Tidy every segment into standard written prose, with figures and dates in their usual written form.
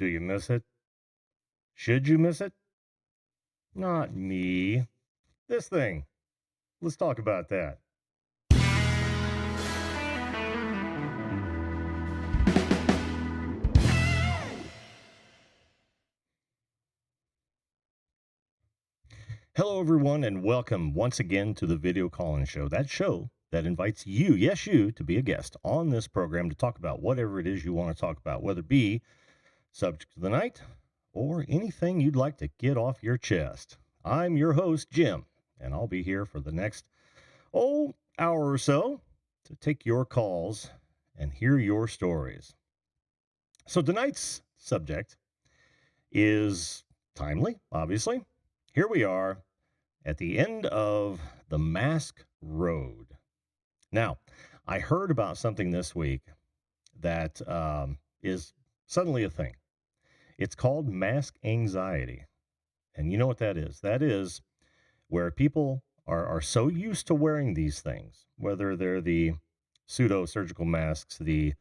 Do you miss it? Should you miss it? Not me. This thing. Let's talk about that. Hello, everyone, and welcome once again to the Video Call-In Show. That show that invites you, yes, you, to be a guest on this program to talk about whatever it is you want to talk about, whether it be subject of the night or anything you'd like to get off your chest. I'm your host, Jim, and I'll be here for the next, hour or so to take your calls and hear your stories. So tonight's subject is timely, obviously. Here we are at the end of the Mask Road. Now, I heard about something this week that is suddenly a thing. It's called mask anxiety. And you know what that is? That is where people are so used to wearing these things, whether they're the pseudo surgical masks, the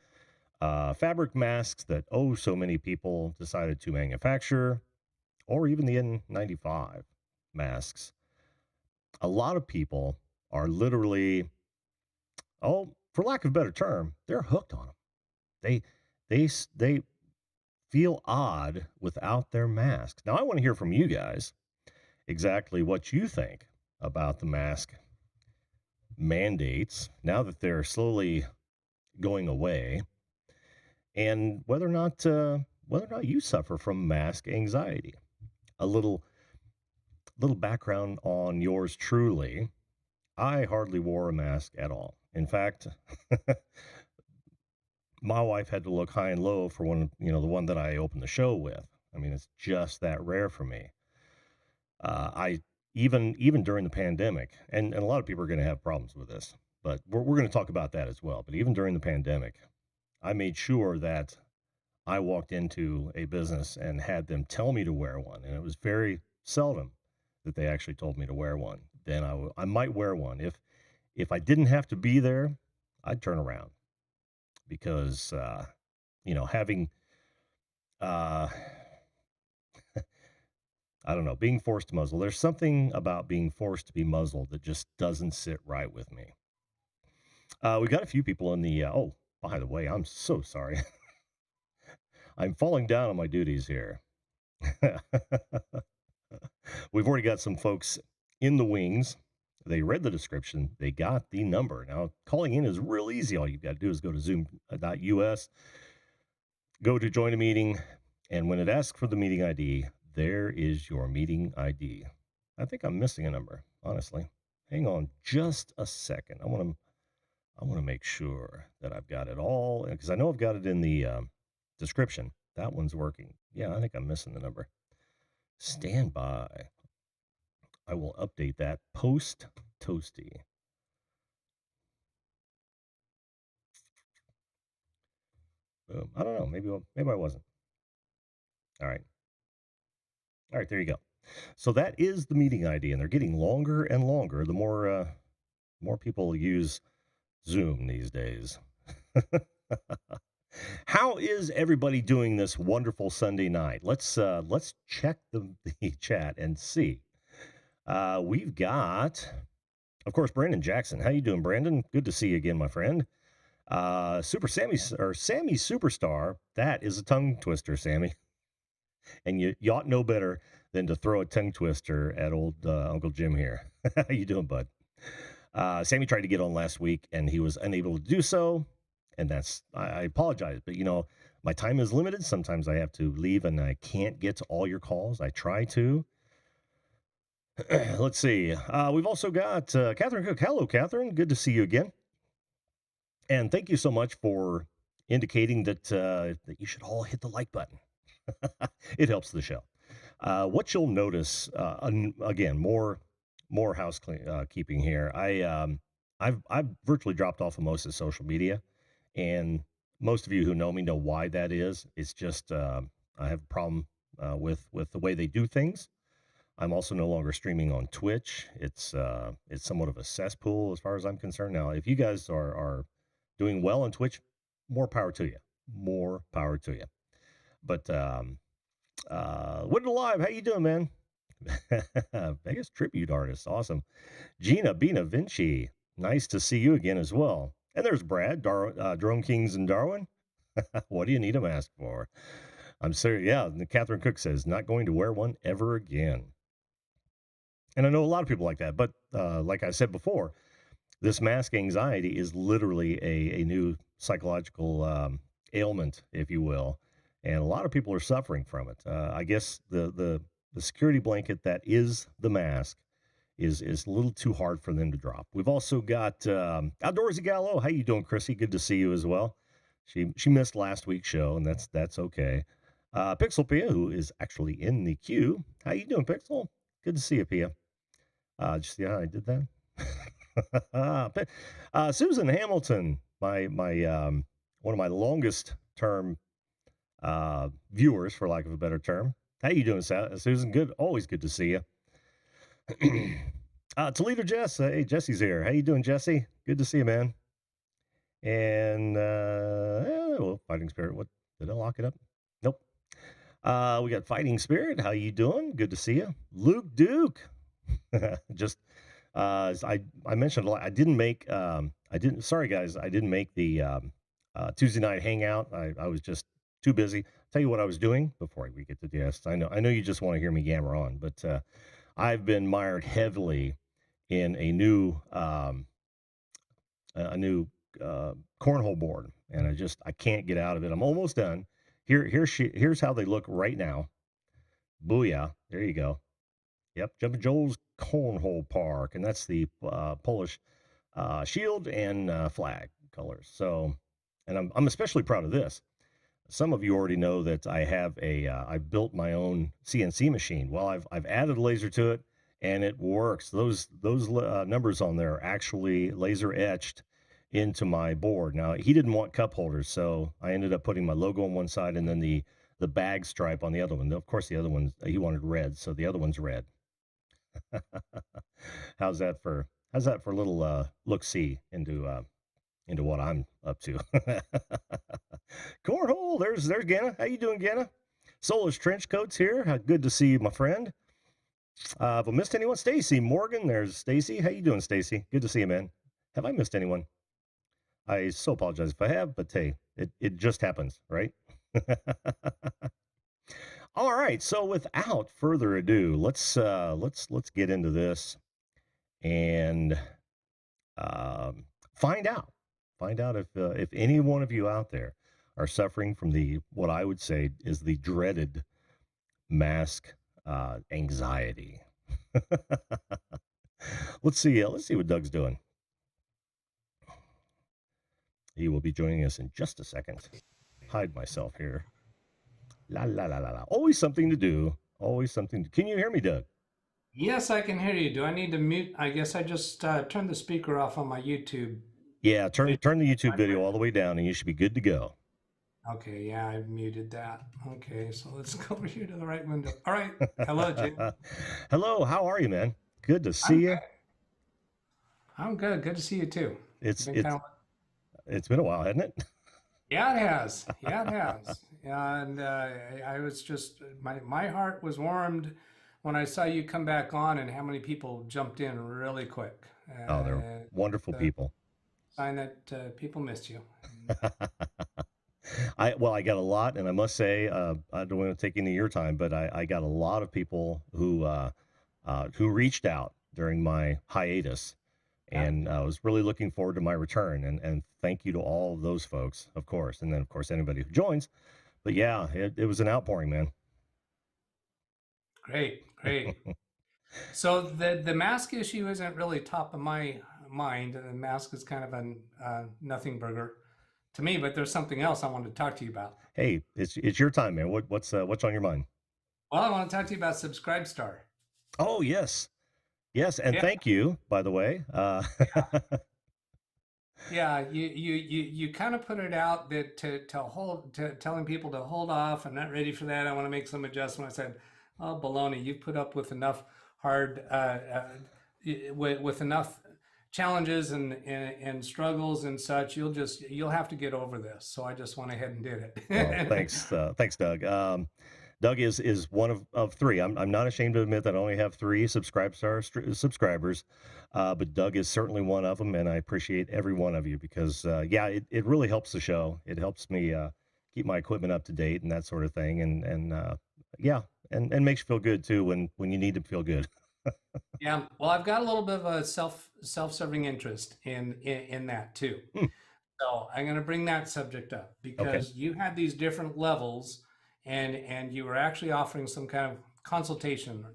fabric masks that, so many people decided to manufacture, or even the N95 masks. A lot of people are literally, for lack of a better term, they're hooked on them. They feel odd without their masks. Now, I want to hear from you guys exactly what you think about the mask mandates now that they're slowly going away, and whether or not you suffer from mask anxiety. A little background on yours truly. I hardly wore a mask at all. In fact, my wife had to look high and low for the one that I opened the show with. I mean, it's just that rare for me. I even during the pandemic, and a lot of people are going to have problems with this, but we're going to talk about that as well. But even during the pandemic, I made sure that I walked into a business and had them tell me to wear one, and it was very seldom that they actually told me to wear one. Then I might wear one. If I didn't have to be there, I'd turn around because having I don't know, being forced to muzzle. There's something about being forced to be muzzled that just doesn't sit right with me. We got a few people in the. By the way, I'm so sorry. I'm falling down on my duties here. We've already got some folks in the wings. They read the description. They got the number. Now, calling in is real easy. All you've got to do is go to zoom.us, go to join a meeting, and when it asks for the meeting ID, there is your meeting ID. I think I'm missing a number, honestly. Hang on just a second. I want to make sure that I've got it all, because I know I've got it in the description. That one's working. Yeah, I think I'm missing the number. Stand by. I will update that post toasty. Boom. I don't know. Maybe I wasn't. All right. All right. There you go. So that is the meeting ID, and they're getting longer and longer the more people use Zoom these days. How is everybody doing this wonderful Sunday night? Let's check the chat and see. We've got, of course, Brandon Jackson. How you doing, Brandon? Good to see you again, my friend. Sammy Superstar. That is a tongue twister, Sammy. And you ought know better than to throw a tongue twister at old Uncle Jim here. How you doing, bud? Sammy tried to get on last week, and he was unable to do so. And I apologize, but my time is limited. Sometimes I have to leave, and I can't get to all your calls. I try to. Let's see. We've also got Catherine Cook. Hello, Catherine. Good to see you again. And thank you so much for indicating that you should all hit the like button. It helps the show. What you'll notice, again, more house keeping here. I've virtually dropped off of most of social media, and most of you who know me know why that is. It's just I have a problem with the way they do things. I'm also no longer streaming on Twitch. It's somewhat of a cesspool as far as I'm concerned. Now, if you guys are doing well on Twitch, more power to you. More power to you. But Wood Alive, how you doing, man? Vegas tribute artist, awesome. Gina Bina Vinci, nice to see you again as well. And there's Brad, Drone Kings in Darwin. What do you need a mask for? I'm sorry, yeah. And Catherine Cook says, not going to wear one ever again. And I know a lot of people like that, but like I said before, this mask anxiety is literally a new psychological ailment, if you will, and a lot of people are suffering from it. I guess the security blanket that is the mask is a little too hard for them to drop. We've also got Outdoorsy Gallo. How you doing, Chrissy? Good to see you as well. She missed last week's show, and that's okay. Pixel Pia, who is actually in the queue. How you doing, Pixel? Good to see you, Pia. Did you see how I did that? Susan Hamilton, my one of my longest term viewers, for lack of a better term. How you doing, Susan? Good, always good to see you. Toledo Jess, hey, Jesse's here. How you doing, Jesse? Good to see you, man. And well, Fighting Spirit. What, did I lock it up? Nope. We got Fighting Spirit. How you doing? Good to see you. Luke Duke. Just as I mentioned a lot, I didn't make I didn't sorry guys, I didn't make the Tuesday night hangout. I was just too busy. Tell you what I was doing before we get to the guests. I know you just want to hear me yammer on, but I've been mired heavily in a new cornhole board, and I can't get out of it. I'm almost done. Here's how they look right now. Booyah! There you go. Yep, Jumpin' Joel's Cornhole Park, and that's the Polish shield and flag colors. So, and I'm especially proud of this. Some of you already know that I've built my own CNC machine. Well, I've added a laser to it, and it works. Those numbers on there are actually laser etched into my board. Now he didn't want cup holders, so I ended up putting my logo on one side and then the bag stripe on the other one. Of course, the other one he wanted red, so the other one's red. How's that for a little look see into what I'm up to? Cornhole, there's Ganna. How you doing, Ganna? Soulless Trench Coats here. Good to see you, my friend. Have I missed anyone? Stacy Morgan, there's Stacy. How you doing, Stacy? Good to see you, man. Have I missed anyone? I so apologize if I have, but hey, it just happens, right? All right, so without further ado, let's get into this and find out if any one of you out there are suffering from the what I would say is the dreaded mask anxiety. Let's see what Doug's doing. He will be joining us in just a second. Hide myself here. La la la la la. Always something to do. Always something. Can you hear me, Doug? Yes, I can hear you. Do I need to mute? I guess I just turned the speaker off on my YouTube Yeah. Turn video. turn the YouTube video all the way down, and you should be good to go. Okay, yeah, I muted that. Okay, so let's go over here to the right window. All right. Hello, Jim. Hello. How are you, man? Good to see I'm you. good. I'm good. Good to see you too. It's Been kind it's of it's been a while, hasn't it? yeah, it has. Yeah, it has. Yeah, and I was just my heart was warmed when I saw you come back on and how many people jumped in really quick. Oh, they're wonderful The people. sign that people missed you. I got a lot, and I must say, I don't want to take any of your time, but I got a lot of people who reached out during my hiatus, Yeah, and I was really looking forward to my return. And thank you to all of those folks, of course, and then of course anybody who joins. But yeah, it was an outpouring, man. great, great. So the mask issue isn't really top of my mind. The mask is kind of a nothing burger to me, but there's something else I wanted to talk to you about. Hey, it's your time, man. What's on your mind? Well, I want to talk to you about Subscribestar. Oh yes, yes, and Yeah, thank you, by the way. yeah. You kind of put it out that to hold to telling people to hold off. I'm not ready for that. I want to make some adjustment. I said, oh, baloney. You've put up with enough hard with enough challenges and struggles and such, you'll have to get over this. So I just went ahead and did Well, it. thanks, Doug. Doug is one of three. I'm not ashamed to admit that I only have three subscribers, but Doug is certainly one of them, and I appreciate every one of you because yeah, it really helps the show. It helps me keep my equipment up to date and that sort of thing, and yeah, and makes you feel good too when you need to feel good. Yeah, well, I've got a little bit of a self-serving interest in that too. Hmm, So I'm going to bring that subject up okay. because you had these different levels, and you were actually offering some kind of consultation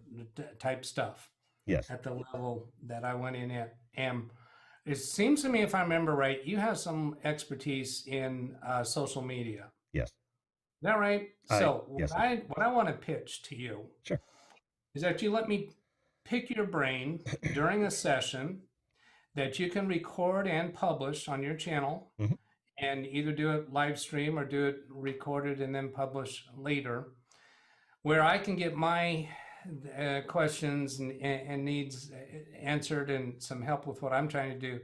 type stuff Yes. at the level that I went in at. And it seems to me, if I remember right, you have some expertise in social media. Yes. Is that right? I So yes. what I want to pitch to you Sure. is that you let me pick your brain during a session that you can record and publish on your channel, Hmm. and either do it live stream or do it recorded and then publish later, where I can get my questions and needs answered and some help with what I'm trying to do.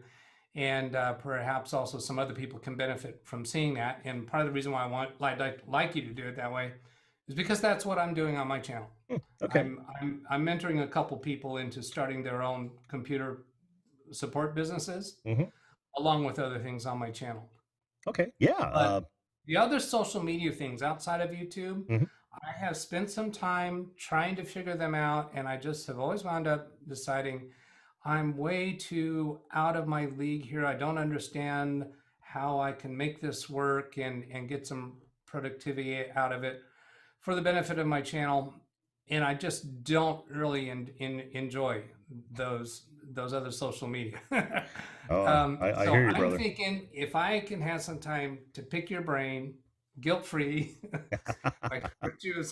And perhaps also some other people can benefit from seeing that. And part of the reason why I like you to do it that way is because that's what I'm doing on my channel. Hmm, okay. I'm mentoring a couple people into starting their own computer support businesses, Hmm. along with other things on my channel. Okay. Yeah. But the other social media things outside of YouTube, Mhm. I have spent some time trying to figure them out, and I just have always wound up deciding I'm way too out of my league here. I don't understand how I can make this work and get some productivity out of it for the benefit of my channel. And I just don't really enjoy those other social media. Oh, I So hear you, I'm brother. thinking if I can have some time to pick your brain, guilt free, by virtue of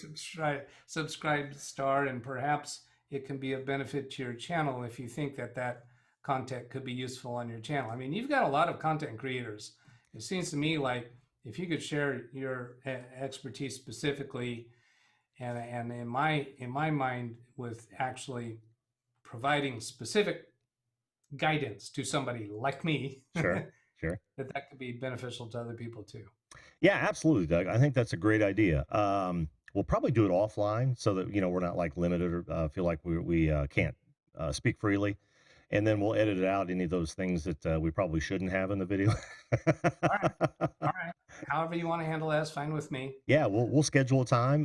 subscribe star, and perhaps it can be of benefit to your channel if you think that content could be useful on your channel. I mean, you've got a lot of content creators. It seems to me like if you could share your expertise specifically, and in my mind, with actually providing specific guidance to somebody like me, Sure, sure. that could be beneficial to other people too. Yeah, absolutely, Doug. I think that's a great idea. We'll probably do it offline so that we're not like limited or feel like we can't speak freely, and then we'll edit it out any of those things that we probably shouldn't have in the video. All right, all right. However you want to handle that is fine with me. Yeah, we'll schedule a time.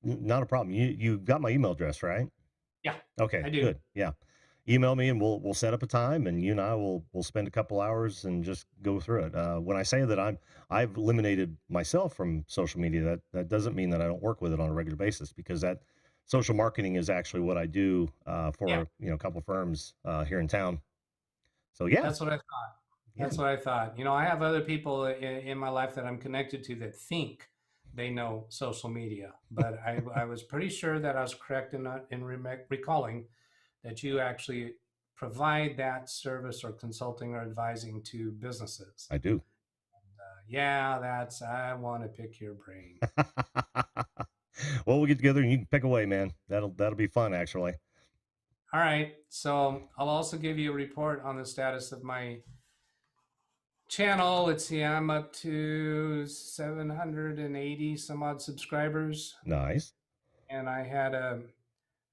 Not a problem. You got my email address, right? Yeah, Okay, I do. good. Yeah. Email me and we'll set up a time and you and I will spend a couple hours and just go through it. When I say that I've eliminated myself from social media, that doesn't mean that I don't work with it on a regular basis because that social marketing is actually what I do Yeah, for a couple firms here in town. So yeah, that's what I thought. yeah, That's what I thought. I have other people in my life that I'm connected to that think they know social media, but I was pretty sure that I was correct in recalling that you actually provide that service or consulting or advising to businesses. I do. Yeah, I want to pick your brain. Well, we'll get together and you can pick away, man. That'll be fun actually. All right. So I'll also give you a report on the status of my channel. Let's see, I'm up to 780 some odd subscribers. Nice. And I had a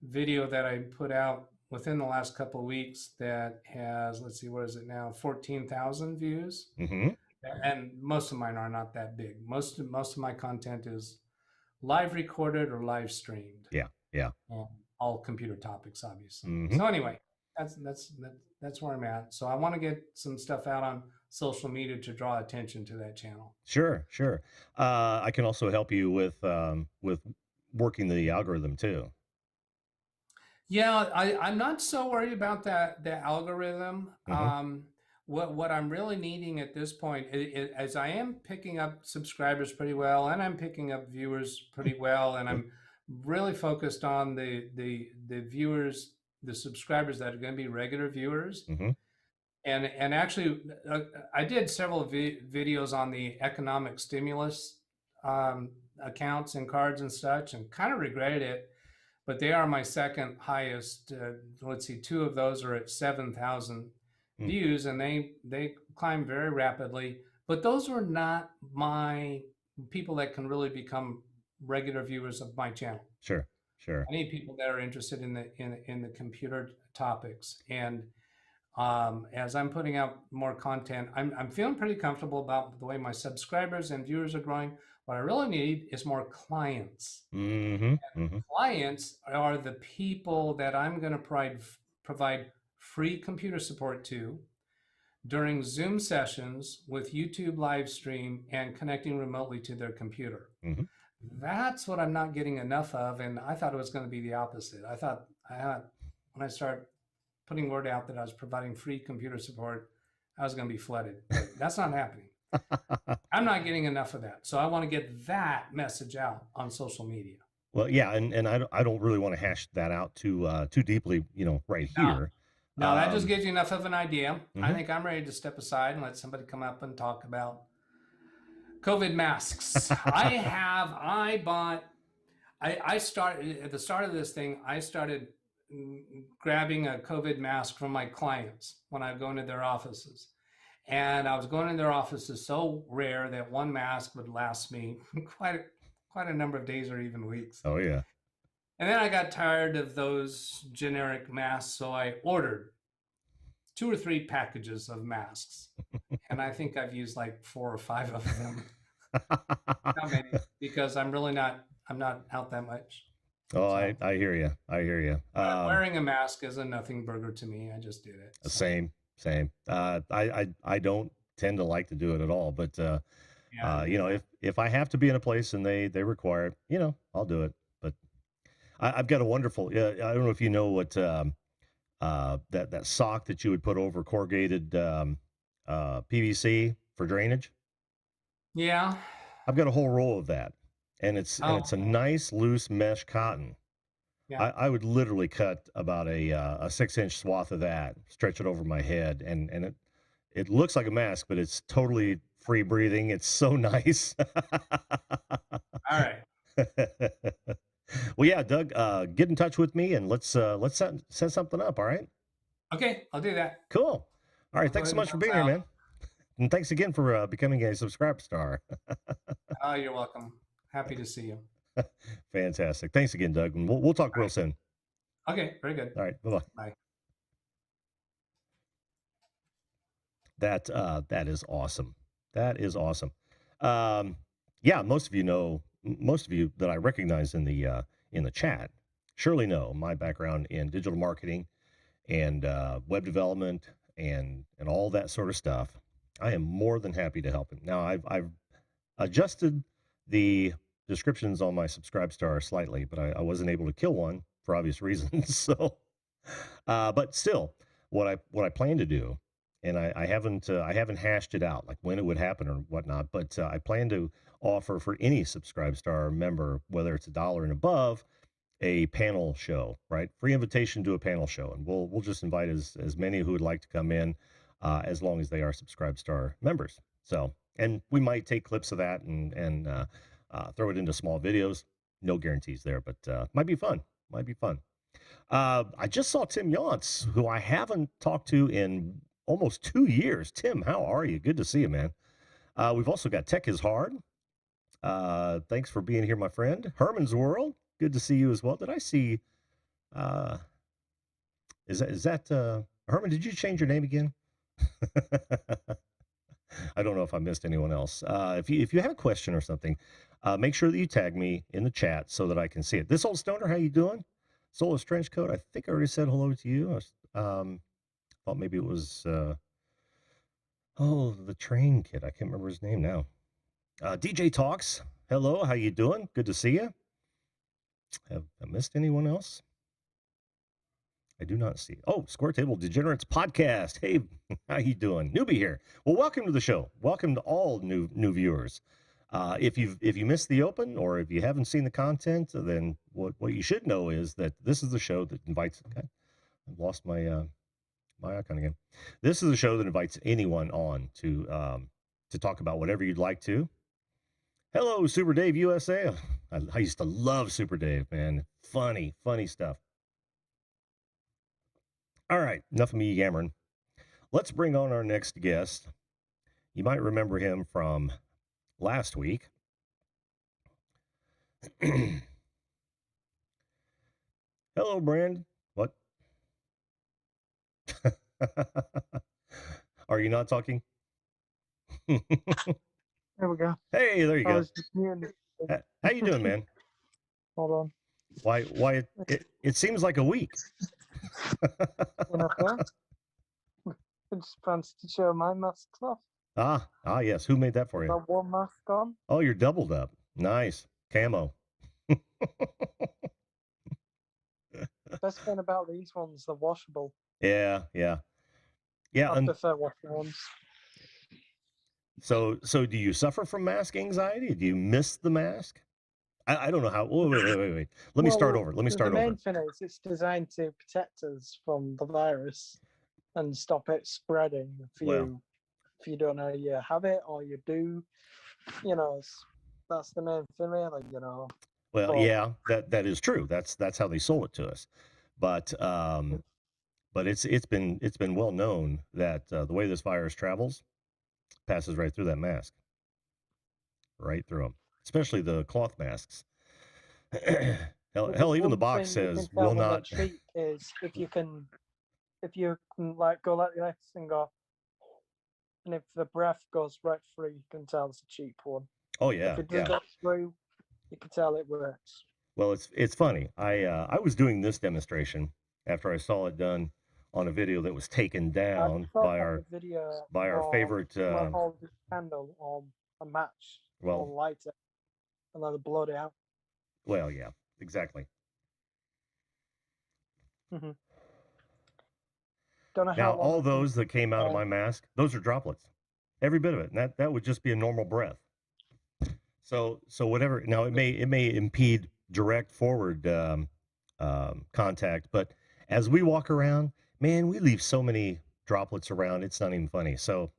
video that I put out within the last couple of weeks that has, let's see, what is it now? 14,000 views. Hmm. And most of mine are not that big. Most of my content is live recorded or live streamed. Yeah. Yeah. All computer topics, obviously. Hmm. So anyway, that's where I'm at. So I want to get some stuff out on social media to draw attention to that channel. Sure, sure. I can also help you with working the algorithm too. Yeah, I'm not so worried about the algorithm. Hmm. What I'm really needing at this point is I am picking up subscribers pretty well, and I'm picking up viewers pretty well, and Good. I'm really focused on the viewers, the subscribers that are going to be regular viewers. Hmm. And actually, I did several videos on the economic stimulus accounts and cards and such, and kind of regretted it. but they are my second highest. Let's see, two of those are at 7,000 Mm, views, and they climb very rapidly. But those are not my people that can really become regular viewers of my channel. sure, sure. I need people that are interested in the computer topics. And as I'm putting out more content, I'm feeling pretty comfortable about the way my subscribers and viewers are growing. What I really need is more clients. Mm-hmm. Mm-hmm. Clients are the people that I'm going to provide free computer support to during Zoom sessions with YouTube live stream and connecting remotely to their computer. Mm-hmm. That's what I'm not getting enough of, and I thought it was going to be the opposite. I had when I started putting word out that I was providing free computer support, I was going to be flooded. But that's not happening. I'm not getting enough of that, so I want to get that message out on social media. Well, yeah, and I don't really want to hash that out too deeply, right No, here. no, that just gives you enough of an idea. I Mhm. think I'm ready to step aside and let somebody come up and talk about COVID masks. I started at the start of this thing, I started grabbing a COVID mask from my clients when I go into their offices. And I was going in their offices so rare that one mask would last me quite a number of days or even weeks. Oh yeah. And then I got tired of those generic masks, so I ordered 2 or 3 packages of masks. And I think I've used like 4 or 5 of them. Not many, because I'm not out that much. Oh, So I hear you. I hear you. wearing a mask is a nothing burger to me. I just did it. So Same. I don't tend to like to do it at all, but yeah, if I have to be in a place and they require it, I'll do it. But I've got a wonderful. I don't know if you know what that sock that you would put over corrugated PVC for drainage. yeah. I've got a whole roll of that, and it's a Oh, nice loose mesh cotton. yeah. I would literally cut about a 6-inch swath of that, stretch it over my head, and it looks like a mask, but it's totally free breathing. It's so nice. All right. Well, yeah, Doug, get in touch with me and let's set something up. All right. Okay, I'll do that. Cool. All right. I'll go Thanks so ahead and much for bounce being here, out. man. And thanks again for becoming a subscribe star. Oh, you're welcome. Happy to see you. Fantastic. Thanks again, Doug. And we'll talk All real soon. right. Okay, very good. All right. Bye bye. Bye. That is awesome. That is awesome. Um, yeah, most of you know, most of you that I recognize in the chat surely know my background in digital marketing and web development and all that sort of stuff. I am more than happy to help him. Now I've adjusted the descriptions on my subscribe star slightly, but I wasn't able to kill one for obvious reasons. So but still, what I plan to do, and I haven't hashed it out like when it would happen or whatnot, but I plan to offer for any Subscribe Star member, whether it's $1 and above, a panel show, right? Free invitation to a panel show, and we'll just invite as many who would like to come in, as long as they are Subscribe Star members. So, and we might take clips of that and throw it into small videos. No guarantees there, but might be fun. Might be fun. I just saw Tim Yance, who I haven't talked to in almost 2 years. Tim, how are you? Good to see you, man. We've also got Tech is Hard. Thanks for being here, my friend. Herman's World, good to see you as well. Did I see? Uh, is that Herman? Did you change your name again? I don't know if I missed anyone else. If you have a question or something, make sure that you tag me in the chat so that I can see it. This old stoner, how you doing? Soulless Trench Coat. I think I already said hello to you. Thought maybe it was the train kid. I can't remember his name now. DJ Talks. Hello, how you doing? Good to see you. Have I missed anyone else? I do not see. Oh, Square Table Degenerates Podcast. Hey, how you doing? Newbie here. Well, welcome to the show. Welcome to all new viewers. If you missed the open or if you haven't seen the content, then what you should know is that this is the show that invites. Okay, I've lost my my icon again. This is a show that invites anyone on to talk about whatever you'd like to. Hello, Super Dave USA. I used to love Super Dave, man. Funny, funny stuff. All right, enough of me yammering. Let's bring on our next guest. You might remember him from last week. Hello, Brand. What? Are you not talking? There we go. Hey, there you I go. was just muting. How you doing, man? Hold on. Why it seems like a week. Enough there. I just fancy to show my masks off. Ah, yes. Who made that for you? Got one mask on. Oh, you're doubled up. Nice. Camo. Best thing about these ones, they're washable. Yeah. I prefer washing ones. So do you suffer from mask anxiety? Do you miss the mask? I don't know how. Wait. Let me start over. The main thing is it's designed to protect us from the virus and stop it spreading. If you don't know you have it or you do, that's the main thing, really. Well, yeah, that is true. That's how they sold it to us. But it's been well known that the way this virus travels passes right through that mask, right through them, especially the cloth masks. hell, even the box says will not. Treat is if you can like go like this and go, and if the breath goes right through, you can tell it's a cheap one. Oh yeah, if it does go through, you can tell it works. Well, it's funny. I was doing this demonstration after I saw it done on a video that was taken down by our favorite hold this candle on a match or light it and let it blow it out. Well, yeah, exactly. Mm-hmm. Now, all those that came out of my mask, those are droplets, every bit of it, and that would just be a normal breath. So whatever. Now it may impede direct forward contact, but as we walk around, man, we leave so many droplets around. It's not even funny. So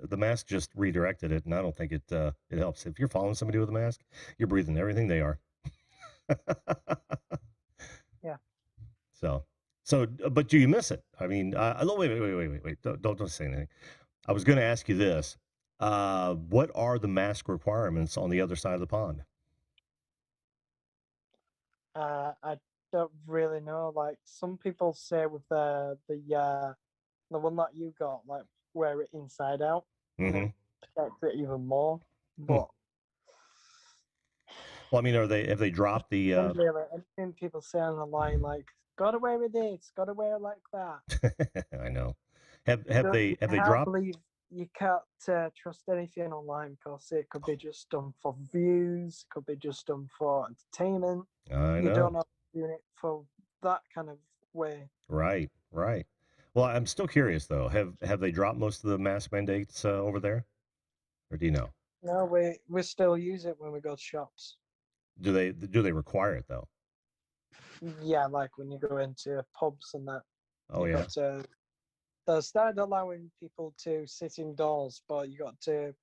the mask just redirected it, and I don't think it helps. If you're following somebody with a mask, you're breathing everything they are. Yeah. So, but do you miss it? I mean, wait. Don't say anything. I was going to ask you this. What are the mask requirements on the other side of the pond? I don't really know. Like some people say with the one that you got, like wear it inside out, and it protects it even more. But well, I mean, have they dropped the? Anything people say on the line, like gotta wear with this, gotta wear like that. I know. Have they dropped? I believe you can't trust anything online because it could be just done for views, it could be just done for entertainment. I know. You don't know doing it for that kind of way. Right. Well, I'm still curious though. Have they dropped most of the mask mandates over there, or do you know? No, we still use it when we go to shops. Do they require it though? Yeah, like when you go into pubs and that. Oh yeah. They started allowing people to sit indoors, but you got to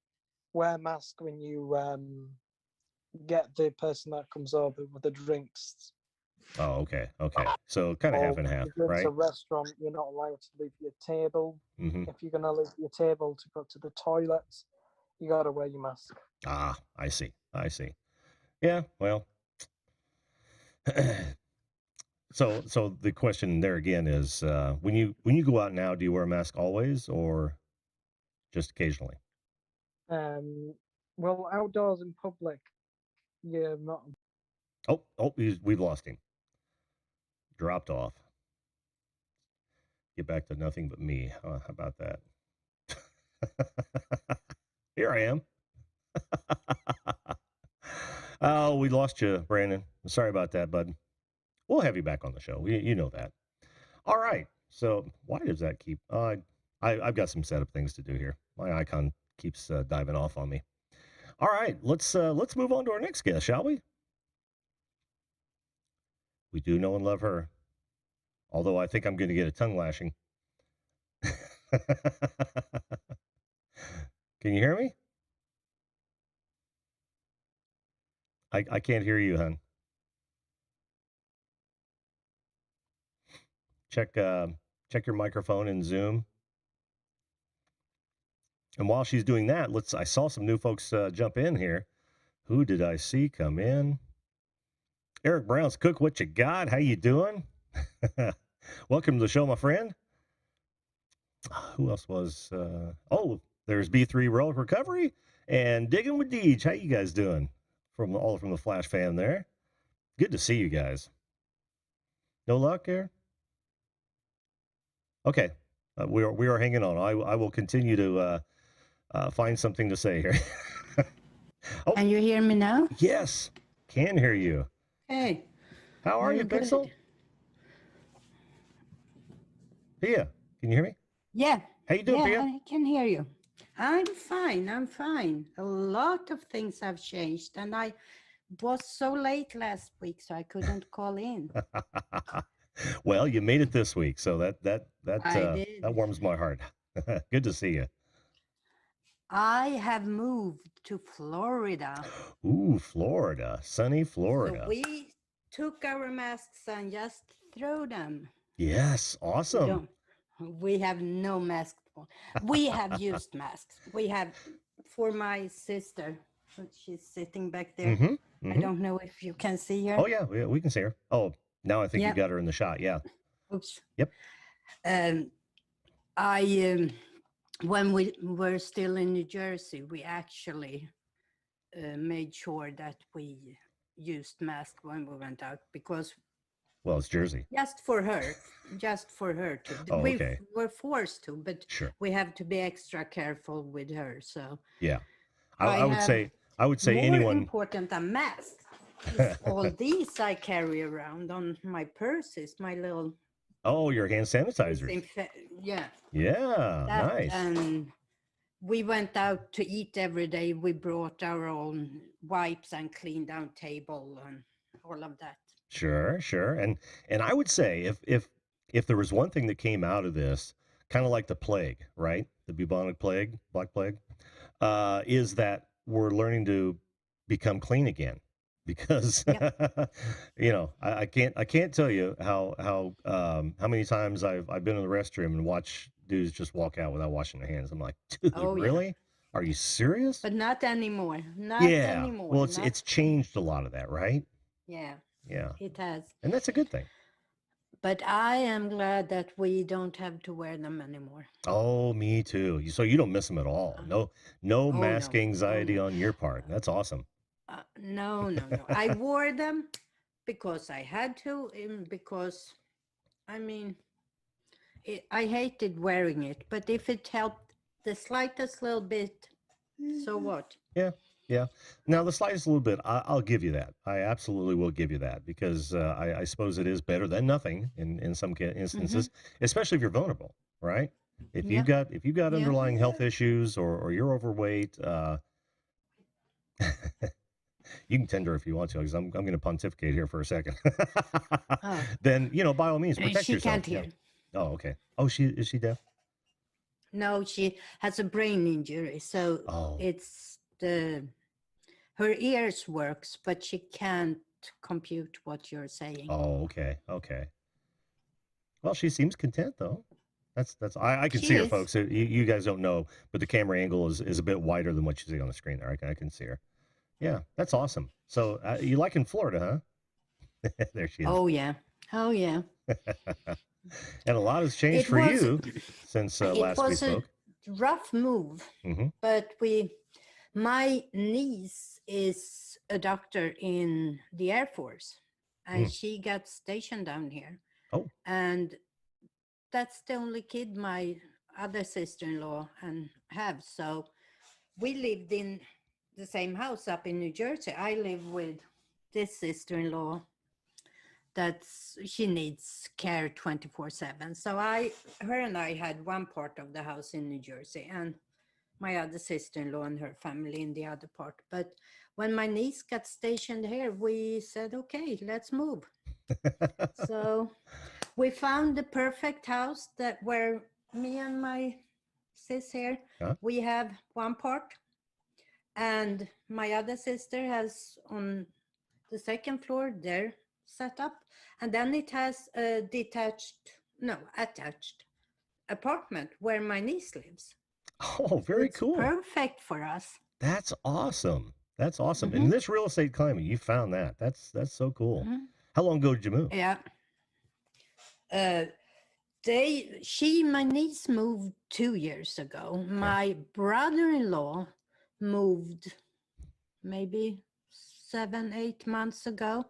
wear a mask when you get the person that comes over with the drinks. Oh, okay. So kind of half and half, right? It's a restaurant. You're not allowed to leave your table. Mm-hmm. If you're gonna leave your table to go to the toilets, you gotta wear your mask. Ah, I see. Yeah. Well. So the question there again is, when you go out now, do you wear a mask always or just occasionally? Well, outdoors in public, yeah, not. Oh, we've lost him. Dropped off. Get back to nothing but me. How about that? Here I am. Oh, we lost you, Brandon. Sorry about that, bud. We'll have you back on the show. You know that. All right. So why does that keep? I've got some setup things to do here. My icon keeps diving off on me. All right. Let's move on to our next guest, shall we? We do know and love her. Although I think I'm going to get a tongue lashing. Can you hear me? I can't hear you, hon. Check your microphone in Zoom. And while she's doing that, I saw some new folks jump in here. Who did I see come in? Eric Brown's Cook What You Got. How you doing? Welcome to the show, my friend. Who else was? There's B3 Relic Recovery and Digging with Deej. How you guys doing? From the Flash fam there. Good to see you guys. No luck here? Okay. We are hanging on. I will continue to find something to say here. Oh, can you hear me now? Yes, can hear you. Hey. How are you, Pixel? Pia, can you hear me? Yeah. How you doing, Pia? I can hear you. I'm fine. A lot of things have changed, and I was so late last week, so I couldn't call in. Well, you made it this week, so that warms my heart. Good to see you. I have moved to Florida. Ooh, Florida, sunny Florida. So we took our masks and just threw them. Yes, awesome. We have no masks. We have used masks. We have, for my sister, she's sitting back there. I don't know if you can see her. Oh, yeah, we can see her. Oh, now I think you got her in the shot, yeah. Oops. Yep. When we were still in New Jersey, we actually made sure that we used masks when we went out because... Well, it's Jersey. Just for her to. Oh, okay. We were forced to, but sure. We have to be extra careful with her. So yeah, I would say more anyone important than masks. All these I carry around on my purses, my little. Oh, your hand sanitizers. Yeah. Yeah, nice. And we went out to eat every day. We brought our own wipes and cleaned down table and all of that. Sure. And I would say if there was one thing that came out of this, kind of like the plague, right? The bubonic plague, Black Plague, is that we're learning to become clean again. Because I can't tell you how many times I've been in the restroom and watched dudes just walk out without washing their hands. I'm like, dude, really? Yeah. Are you serious? But not anymore. Not anymore. Well, it's changed a lot of that, right? Yeah. Yeah. It has. And that's a good thing. But I am glad that we don't have to wear them anymore. Oh, me too. So you don't miss them at all. No mask anxiety on your part. That's awesome. No. I wore them because I had to, because, I mean, I hated wearing it. But if it helped the slightest little bit, so what? Yeah. Now, the slightest little bit, I'll give you that. I absolutely will give you that because I suppose it is better than nothing in some instances, especially if you're vulnerable, right? If you've got underlying health issues or you're overweight, you can tender if you want to, because I'm going to pontificate here for a second. Then by all means protect yourself. She can't hear. Oh, okay. Oh, is she deaf? No, she has a brain injury, so it's her ears works, but she can't compute what you're saying. Oh, okay. Well, she seems content though. That's I can see her, folks. You guys don't know, but the camera angle is a bit wider than what you see on the screen there. I can see her. Yeah, that's awesome. So you like in Florida, huh? There she is. Oh yeah. And a lot has changed for you since last we spoke. It was a rough move, but my niece is a doctor in the Air Force, and she got stationed down here. Oh. And that's the only kid my other sister-in-law have. So we lived in the same house up in New Jersey. I live with this sister-in-law she needs care 24/7. So her and I had one part of the house in New Jersey, and my other sister-in-law and her family in the other part. But when my niece got stationed here, we said, okay, let's move. So we found the perfect house where me and my sis here, we have one part, and my other sister has on the second floor, their setup, and then it has a attached apartment where my niece lives. Oh, So very it's cool. perfect for us. That's awesome. That's awesome. In Mhm. this real estate climate, you found that. That's so cool. Mhm. How long ago did you move? Yeah. My niece moved 2 years ago. My brother-in-law moved maybe 7, 8 months ago.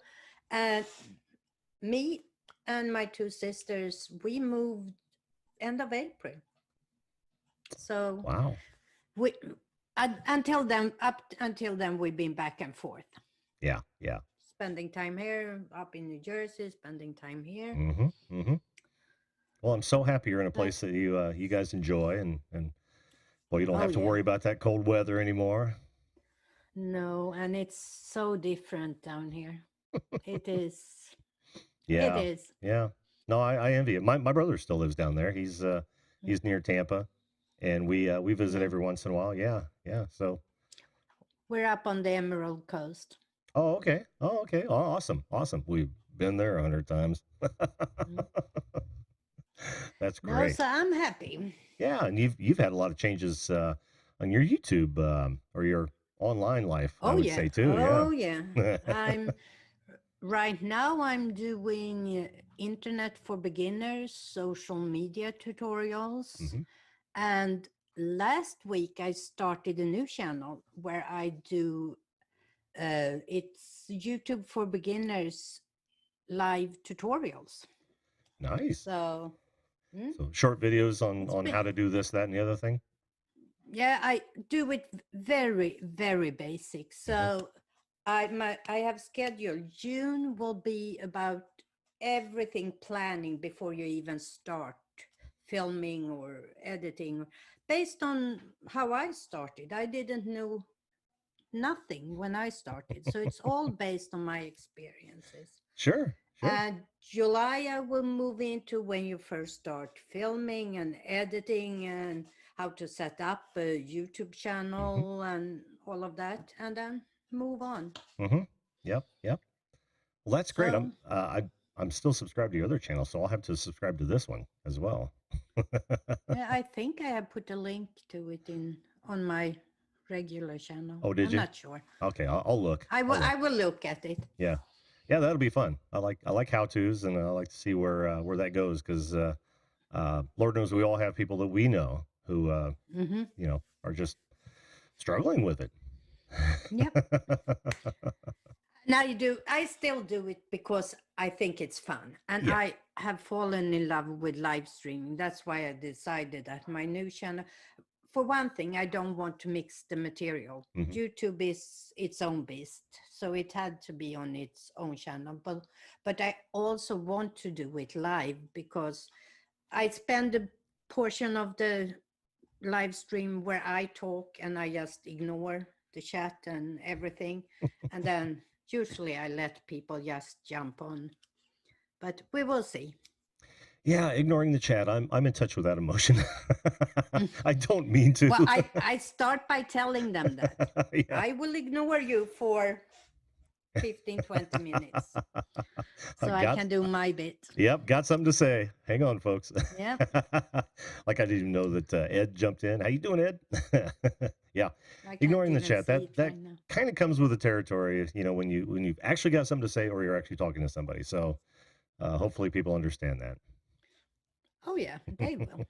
And me and my two sisters, we moved end of April. So Wow. until then, we've been back and forth. Yeah. Yeah. Spending time here, up in New Jersey, spending time here. Mm-hmm. Mm-hmm. Well, I'm so happy you're in a place that you guys enjoy, and well, you don't have to worry about that cold weather anymore. No, and it's so different down here. It is. Yeah. It is. Yeah. No, I envy it. My brother still lives down there. He's near Tampa, and we visit every once in a while. Yeah. Yeah. So We're up on the Emerald Coast. Oh, okay. Oh, okay. Oh, awesome. Awesome. We've been there 100 times. That's No, great. so I'm happy. Yeah, and you've had a lot of changes on your YouTube or your online life, I would say too. Oh yeah. Right now I'm doing internet for beginners, social media tutorials. Mhm. And last week I started a new channel where I do it's YouTube for beginners live tutorials. Nice. So short videos on how to do this, that, and the other thing. Yeah, I do it very, very basic. So I have scheduled June will be about everything planning before you even start filming or editing, based on how I started. I didn't know nothing when I started, so it's all based on my experiences. Sure. And July I will move into when you first start filming and editing and how to set up a YouTube channel and all of that, and then move on. Mm-hmm. Yep. Well, that's great. So, I'm still subscribed to your other channel, so I'll have to subscribe to this one as well. yeah, I think I have put a link to it on my regular channel. Oh, did you? I'm not sure. Okay, I'll look. I will look at it. Yeah, that'll be fun. I like how-tos, and I like to see where that goes, because Lord knows we all have people that we know who are just struggling with it. Yep. Now I still do it because I think it's fun, and I have fallen in love with live streaming. That's why I decided that my new channel, for one thing, I don't want to mix the material. YouTube is its own beast, so it had to be on its own channel. But I also want to do it live, because I spend a portion of the live stream where I talk and I just ignore the chat and everything, and then usually I let people just jump on, but we will see. Yeah, ignoring the chat. I'm in touch with that emotion. I don't mean to. Well, I start by telling them that I will ignore you for 15, 20 minutes. So I can do my bit. Yep, got something to say. Hang on, folks. Yeah. Like I didn't even know that Ed jumped in. How you doing, Ed? Yeah. Ignoring the chat. That kind of comes with the territory, when you've actually got something to say, or you're actually talking to somebody. So hopefully people understand that. Oh yeah, they will.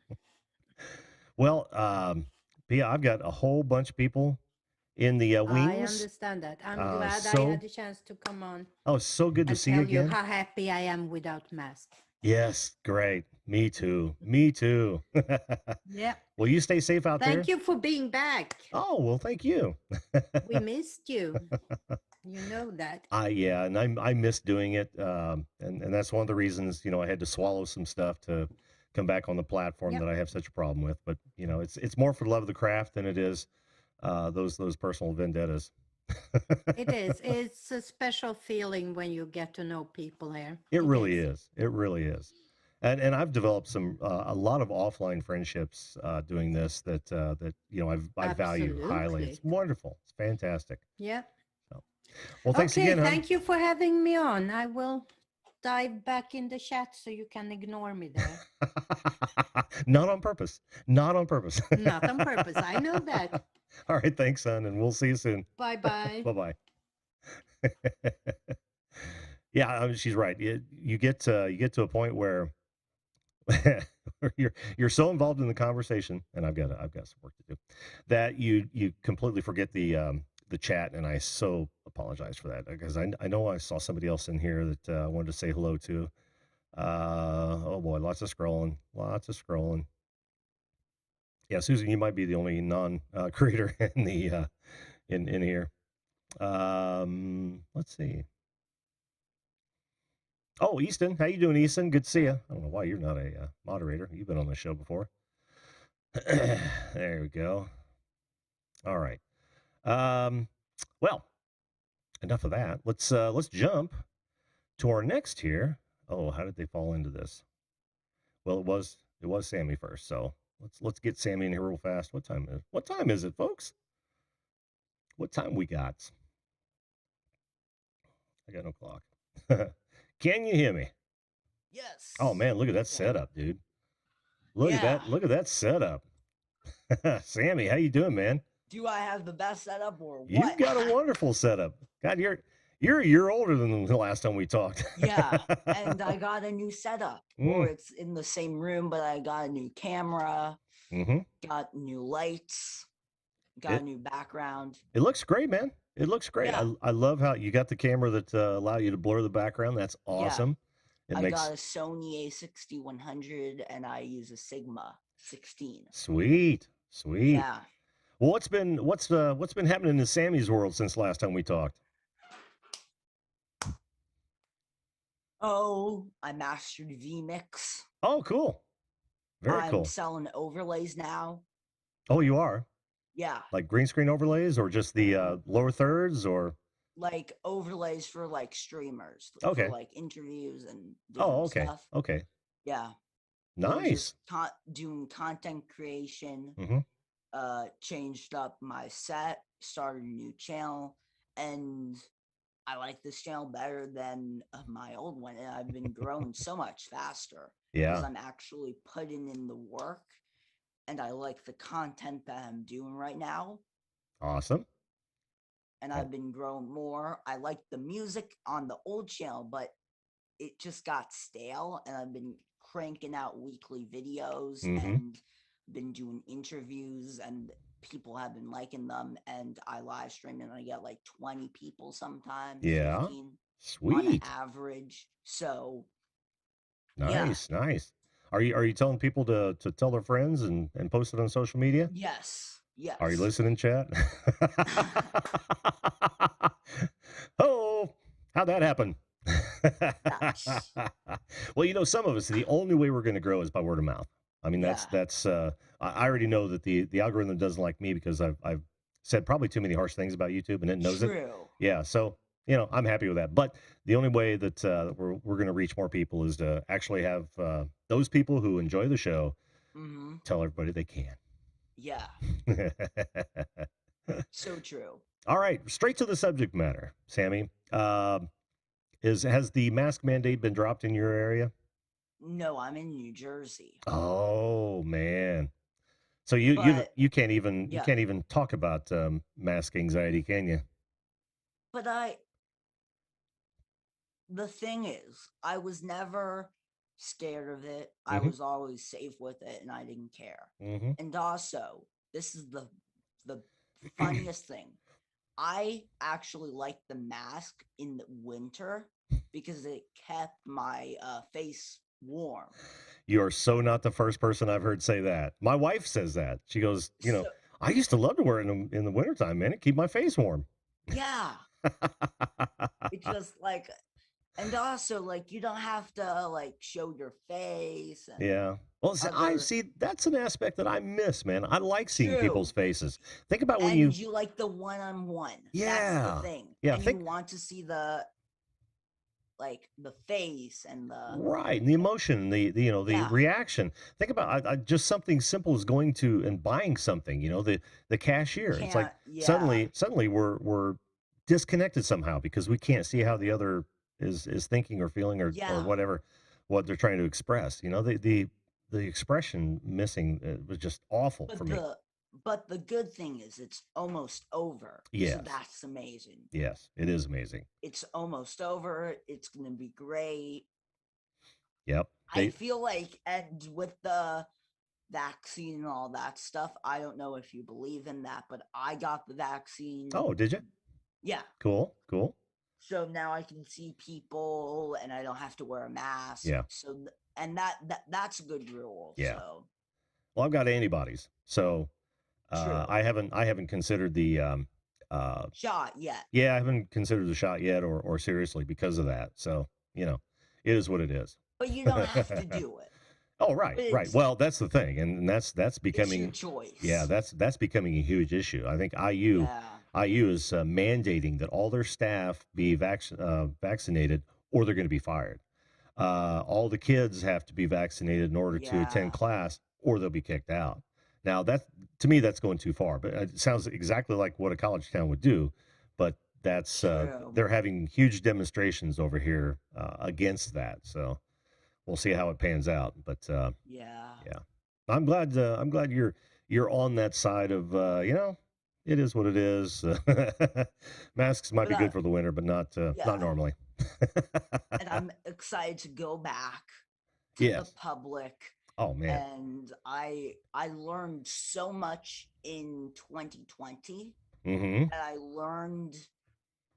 Well, Pia, I've got a whole bunch of people in the wings. I understand that. I'm glad I had the chance to come on. Oh, it's so good to see you again. Tell you how happy I am without mask. Yes, great. Me too. Me too. Yeah. Well, you stay safe out there. Thank you for being back. Oh, well, thank you. We missed you. You know that. Yeah, and I miss doing it. And that's one of the reasons, I had to swallow some stuff to come back on the platform that I have such a problem with. But, it's more for the love of the craft than it is those personal vendettas. It is. It's a special feeling when you get to know people here. It really is. It really is. And I've developed a lot of offline friendships doing this that I value highly. It's wonderful. It's fantastic. Yeah. So, Well, thanks Okay, again, hon. thank you for having me on. I will dive back in the chat so you can ignore me there. Not on purpose. Not on purpose. Not on purpose. I know that. All right, thanks, son, and we'll see you soon. Bye-bye. Bye-bye. Yeah, she's right. You get to a point where you're so involved in the conversation, and I've got some work to do, that you completely forget the chat, and I so apologize for that, because I know I saw somebody else in here that I wanted to say hello to. Oh boy, lots of scrolling. Yeah, Susan, you might be the only non creator in the in here. Let's see. Oh, Easton, how you doing, Easton? Good to see you. I don't know why you're not a moderator. You've been on the show before. There we go. All right. Well, enough of that. Let's jump to our next here. Oh, how did they fall into this? Well, it was Sammy first, so let's get Sammy in here real fast. What time is it, folks? What time we got? I got no clock. Can you hear me? Yes. Oh man, look at that setup, dude. Look at that setup. Sammy, how you doing, man? Do I have the best setup or what? You've got a wonderful setup. God, you're a year older than the last time we talked. Yeah, and I got a new setup. Or it's in the same room, but I got a new camera, got new lights, got a new background. It looks great, man. It looks great. Yeah. I love how you got the camera that allow you to blur the background. That's awesome. Yeah. I got a Sony A6100 and I use a Sigma 16. Sweet. Yeah. Well, what's been happening in Sammy's world since last time we talked? Oh, I mastered vMix. Oh, cool. Very cool. I'm selling overlays now. Oh, you are? Yeah. Like green screen overlays, or just the lower thirds, or like overlays for like streamers, okay, for like interviews and okay stuff. Okay, yeah, nice. Doing content creation. Changed up my set, started a new channel, and I like this channel better than my old one, and I've been growing so much faster because I'm actually putting in the work, and I like the content that I'm doing right now. Awesome. And I've been growing more. I like the music on the old channel, but it just got stale, and I've been cranking out weekly videos and been doing interviews, and people have been liking them, and I live stream and I get like 20 people sometimes. Yeah. 15 Sweet. On average. So nice. Are you telling people to tell their friends and post it on social media? Yes. Are you listening, chat? Oh, how'd that happen? Well, some of us, the only way we're going to grow is by word of mouth. I mean, that's I already know that the algorithm doesn't like me because I've said probably too many harsh things about YouTube, and it knows it. Yeah. So, I'm happy with that. But the only way that we're going to reach more people is to actually have those people who enjoy the show tell everybody they can. Yeah. So true. All right, straight to the subject matter, Sammy. Has the mask mandate been dropped in your area? No, I'm in New Jersey. Oh man. So you can't even talk about mask anxiety, can you? But the thing is, I was never scared of it. I was always safe with it, and I didn't care. And also, this is the funniest thing. I actually like the mask in the winter because it kept my face warm. You are so not the first person I've heard say that. My wife says that. She goes, I used to love to wear it in the wintertime, man. It keep my face warm. Yeah. It's just like, and also like you don't have to like show your face. And yeah. Well, I see that's an aspect that I miss, man. I like seeing people's faces. Think about when you like the one-on-one. Yeah. That's the thing. Yeah. And you want to see the face and the right, and the emotion, the reaction. Think about just something simple as going to and buying something. The cashier. It's like suddenly we're disconnected somehow because we can't see how the other is thinking or feeling or Yeah. whatever what they're trying to express. You know, the expression missing was just awful for me. But the good thing is it's almost over. So Yes. that's amazing. Yes, it is amazing. It's almost over. It's going to be great. Yep. I feel like, and with the vaccine and all that stuff, I don't know if you believe in that, but I got the vaccine. Oh, did you? Yeah. Cool. So now I can see people and I don't have to wear a mask. Yeah. So and that's a good rule. Yeah. So. Well, I've got antibodies, so True. I haven't considered the shot yet. Yeah, I haven't considered the shot yet or seriously because of that. So, you know, it is what it is. But you don't have to do it. Oh, right. Well, that's the thing, and that's becoming it's your choice. Yeah, that's becoming a huge issue. I think IU is mandating that all their staff be vaccinated, or they're going to be fired. All the kids have to be vaccinated in order to attend class, or they'll be kicked out. Now, to me, that's going too far. But it sounds exactly like what a college town would do. But that's they're having huge demonstrations over here against that. So we'll see how it pans out. But yeah, I'm glad you're on that side of it is what it is. Masks might be good for the winter, but not normally. And I'm excited to go back to the public. Oh man. And I learned so much in 2020. Mm-hmm. And I learned,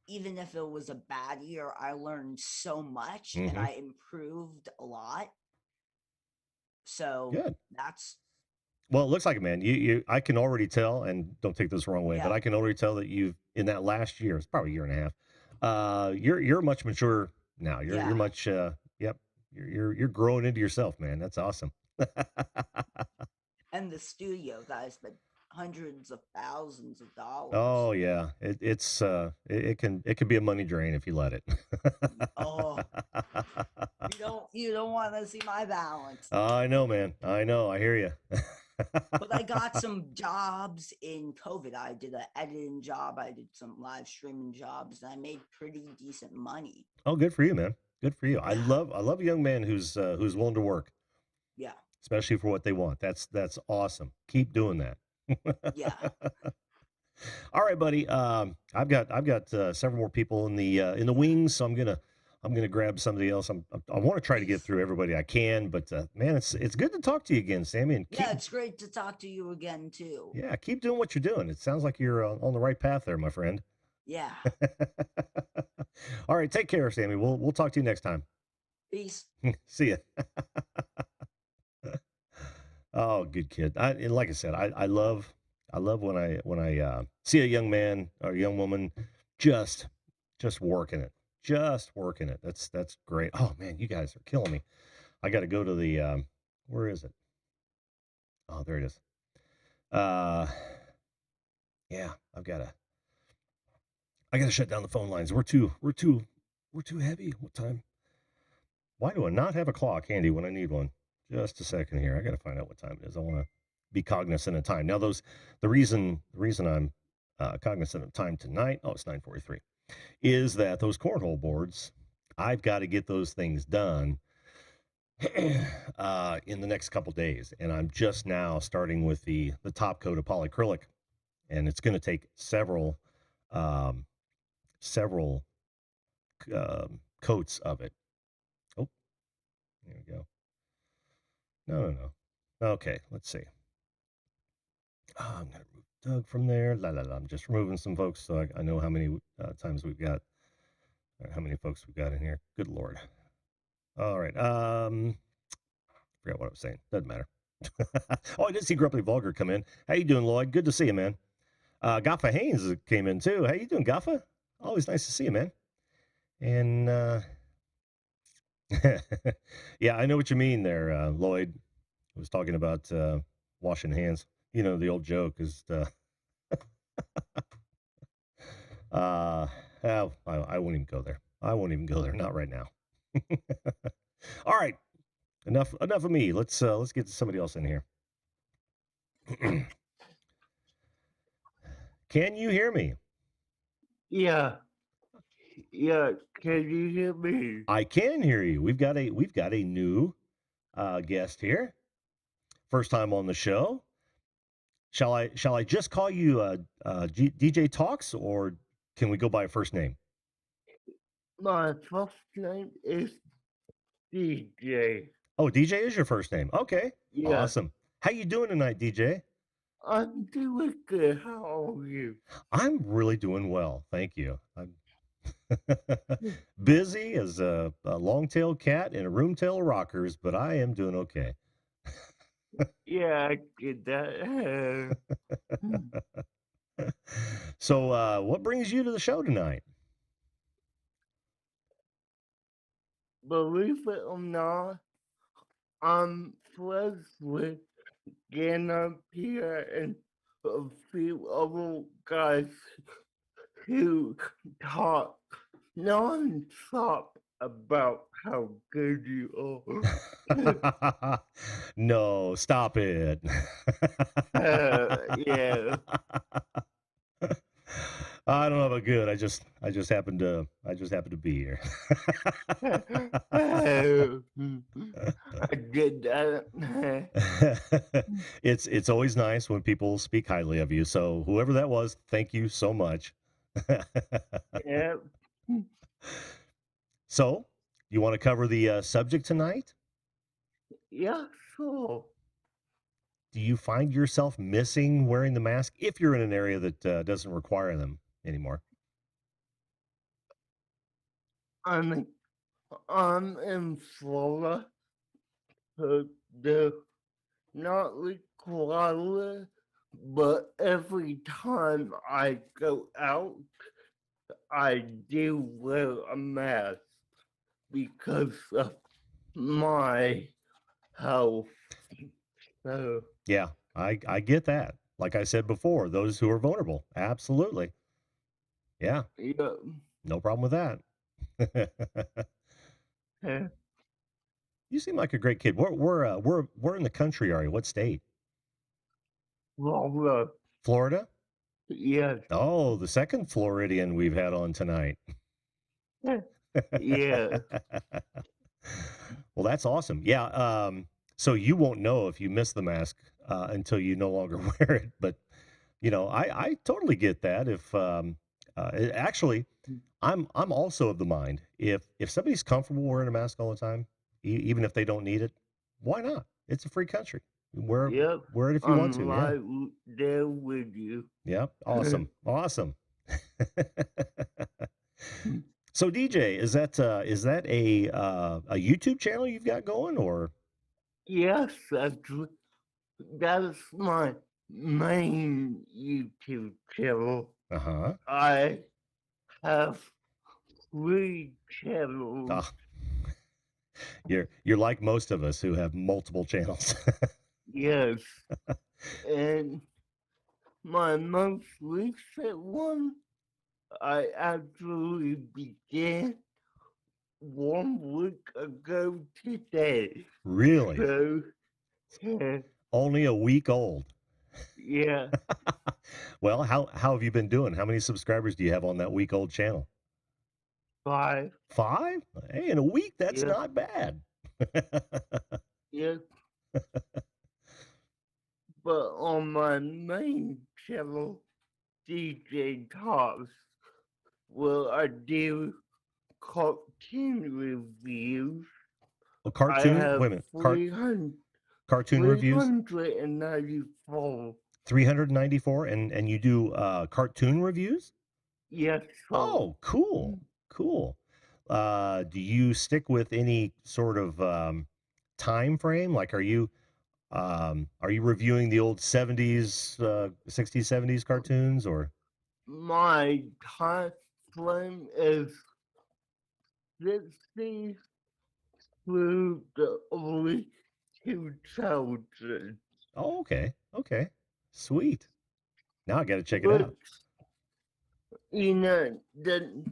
even if it was a bad year, I learned so much and I improved a lot. So good. Well, it looks like it, man. I can already tell, and don't take this the wrong way, but I can already tell that you've in that last year, it's probably a year and a half. You're much mature now. You're much you're growing into yourself, man. That's awesome. And the studio, guys, but hundreds of thousands of dollars. Oh yeah, it can be a money drain if you let it. Oh, you don't want to see my balance. I know, man. I know. I hear you. But I got some jobs in COVID. I did an editing job. I did some live streaming jobs, and I made pretty decent money. Oh, good for you, man. Good for you. Yeah. I love a young man who's willing to work. Yeah. Especially for what they want. That's awesome. Keep doing that. Yeah. All right, buddy. I've got several more people in the wings, so I'm gonna grab somebody else. I want to try to get through everybody I can, but man, it's good to talk to you again, Sammy. And it's great to talk to you again too. Yeah, keep doing what you're doing. It sounds like you're on the right path there, my friend. Yeah. All right, take care, Sammy. We'll talk to you next time. Peace. See ya. Oh, good kid. And like I said, I love when I see a young man or a young woman just working it. Just working it. That's great. Oh man, you guys are killing me. I got to go to the where is it? Oh, there it is. Yeah, I gotta shut down the phone lines. We're too heavy. What time? Why do I not have a clock handy when I need one? Just a second here. I got to find out what time it is. I want to be cognizant of time. Now, the reason I'm cognizant of time tonight, it's 9:43, is that those cornhole boards, I've got to get those things done in the next couple days. And I'm just now starting with the top coat of polyacrylic, and it's going to take several coats of it. Oh, there we go. No. Okay, let's see. I'm going to remove Doug from there. I'm just removing some folks so I know how many times we've got, or how many folks we've got in here. Good Lord. All right. Forgot what I was saying. Doesn't matter. Oh, I did see Grumpy Vulgar come in. How you doing, Lloyd? Good to see you, man. Gaffa Haynes came in too. How you doing, Gaffa? Always nice to see you, man. And yeah, I know what you mean there, Lloyd. I was talking about washing hands. You know, the old joke is I won't even go there. I won't even go there. Not right now. All right. Enough of me. Let's get somebody else in here. Can you hear me? Yeah. Yeah, can you hear me? I can hear you. We've got a new guest here. First time on the show. Shall I just call you DJ Talks, or can we go by a first name? My first name is DJ. Oh, DJ is your first name. Okay. Yeah, Awesome. How you doing tonight, DJ? I'm doing good. How are you? I'm really doing well. Thank you. I'm busy as a long-tailed cat in a room full of rockers, but I am doing okay. Yeah, I get that. So, what brings you to the show tonight? Believe it or not, I'm friends with Ganna Pierre and a few other guys who talk non-stop about how good you are. No, stop it. Yeah. I don't know about good. I just happened to be here. I get that. It's always nice when people speak highly of you. So whoever that was, thank you so much. Yeah. So, you want to cover the subject tonight? Yeah, sure. Do you find yourself missing wearing the mask if you're in an area that doesn't require them anymore? I'm I'm in Florida, so they're not required, but every time I go out, I do wear a mask because of my health. So Yeah, I get that. Like I said before, those who are vulnerable, absolutely. Yeah, yeah, no problem with that. eh, You seem like a great kid. We're in the country, are you? What state? Florida, Florida? yes, Oh, the second Floridian we've had on tonight. eh, yeah, Well, that's awesome. Yeah. So you won't know if you miss the mask until you no longer wear it. But I totally get that. If actually, I'm also of the mind if somebody's comfortable wearing a mask all the time, even if they don't need it, why not? It's a free country. yep. Wear it if you want to. I'm Yeah. right there with you. Yeah. Awesome. Awesome. So DJ, is that a YouTube channel you've got going, or? Yes, that's my main YouTube channel. Uh-huh. I have 3 channels. Ah, you're like most of us who have multiple channels. Yes, and my most recent one I actually began 1 week ago today. Really? So, yeah, Only a week old. yeah, Well, how have you been doing? How many subscribers do you have on that week old channel? 5. 5? Hey, in a week, that's Yeah, not bad. yeah. But on my main channel, DJ Talks, well, I do cartoon reviews. A I cartoon? have Wait a minute. 300, Cartoon reviews? 394. 394, and you do cartoon reviews? Yes, sir. Oh, cool. Cool. Do you stick with any sort of time frame? Like, are you reviewing the old 70s, 60s, 70s cartoons, or? My time frame is 60 through the early 2000s. Oh, okay. Okay. Sweet. Now I got to check it But, out. that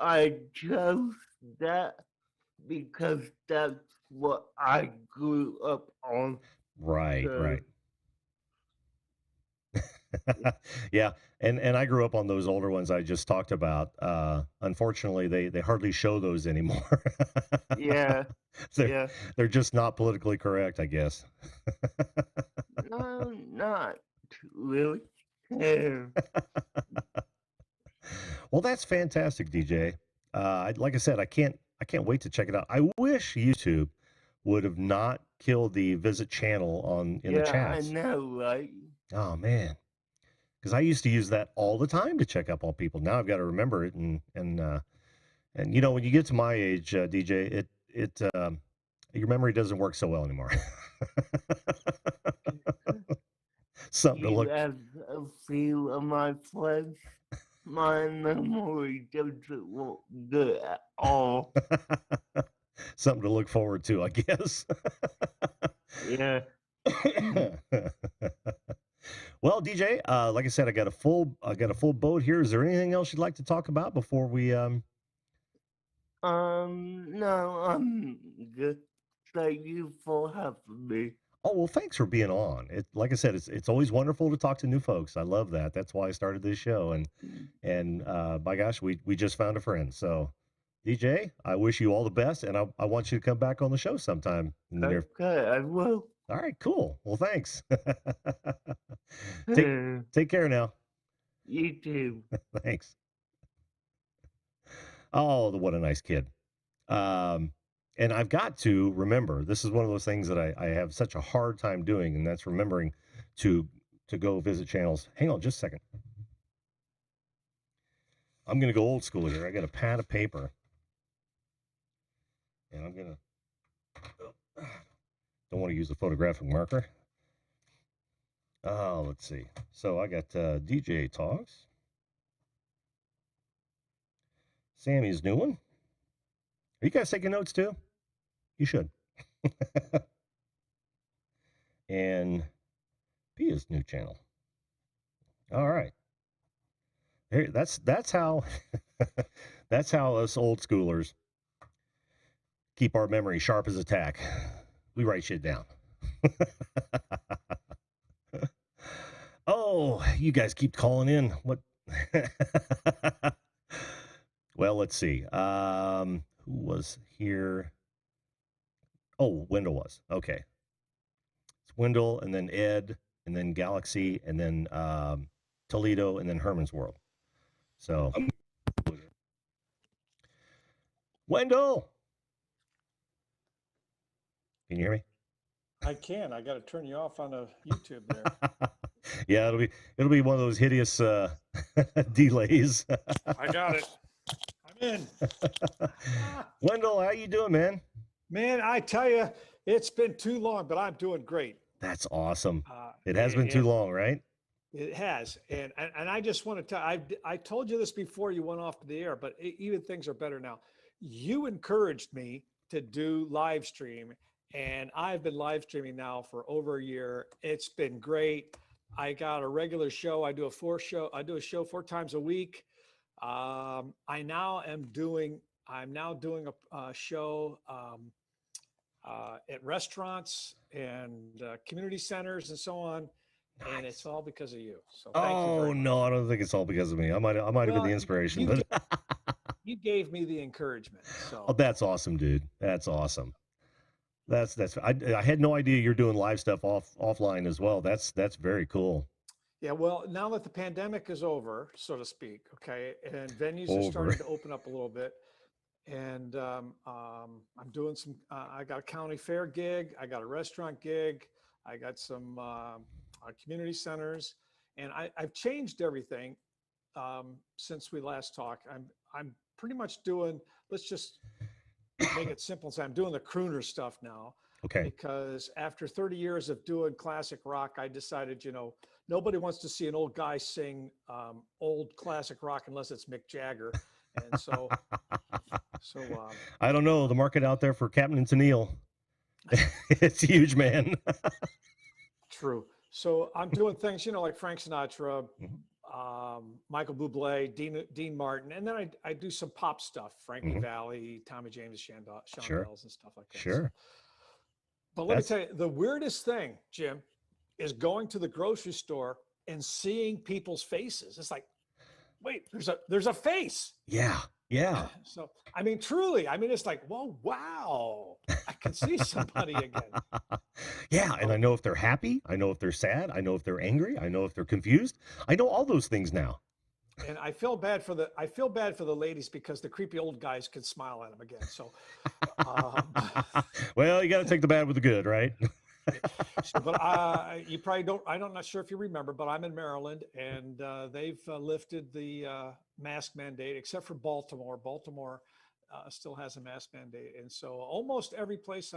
I chose that because that's what I grew up on. Right, So, right. Yeah, and I grew up on those older ones I just talked about. Unfortunately, they hardly show those anymore. Yeah, they're yeah. they're just not politically correct, I guess. No, not really. Yeah. Well, that's fantastic, DJ. Like I said, I can't wait to check it out. I wish YouTube would have not killed the visit channel on in the Yeah, I chats. know, right? Oh man, because I used to use that all the time to check up on people. Now I've got to remember it, and you know, when you get to my age, DJ, your memory doesn't work so well anymore. Something to You look have a feel of my flesh. My memory doesn't look good at all. something to look forward to, I guess. Yeah. Well, DJ, like I said, I got a full boat here. Is there anything else you'd like to talk about before we No, I'm good. Thank you for having me. Oh, well, thanks for being on. Like I said, it's always wonderful to talk to new folks. I love that. That's why I started this show. And by gosh, we just found a friend. So, DJ, I wish you all the best, and I want you to come back on the show sometime in the near. Okay, I will. All right, cool. Well, thanks. Take care now. You too. Thanks. Oh, what a nice kid. And I've got to remember, this is one of those things that I have such a hard time doing, and that's remembering to go visit channels. Hang on just a second. I'm going to go old school here. I got a pad of paper, and I'm going to, don't want to use a photographic marker. Oh, let's see. So I got DJ Talks, Sammy's new one. Are you guys taking notes too? You should. And Pia's new channel. All right. Here, that's how that's how us old schoolers keep our memory sharp as a tack. We write shit down. Oh, you guys keep calling in. What? Well, let's see. Who was here? Oh, Wendell was. Okay. It's Wendell, and then Ed, and then Galaxy, and then Toledo, and then Herman's World. So, Wendell, can you hear me? I can. I got to turn you off on the YouTube there. Yeah, it'll be one of those hideous delays. I got it. I'm in. Wendell, how you doing, man? Man, I tell you, it's been too long, but I'm doing great. That's awesome. It has been too long, right? It has, and I just want to tell. I told you this before you went off to the air, but even things are better now. You encouraged me to do live stream, and I've been live streaming now for over a year. It's been great. I got a regular show. I do a show 4 times a week. I'm now doing a show at restaurants and community centers and so on. Nice. And it's all because of you. So thank you very much. No, I don't think it's all because of me. I might have been the inspiration, but you gave me the encouragement. So oh, that's awesome, dude. That's awesome. I had no idea you're doing live stuff offline as well. That's very cool. Yeah, well, now that the pandemic is over, so to speak, okay, and venues are starting to open up a little bit, and I'm doing some. I got a county fair gig. I got a restaurant gig. I got some community centers, and I've changed everything since we last talked. I'm pretty much doing. Let's just make it simple. So I'm doing the crooner stuff now. Okay. Because after 30 years of doing classic rock, I decided, nobody wants to see an old guy sing old classic rock unless it's Mick Jagger. And so I don't know the market out there for Captain and Tennille. It's huge, man. True. So I'm doing things, like Frank Sinatra, Michael Bublé, Dean Martin, and then I do some pop stuff, Frankie Valli, Tommy James, Sean Bells, and stuff like that. Sure. But let me tell you, the weirdest thing, Jim, is going to the grocery store and seeing people's faces. It's like, wait, there's a face. Yeah. Yeah. So, I mean, truly, I mean, it's like, whoa, wow, I can see somebody again. Yeah. And I know if they're happy. I know if they're sad. I know if they're angry. I know if they're confused. I know all those things now. And I feel bad for the ladies because the creepy old guys can smile at them again. So, well, you got to take the bad with the good, right? But you probably don't. I'm not sure if you remember, but I'm in Maryland, and they've lifted the mask mandate, except for Baltimore. Baltimore still has a mask mandate, and so almost every place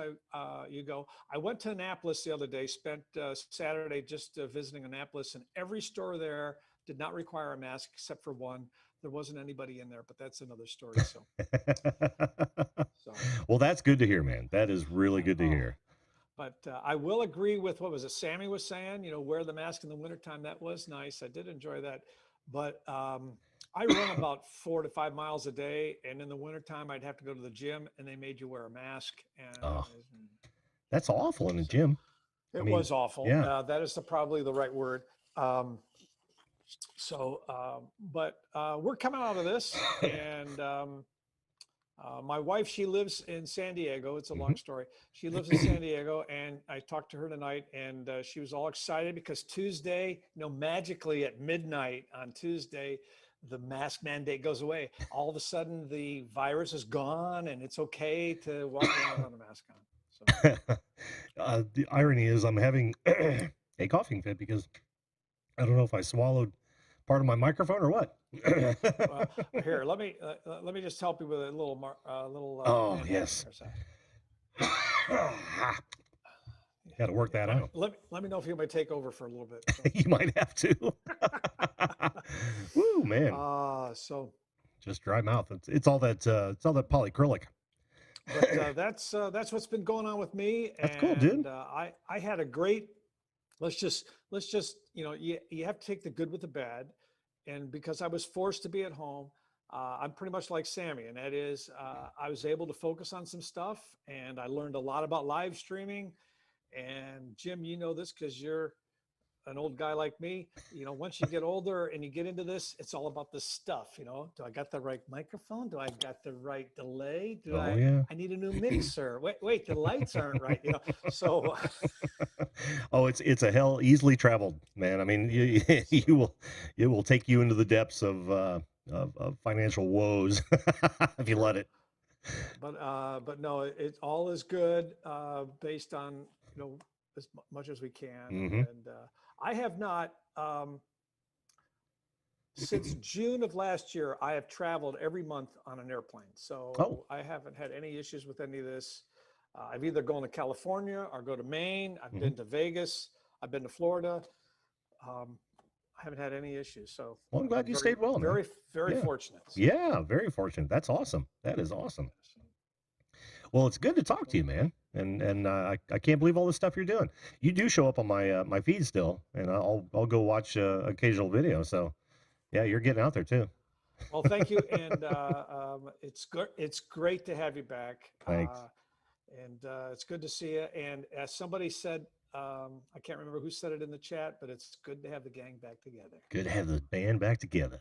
you go. I went to Annapolis the other day. Spent Saturday just visiting Annapolis, and every store there did not require a mask except for one. There wasn't anybody in there, but that's another story. So, well, that's good to hear, man. That is really good to hear. But I will agree with what was it Sammy was saying, wear the mask in the wintertime. That was nice. I did enjoy that. But I run about 4 to 5 miles a day. And in the wintertime, I'd have to go to the gym and they made you wear a mask. And that's awful in the gym. It was awful. Yeah. That is probably the right word. But we're coming out of this. And my wife, she lives in San Diego. It's a long story. She lives in San Diego, and I talked to her tonight, and she was all excited because Tuesday, magically at midnight on Tuesday, the mask mandate goes away. All of a sudden, the virus is gone, and it's okay to walk around with a mask on. So. The irony is I'm having a coughing fit because I don't know if I swallowed part of my microphone or what. Well, here, let me just help you with a little oh yes. Got to work that out. Let me know if you might take over for a little bit. So. You might have to. Woo, man. So just dry mouth. It's all that polyacrylic. But that's what's been going on with me. That's cool, dude. I had a great. Let's just you have to take the good with the bad. And because I was forced to be at home, I'm pretty much like Sammy, and that is I was able to focus on some stuff, and I learned a lot about live streaming. And Jim, you know this because you're an old guy like me. Once you get older and you get into this, it's all about the stuff. Do I got the right microphone? Do I got the right delay? I need a new mixer. Wait, the lights aren't right. So. Oh, it's a hell easily traveled, man. I mean, it will take you into the depths of financial woes if you let it. But no, it all is good based on as much as we can. And I have not since June of last year. I have traveled every month on an airplane, so I haven't had any issues with any of this. I've either gone to California or go to Maine. I've been to Vegas. I've been to Florida. I haven't had any issues. So I'm glad you stayed well, man. Very fortunate. So. Yeah, very fortunate. That's awesome. That is awesome. Well, it's good to talk to you, man. And I can't believe all the stuff you're doing. You do show up on my feed still, and I'll go watch occasional video. So yeah, you're getting out there too. Well, thank you, and it's great to have you back. Thanks. And it's good to see you. And as somebody said, I can't remember who said it in the chat, but it's good to have the gang back together. Good to have the band back together.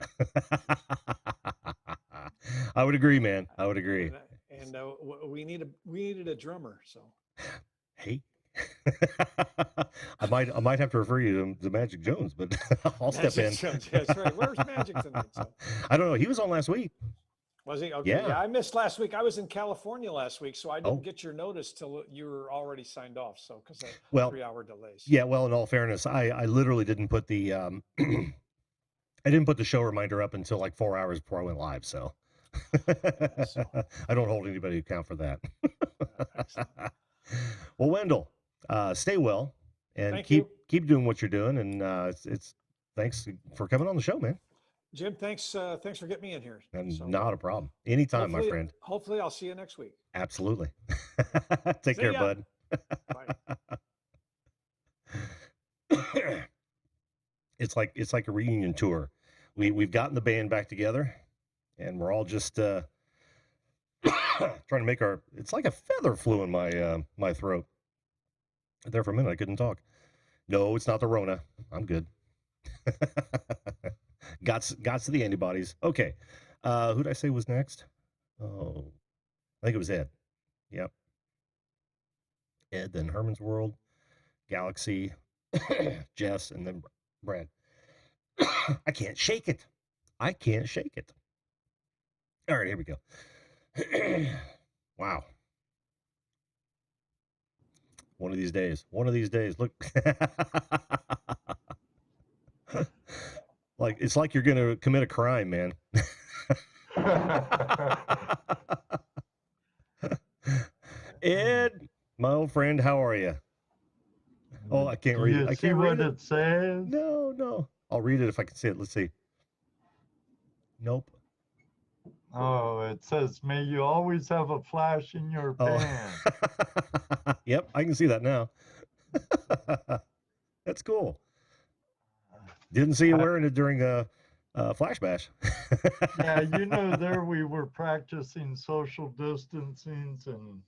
I would agree, man. I would agree. And we needed a drummer. So, hey, I might have to refer you to Magic Jones, but I'll step in. Jones, that's right. Where's Magic tonight? So. I don't know. He was on last week. Was he? Okay. Yeah, I missed last week. I was in California last week, so I didn't get your notice till you were already signed off. So because of 3-hour delays. Yeah. Well, in all fairness, I literally didn't put the I didn't put the show reminder up until like 4 hours before I went live. So, I don't hold anybody to account for that. Well, Wendell, stay well and keep doing what you're doing. And it's thanks for coming on the show, man. Jim, thanks for getting me in here. Not a problem. Anytime, my friend. Hopefully I'll see you next week. Absolutely. Take care, bud. Bye. It's like a reunion tour. We've gotten the band back together, and we're all just trying to make it's like a feather flew in my throat. There for a minute I couldn't talk. No, it's not the Rona. I'm good. got to the antibodies. Okay. Who did I say was next? Oh, I think it was Ed. Yep. Ed, then Herman's World, Galaxy, Jess, and then Brad. I can't shake it. I can't shake it. All right, here we go. Wow. One of these days. Look. Like, it's like you're going to commit a crime, man. Ed, my old friend, how are you? Oh, I can't read it. I can't read it says? No. I'll read it if I can see it. Let's see. Nope. Oh, it says, may you always have a flash in your pants. Yep, I can see that now. That's cool. Didn't see you wearing it during Flash Bash. Yeah, there we were practicing social distancing, and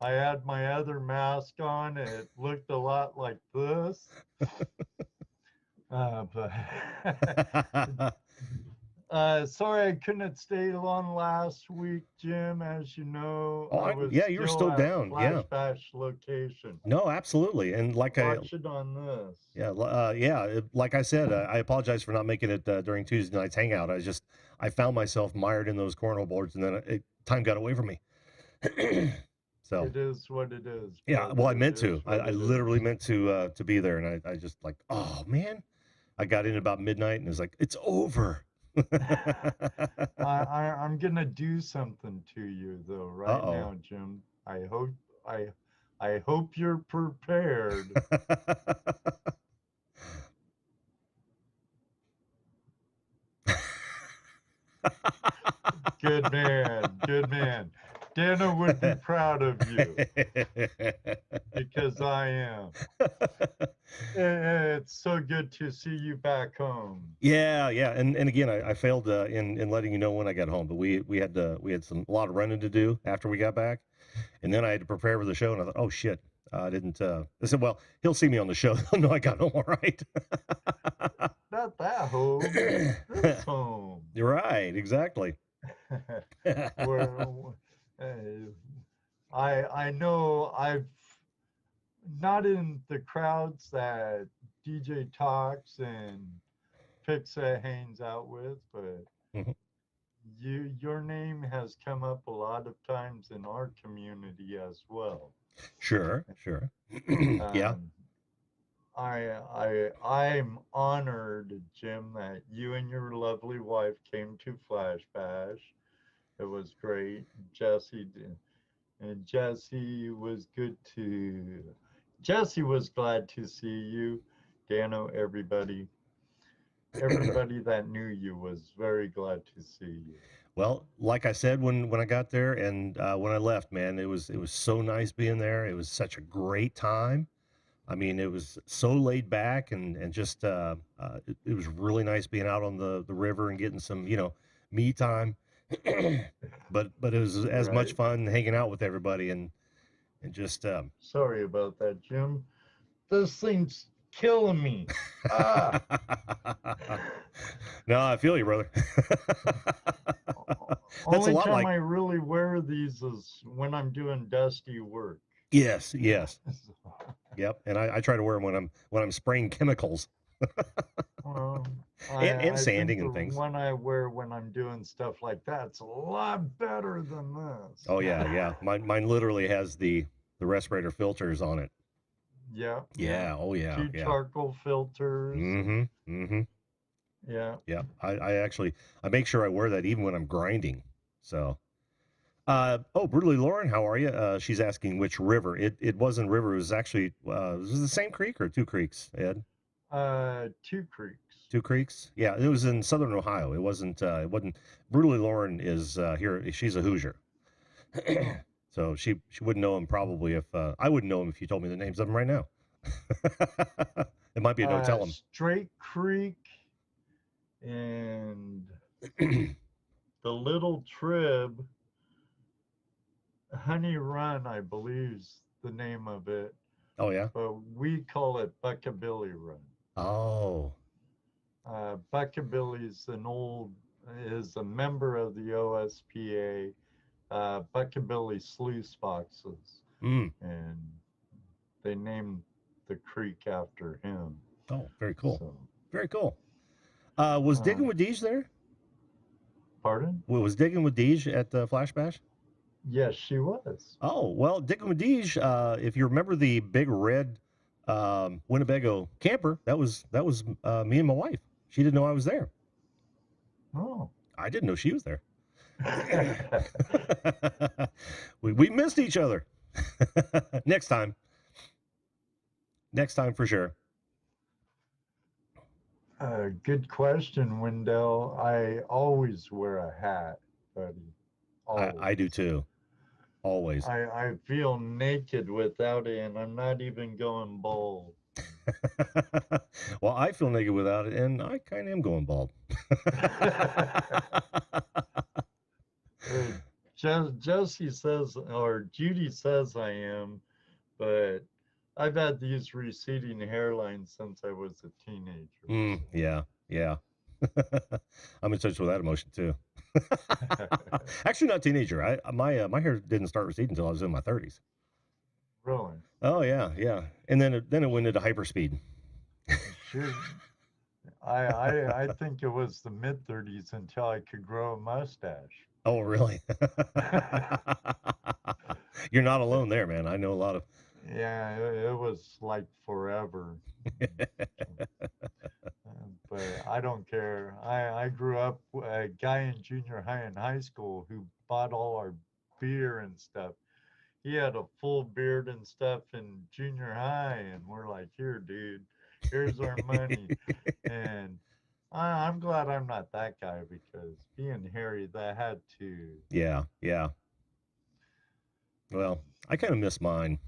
I had my other mask on. It looked a lot like this. Sorry I couldn't stay on last week, Jim. As you know, Oh, I was you were still at down. Flash Bash location. No, absolutely. And like Watch it on this. Like I said, I apologize for not making it during Tuesday night's hangout. I found myself mired in those cornhole boards, and then time got away from me. So it is what it is. Yeah, well, I meant to. I literally meant to be there, and I just like, oh man, I got in about midnight, and it's like, it's over. I'm gonna do something to you though right now, Jim. I hope you're prepared. Good man. Dana would be proud of you because I am. It's so good to see you back home. Yeah. And again, I failed in letting you know when I got home, but we had a lot of running to do after we got back, and then I had to prepare for the show, and I thought, oh shit, I didn't. I said, well, he'll see me on the show. He'll know I got home all right. Not that home. This home. You're right. Exactly. Well, I know I've not in the crowds that DJ talks and Pixa hangs out with, but your name has come up a lot of times in our community as well. Sure. Yeah. I'm honored, Jim, that you and your lovely wife came to Flash Bash. It was great. Jesse was Jesse was glad to see you. Dano, everybody that knew you was very glad to see you. Well, like I said when I got there and when I left, man, it was so nice being there. It was such a great time. I mean, it was so laid back and just it was really nice being out on the river and getting some me time. but it was as much fun hanging out with everybody and just sorry about that, Jim. This thing's killing me. No, I feel you, brother. Only time I really wear these is when I'm doing dusty work. Yes. Yep, and I try to wear them when I'm spraying chemicals. and sanding and things. The one I wear when I'm doing stuff like that's a lot better than this. Oh yeah. Mine literally has the respirator filters on it. Yeah. Oh yeah. Two charcoal filters. Yeah. I make sure I wear that even when I'm grinding. So Brutally Lauren, how are you? She's asking which river. It wasn't river, it was actually was it the same creek or two creeks, Ed? Two creeks. Two creeks? Yeah, it was in southern Ohio. It wasn't Brutally Lauren is here, she's a Hoosier. So she wouldn't know him probably if I wouldn't know him if you told me the names of them right now. It might be a no tell him. Straight Creek and the Little Trib, Honey Run, I believe is the name of it. Oh yeah. But we call it Buckabilly Run. Oh. Buckabilly's is a member of the OSPA, Buckabilly Sluice Foxes, Mm. and they named the creek after him. Oh, very cool. So, Very cool. Was Digging with Deej there? pardon? Well, was Digging with Deej at the Flash Bash? Yes, she was. Oh, well, Digging with Deej, if you remember the big red Winnebago camper, that was me and my wife. She didn't know I was there. Oh. I didn't know she was there. we missed each other. Next time for sure. Good question, Wendell. I always wear a hat, buddy. I do too. Always. I feel naked without it, and I'm not even going bald. Well, I feel naked without it, and I kind of am going bald. Josie says, or Judy says I am, but I've had these receding hairlines since I was a teenager. Yeah. I'm in touch with that emotion too. Actually, not teenager. My hair didn't start receding until I was in my 30s. Really? Oh yeah. And then it went into hyperspeed. Sure. I think it was the mid-30s until I could grow a mustache. Oh really? You're not alone there, man. I know a lot of. Yeah, it was like forever. But I don't care. I grew up a guy in junior high and high school who bought all our beer and stuff. He had a full beard and stuff in junior high, and we're like, here, dude, here's our money. And I'm glad I'm not that guy, because being hairy, that had to. Yeah. Well, I kind of miss mine.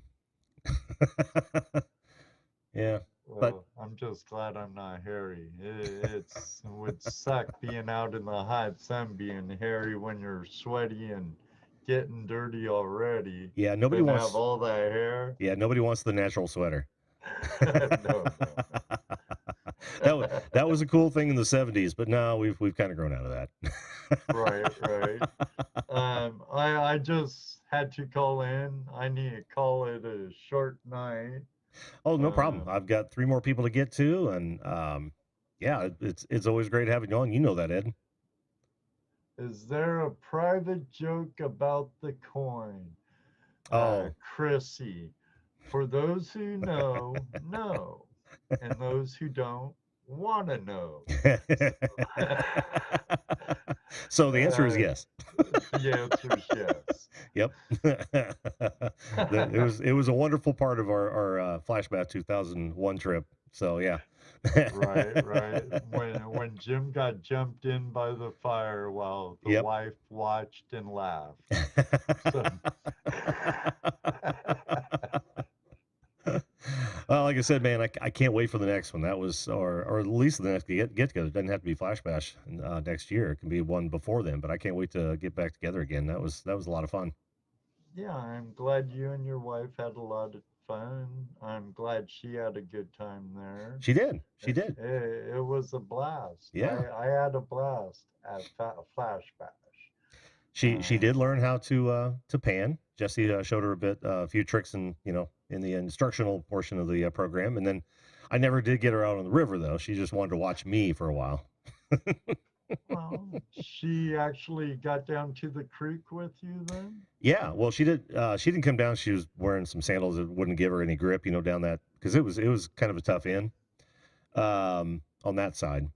Yeah. Well, I'm just glad I'm not hairy. It would suck being out in the hot sun, being hairy when you're sweaty and getting dirty already. Yeah, nobody wants have all that hair. Yeah, nobody wants the natural sweater. No. That was a cool thing in the 70s, but now we've kind of grown out of that. Right. I just had to call in. I need to call it a short night. Oh, no problem. I've got 3 more people to get to, and yeah, it's always great having you on. You know that, Ed. Is there a private joke about the coin? Oh, Chrissy. For those who know, know. And those who don't, want to know. So the answer is yes. The answer is yes. Yep. It was a wonderful part of our Flashback 2001 trip. So yeah. Right. When Jim got jumped in by the fire while the wife watched and laughed. So. Well, like I said, man, I can't wait for the next one. That was, or at least the next get together. It doesn't have to be Flash Bash next year. It can be one before then. But I can't wait to get back together again. That was a lot of fun. Yeah, I'm glad you and your wife had a lot of fun. I'm glad she had a good time there. She did. It was a blast. Yeah, I had a blast at Flash Bash. She did learn how to pan. Jesse showed her a few tricks in the instructional portion of the program, and then I never did get her out on the river though. She just wanted to watch me for a while. Well, she actually got down to the creek with you then? Yeah, well, she did. She didn't come down. She was wearing some sandals that wouldn't give her any grip, down that, because it was kind of a tough in on that side,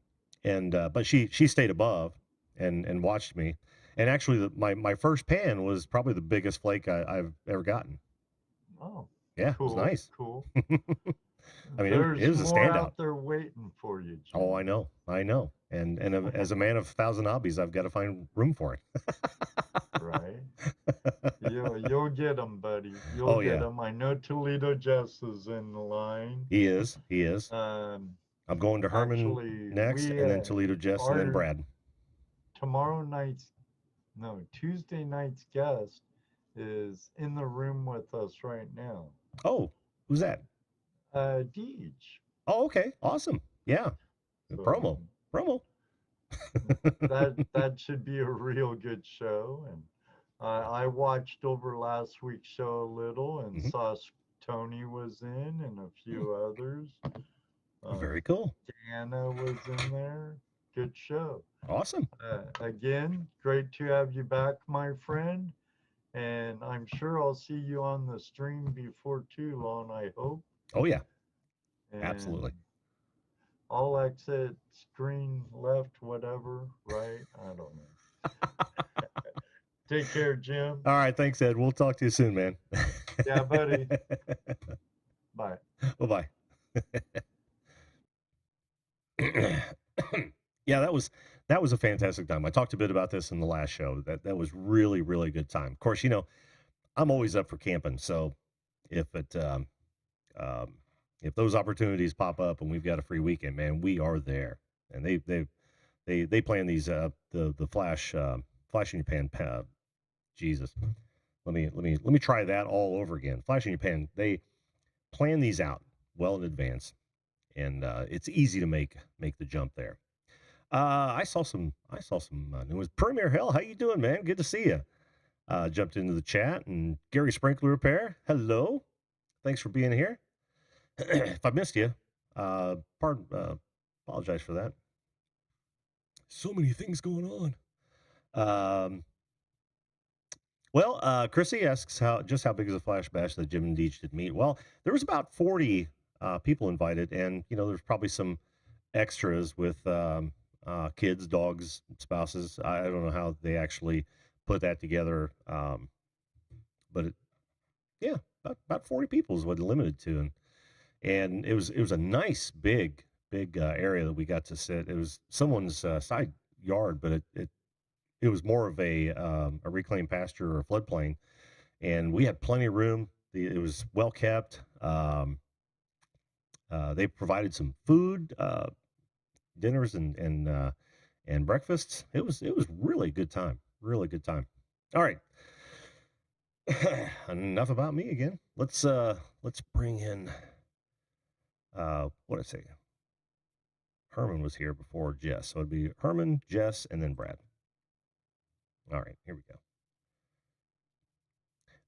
and but she stayed above and watched me. And actually, my first pan was probably the biggest flake I've ever gotten. Oh, yeah, cool, it was nice. Cool. I mean, it was a more standout. Out there waiting for you, Jim. Oh, I know. And as a man of 1,000 hobbies, I've got to find room for it. Right. You'll get them, buddy. You'll get them. I know Toledo Jess is in the line. He is. I'm going to Herman next, and then Toledo Jess, and then Brad. Tuesday night's guest is in the room with us right now. Oh, who's that? Deej. Oh, okay. Awesome. Yeah. So, Promo. Promo. That should be a real good show. And I watched over last week's show a little and saw Tony was in and a few others. Very cool. Deanna was in there. Good show. Awesome. Again, great to have you back, my friend. And I'm sure I'll see you on the stream before too long, I hope. Oh, yeah. And absolutely. I'll exit screen left, whatever, right? I don't know. Take care, Jim. All right. Thanks, Ed. We'll talk to you soon, man. Yeah, buddy. Bye. Bye-bye. Yeah, that was a fantastic time. I talked a bit about this in the last show. That was really, really good time. Of course, I'm always up for camping. So if those opportunities pop up and we've got a free weekend, man, we are there. And they plan these the flash in your pan. Jesus, let me try that all over again. Flash in your pan. They plan these out well in advance, and it's easy to make the jump there. I saw some new ones. Premier Hell, how you doing, man? Good to see you. Jumped into the chat, and Gary Sprinkler Repair, hello. Thanks for being here. If I missed you, apologize for that. So many things going on. Well, Chrissy asks how big is the Flash Bash that Jim and Deej did meet? Well, there was about 40 people invited, and there's probably some extras with kids, dogs, spouses. I don't know how they actually put that together, but about 40 people is what it limited to, and it was a nice big area that we got to sit. It was someone's side yard, but it was more of a reclaimed pasture or floodplain, and we had plenty of room. It was well kept. They provided some food, dinners and breakfasts. It was really good time. Really good time. All right. Enough about me again. Let's bring in what did I say? Herman was here before Jess, so it'd be Herman, Jess, and then Brad. All right, here we go.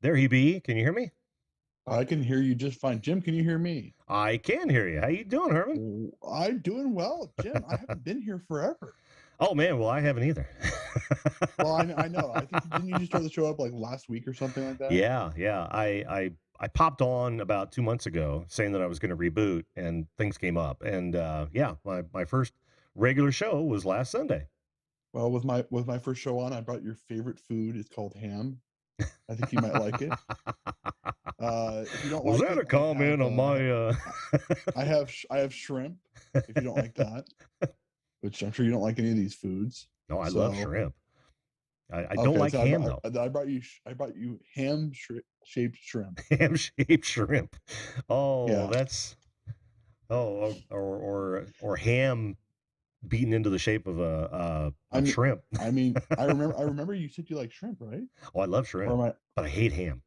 There he be. Can you hear me? I can hear you just fine. Jim, can you hear me? I can hear you. How you doing, Herman? I'm doing well, Jim. I haven't been here forever. Oh man, well I haven't either. Well, I know. I think didn't you just start the show up like last week or something like that? Yeah. I popped on about 2 months ago saying that I was going to reboot, and things came up, and my first regular show was last Sunday. Well, with my first show on, I brought your favorite food. It's called ham. I think you might like it. If you don't was like that it, a comment on my? I have shrimp. If you don't like that, which I'm sure you don't like any of these foods. No, I love shrimp. I don't like ham though. I brought you ham shaped shrimp. Ham shaped shrimp. Oh, Yeah. that's or ham beaten into the shape of a shrimp. I mean, I remember you said you like shrimp, right? Oh, I love shrimp, but I hate ham.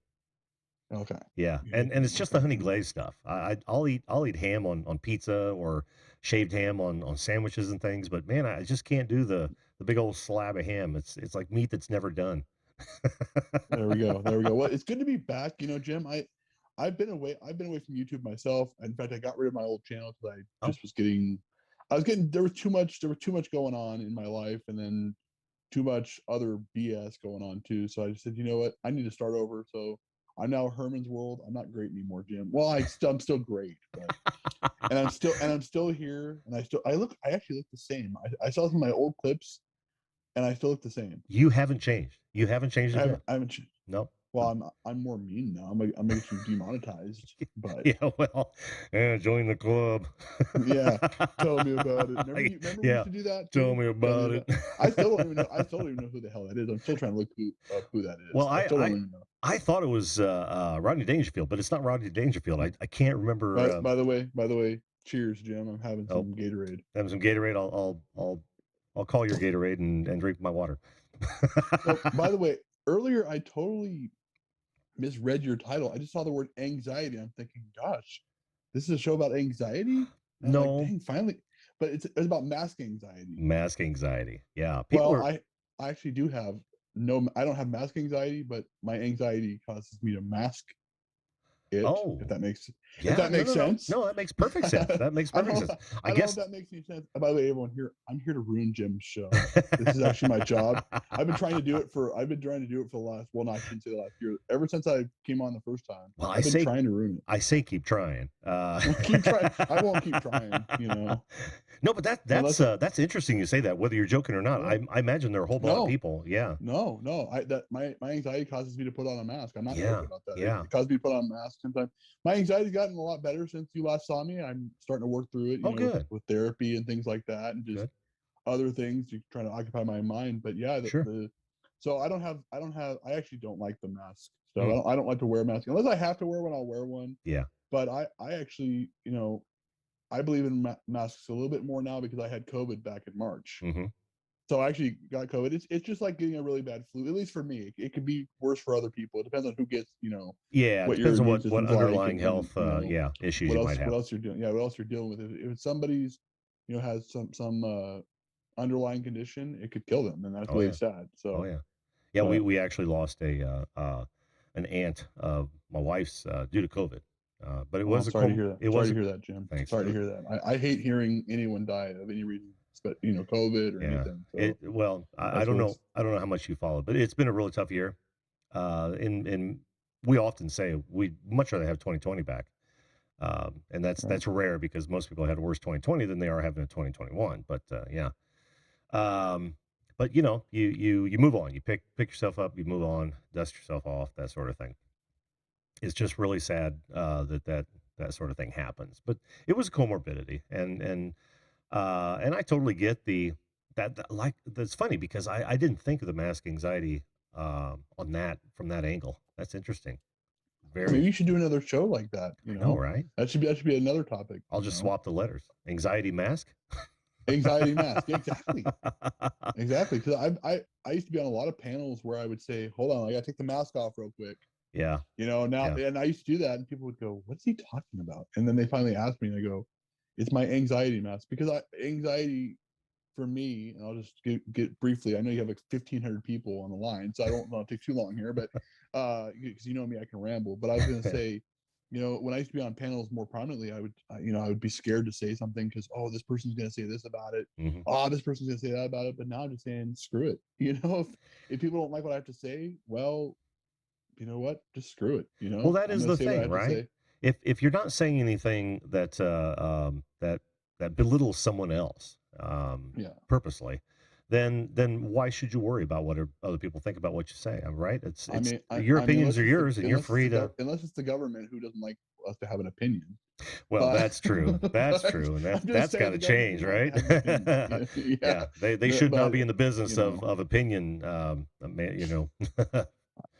Okay. Yeah, and it's just the honey glazed stuff. I'll eat ham on pizza or shaved ham on sandwiches and things, but man, I just can't do the big old slab of ham. It's like meat that's never done. There we go. Well, it's good to be back. Jim, I've been away from YouTube myself. In fact, I got rid of my old channel because I just was getting there was too much going on in my life, and then too much other BS going on too. So I just said, you know what, I need to start over. So I'm now Herman's World. I'm not great anymore, Jim. Well, I'm still great, but, and I'm still here, and I actually look the same. I saw some of my old clips, and I still look the same. You haven't changed. You haven't changed it yet. I haven't changed. Nope. Well, I'm more mean now. I'm gonna get you demonetized. But yeah, well, join the club. Yeah, tell me about it. Remember we used to do that? Tell me about it. I still don't even know who the hell that is. I'm still trying to look who that is. Well, I thought it was Rodney Dangerfield, but it's not Rodney Dangerfield. I can't remember. By the way, cheers, Jim. I'm having some Gatorade. Having some Gatorade. I'll call your Gatorade and drink my water. Well, by the way, earlier I totally misread your title. I just saw the word anxiety. I'm thinking, gosh, this is a show about anxiety? And no. I'm like, dang, but it's about mask anxiety. Mask anxiety. Yeah. People Well, are. I actually do have I don't have mask anxiety, but my anxiety causes me to mask it. Oh, If that makes yeah. No, no, no. sense. No, that makes perfect sense. That makes I perfect don't sense. I I don't know guess. if that makes any sense. By the way, everyone here, I'm here to ruin Jim's show. This is actually my job. I've been trying to do it for the last, well, no, I shouldn't say the last year. Ever since I came on the first time, Well, I've been trying to ruin it. I say keep trying. Keep trying. I won't keep trying, you know. No, but that's interesting you say that, whether you're joking or not. Yeah. I imagine there are a whole lot of people. Yeah. No. My anxiety causes me to put on a mask. I'm not Yeah. joking about that. Yeah. It causes me to put on a mask sometimes. My anxiety's gotten a lot better since you last saw me. I'm starting to work through it, you know, good. with therapy and things like that, and just Good. other things to trying to occupy my mind. But yeah, Sure. so I actually don't like the mask stuff. I don't like to wear a mask unless I have to wear one. I'll wear one. Yeah. But I actually, you know, I believe in masks a little bit more now because I had COVID back in March. Mm-hmm. So I actually got COVID. It's just like getting a really bad flu, at least for me. It could be worse for other people. It depends on who gets, you know. Yeah, it depends on what underlying health you know, issues you might have. What else you're doing? Yeah, what else you're dealing with. If somebody's, you know, has some underlying condition, it could kill them, and that's really sad. So. Yeah, we actually lost an aunt of my wife's due to COVID. But it was sorry to hear that. Sorry to hear that, Jim. Thanks. Sorry to hear that. I hate hearing anyone die of any reason, but you know, COVID or anything. So I don't know. I don't know how much you followed, but it's been a really tough year. And we often say we'd much rather have 2020 back. And that's rare because most people had a worse 2020 than they are having a 2021. But yeah. But you know, you move on. You pick yourself up. You move on. Dust yourself off. That sort of thing. It's just really sad that sort of thing happens. But it was a comorbidity, and I totally get that's funny because I didn't think of the mask anxiety from that angle. That's interesting. Maybe you should do another show like that. You know, right? That should be another topic. I'll just swap the letters. Anxiety mask. Anxiety mask. Exactly. Exactly. Because I used to be on a lot of panels where I would say, "Hold on, I got to take the mask off real quick." Yeah. You know, now, and I used to do that, and people would go, "What's he talking about?" And then they finally asked me, and I go, "It's my anxiety mask." Because anxiety for me, and I'll just get briefly, I know you have like 1,500 people on the line, so I don't want to take too long here, but because you know me, I can ramble. But I was going to say, you know, when I used to be on panels more prominently, I would be scared to say something because, oh, this person's going to say this about it. Mm-hmm. Oh, this person's going to say that about it. But now I'm just saying, screw it. You know, if people don't like what I have to say, well, you know what? Just screw it. You know. Well, that is the thing, right? If you're not saying anything that that belittles someone else purposely, then why should you worry about what other people think about what you say? Right? Your opinions are yours, and you're free to. Unless it's the government who doesn't like us to have an opinion. Well, that's true. That's true, and that's got to change, right? Yeah, they should not be in the business of opinion. You know.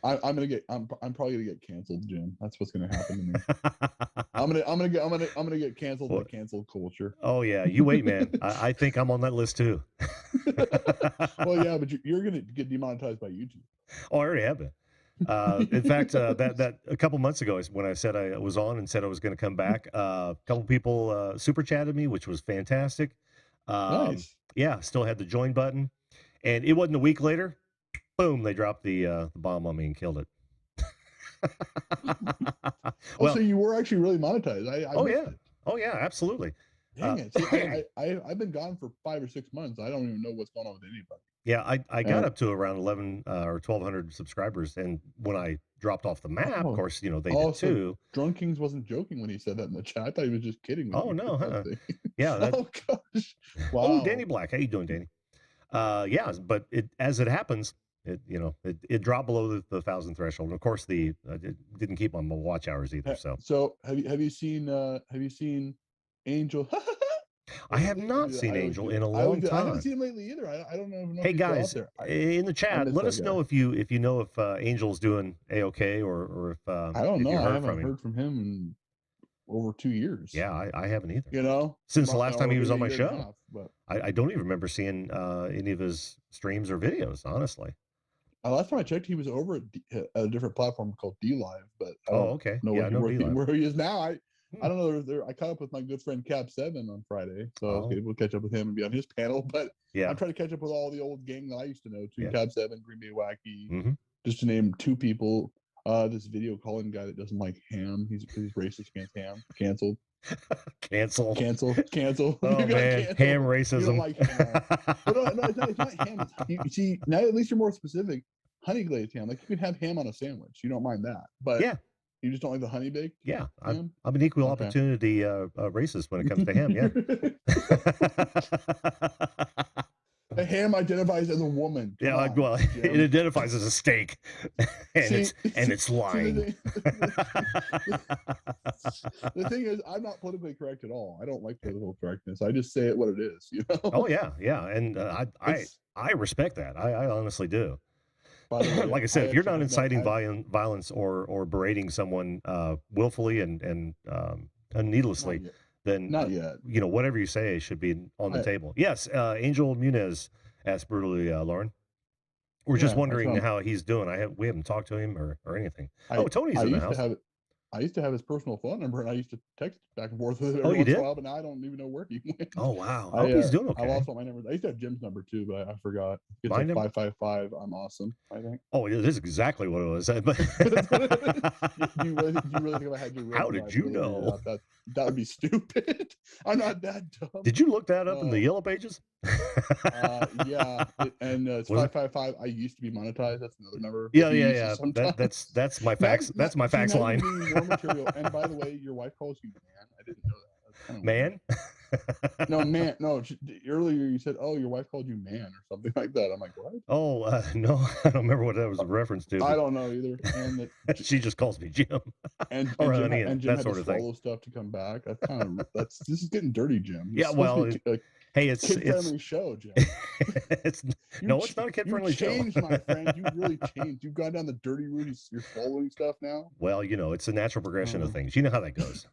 I'm probably gonna get canceled, Jim. That's what's gonna happen to me. I'm gonna get canceled by cancel culture. Oh yeah, you wait, man. I think I'm on that list too. Well, yeah, but you're gonna get demonetized by YouTube. Oh, I already have been. In fact, that a couple months ago when I said I was on and said I was going to come back, a couple people super chatted me, which was fantastic. Nice. Yeah, still had the join button, and it wasn't a week later. Boom! They dropped the bomb on me and killed it. Well, so you were actually really monetized. Oh yeah, absolutely. Dang it! See, I've been gone for 5 or 6 months. I don't even know what's going on with anybody. Yeah, I got up to around 11 or 1,200 subscribers, and when I dropped off the map, of course, you know they did too. Drunk Kings wasn't joking when he said that in the chat. I thought he was just kidding. Oh no, huh? Yeah. Oh gosh. Wow. Oh, Danny Black, how you doing, Danny? Yeah, but as it happens, it dropped below the 1,000 threshold. And of course, it didn't keep on my watch hours either. So have you seen Angel? I have not seen Angel in a long time. I haven't seen him lately either. I don't know. Hey guys, in the chat, let us know if you know if Angel's doing a-okay or if I don't know. I haven't heard from him in over 2 years. Yeah, I haven't either. You know, since the last time he was on my show, I don't even remember seeing any of his streams or videos. Honestly, last time I checked, he was over at a different platform called D Live. But I don't know where he is now. I don't know. I caught up with my good friend Cap Seven on Friday, so I was able to catch up with him and be on his panel. But Yeah. I'm trying to catch up with all the old gang that I used to know too. Yeah. Cap Seven, Green Bay Wacky, Mhm. just to name two people. This video calling guy that doesn't like ham. He's racist against ham. Canceled. Cancel. Oh man, canceled. ham racism. You don't like ham. But no, it's not ham. You see, now at least you're more specific. Honey glazed ham. Like you can have ham on a sandwich. You don't mind that. But yeah. You just don't like the honey baked? Yeah. ham? I'm an equal opportunity racist when it comes to ham. Yeah. The ham identifies as a woman. Come on, well, Jim. It identifies as a steak, and it's lying. The thing is, I'm not politically correct at all. I don't like political correctness. I just say it what it is. You know? Oh yeah, and I respect that. I honestly do. Way, like I said, if you're not inciting violence or berating someone willfully and needlessly, then not yet. You know, whatever you say should be on the table. Yes, Angel Munez asked brutally, Lauren. We're just wondering how he's doing. We haven't talked to him or anything. Tony's in the house. I used to have his personal phone number, and I used to text back and forth with him every once in a while, but now I don't even know where he went. Oh, wow. I hope he's doing okay. I lost all my numbers. I used to have Jim's number, too, but I forgot. It's like 555. I'm awesome, I think. Oh, yeah, this is exactly what it was. Do you really think if I had your How did you know? That would be stupid. I'm not that dumb. Did you look that up in the Yellow Pages? Yeah, it's 555. I used to be monetized. That's another number. Yeah. That's my fax. That's my fax line. More material. And by the way, your wife calls you man. I didn't know that. Man? No, man. No, earlier you said, "Oh, your wife called you man" or something like that. I'm like, what? Oh, no, I don't remember what that was a reference to. I don't know either. And she just calls me Jim. And or Jim, honey, and Jim that sort of thing. Stuff to come back. That's kind of this is getting dirty, Jim. Yeah, well, hey, it's kid-friendly show, Jim. It's not a kid-friendly show. You changed, my friend. You really changed. You've gone down the dirty route. You're following stuff now. Well, you know, it's a natural progression of things. You know how that goes.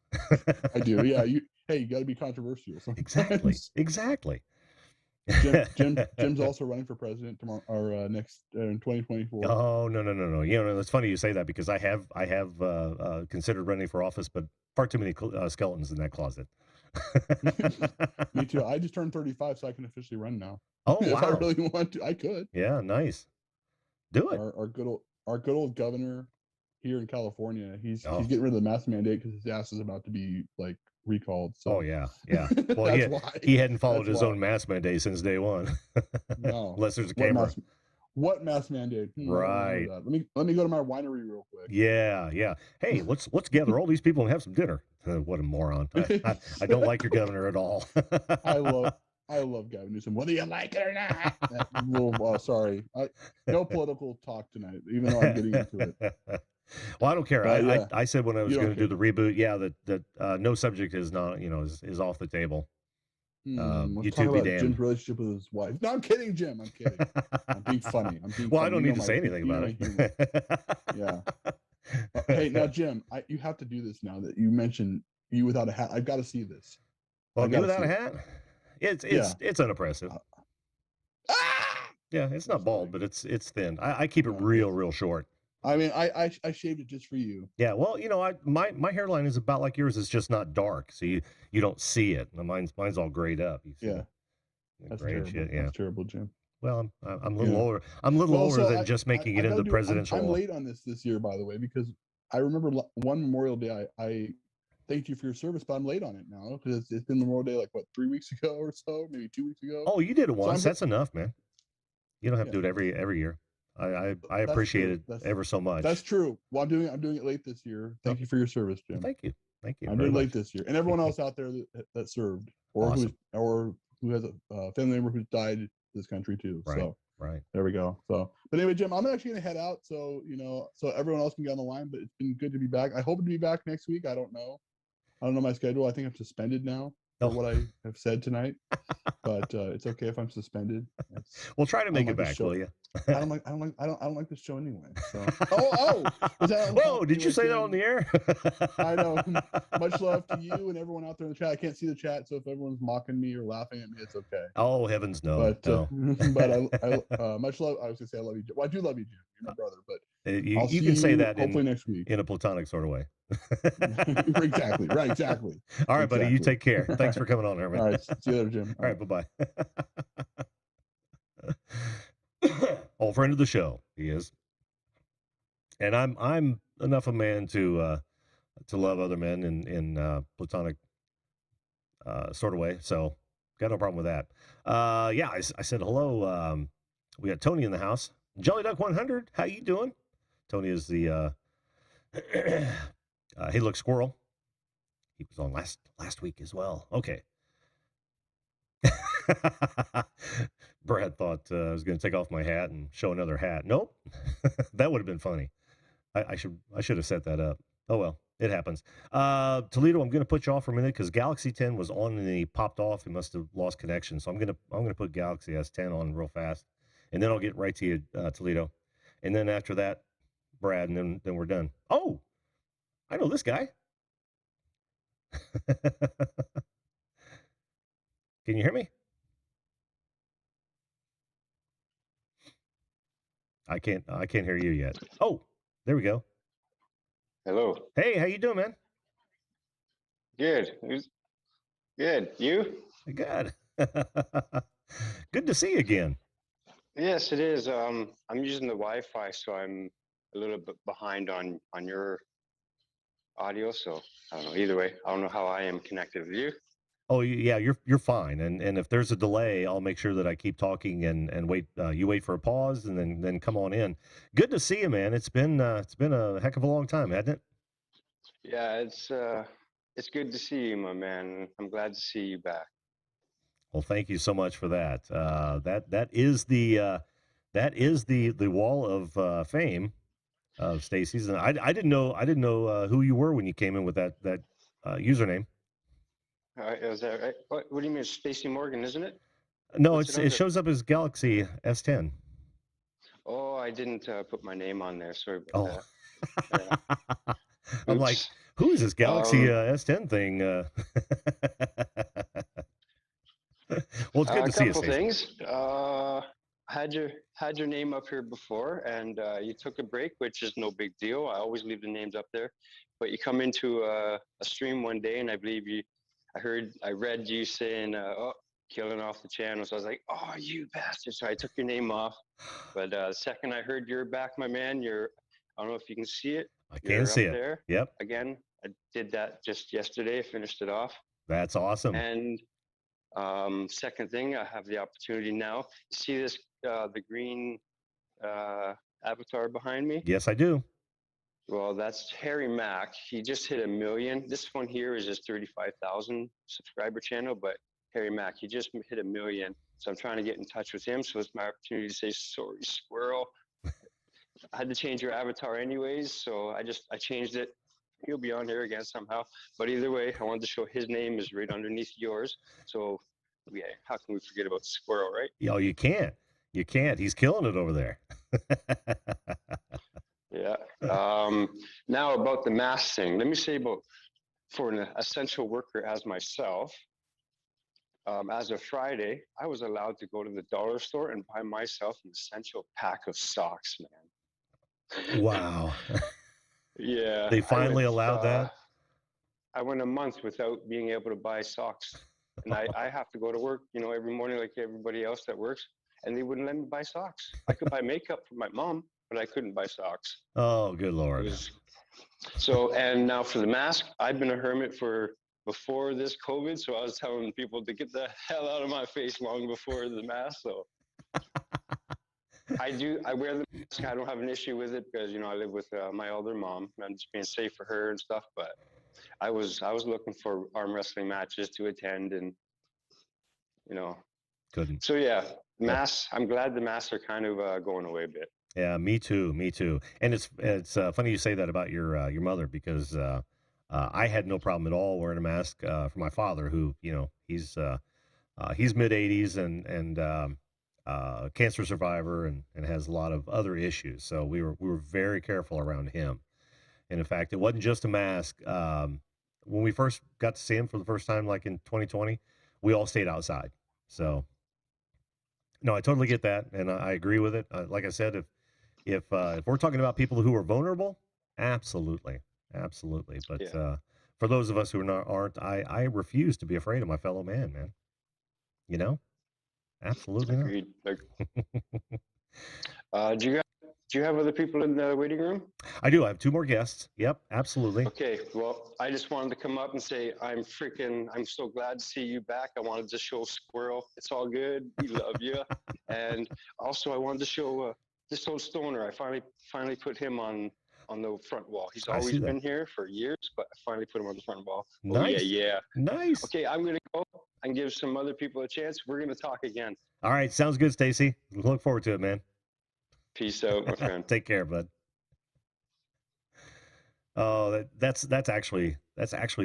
I do. Yeah. You got to be controversial sometimes. Exactly. Jim's also running for president tomorrow or next in 2024. Oh no! You know, it's funny you say that because I have considered running for office, but far too many skeletons in that closet. Me too. I just turned 35, so I can officially run now. Oh wow! If I really want to, I could. Yeah, nice. Do it. Our good old governor here in California. He's getting rid of the mask mandate because his ass is about to be like recalled. So. Oh yeah. Well, he hadn't followed his own mask mandate since day one. No, unless there's a camera. What mask mandate? Right. Let me go to my winery real quick. Yeah. Hey, let's gather all these people and have some dinner. What a moron! I don't like your governor at all. I love Gavin Newsom, whether you like it or not. Sorry, no political talk tonight, even though I'm getting into it. Well, I don't care. I said when I was going to do the reboot, that no subject is not, is off the table. You two be damned. Jim's relationship with his wife. No, I'm kidding, Jim. I'm kidding. I'm being funny. I don't need to say anything about it. Yeah. Hey, now, Jim, you have to do this now that you mentioned you without a hat. I've got to see this. Well, you without a hat? It's unimpressive. Yeah, it's not bald, but it's thin. I keep it real short. I mean, I shaved it just for you. Yeah, well, my hairline is about like yours. It's just not dark, so you don't see it. Mine's all grayed up. Yeah, that's terrible. Shit, yeah. That's terrible, Jim. Well, I'm a little older. I'm a little older than just making it into the presidential. I'm late on this year, by the way, because I remember one Memorial Day. I thanked you for your service, but I'm late on it now because it's been Memorial Day, like 3 weeks ago or so, maybe 2 weeks ago. Oh, you did it once. That's enough, man. You don't have to do it every year. I appreciate it ever so much. That's true. Well, I'm doing it late this year. Thank you for your service, Jim. Thank you. I'm doing late this year, and everyone else out there that served or who has a family member who's died in this country too. Right. So right there we go. So, but anyway, Jim, I'm actually gonna head out. So so everyone else can get on the line. But it's been good to be back. I hope to be back next week. I don't know my schedule. I think I'm suspended now. For what I have said tonight, but it's okay if I'm suspended. We'll try to make it back, will you? I don't like this show anyway. So whoa! Did you say that on the air? I know. Much love to you and everyone out there in the chat. I can't see the chat, so if everyone's mocking me or laughing at me, it's okay. Oh heavens, no! But I much love. I was gonna say I love you, Jim. Well, I do love you, Jim. You're my brother, but You, I'll you see can say you that hopefully next week. in a platonic sort of way. Exactly. Right. Exactly. All right, buddy. You Exactly. take care. Thanks for coming on, Herman. All right. See you later, Jim. All right. Bye-bye. Old friend of the show, he is. And I'm enough a man to love other men in platonic sort of way. So got no problem with that. Yeah, I said hello. We got Tony in the house. Jelly Duck 100. How you doing? Tony is the Hey Look Squirrel. He was on last week as well. Okay. Brad thought I was going to take off my hat and show another hat. Nope. That would have been funny. I should have set that up. Oh well, it happens. Toledo, I'm going to put you off for a minute because Galaxy 10 was on and he popped off. He must have lost connection. So I'm gonna put Galaxy S10 on real fast, and then I'll get right to you, Toledo, and then after that, Brad, and then we're done. Oh, I know this guy. Can you hear me? I can't hear you yet. Oh, there we go. Hello. Hey, how you doing, man? Good. Good. You? Good. Good to see you again. Yes, it is. I'm using the Wi-Fi, so I'm a little bit behind on your audio. So I don't know. Either way, I don't know how I am connected with you. Oh yeah, you're fine. And if there's a delay, I'll make sure that I keep talking and wait. You wait for a pause and then come on in. Good to see you, man. It's been a heck of a long time, hasn't it? Yeah, it's good to see you, my man. I'm glad to see you back. Well, thank you so much for that. That is the wall of fame of Stacy's, and I didn't know who you were when you came in with that username. Is that right? What do you mean, Stacy Morgan, isn't it? No, What's it shows up as Galaxy S10. Oh, I didn't put my name on there. Sorry about Oh, that. I'm like, who is this Galaxy S10 thing? Well, it's good to see you, A couple Stacey. things. Had your name up here before, and you took a break, which is no big deal. I always leave the names up there. But you come into a stream one day, and I believe I read you saying, "Oh, killing off the channel." So I was like, "Oh, you bastard!" So I took your name off. But the second I heard you're back, my man, I don't know if you can see it. I can see it. There. Yep. Again, I did that just yesterday. I finished it off. That's awesome. And second thing, I have the opportunity now. You see this, the green avatar behind me? Yes, I do. Well, that's Harry Mack. He just hit 1 million. This one here is just 35,000 subscriber channel, but Harry Mack, he just hit 1 million. So I'm trying to get in touch with him. So it's my opportunity to say, sorry, squirrel. I had to change your avatar anyways. So I changed it. He'll be on here again somehow. But either way, I wanted to show his name is right underneath yours. So yeah, how can we forget about the squirrel, right? Oh, you can't. You can't. He's killing it over there. Yeah. Now about the mask thing. Let me say for an essential worker as myself, as of Friday, I was allowed to go to the dollar store and buy myself an essential pack of socks, man. Wow. Yeah. They finally allowed that? I went a month without being able to buy socks. And I have to go to work, every morning like everybody else that works, and they wouldn't let me buy socks. I could buy makeup for my mom, but I couldn't buy socks. Oh, good Lord. So, and now for the mask, I've been a hermit before this COVID. So I was telling people to get the hell out of my face long before the mask. So I wear the mask. I don't have an issue with it because, I live with my older mom. I'm just being safe for her and stuff. But I was looking for arm wrestling matches to attend and, couldn't. So yeah, masks. I'm glad the masks are kind of going away a bit. Yeah, me too. And it's funny you say that about your mother because I had no problem at all wearing a mask for my father, who he's mid 80s and cancer survivor and has a lot of other issues. So we were very careful around him. And in fact, it wasn't just a mask. When we first got to see him for the first time, like in 2020, we all stayed outside. So no, I totally get that, and I agree with it. Like I said, if we're talking about people who are vulnerable, absolutely. But Yeah. for those of us who aren't, I refuse to be afraid of my fellow man, man. You know, absolutely not. Agreed. Do you have other people in the waiting room? I do. I have 2 more guests. Yep, absolutely. Okay, well, I just wanted to come up and say I'm so glad to see you back. I wanted to show Squirrel, it's all good. We love you. And also, I wanted to show this old stoner. I finally put him on the front wall. He's I see always that. been here for years, but I finally put him on the front wall. Nice. Oh, yeah. Nice. Okay, I'm going to go and give some other people a chance. We're going to talk again. All right. Sounds good, Stacy. Look forward to it, man. Peace out, my friend. Take care, bud. Oh, that's actually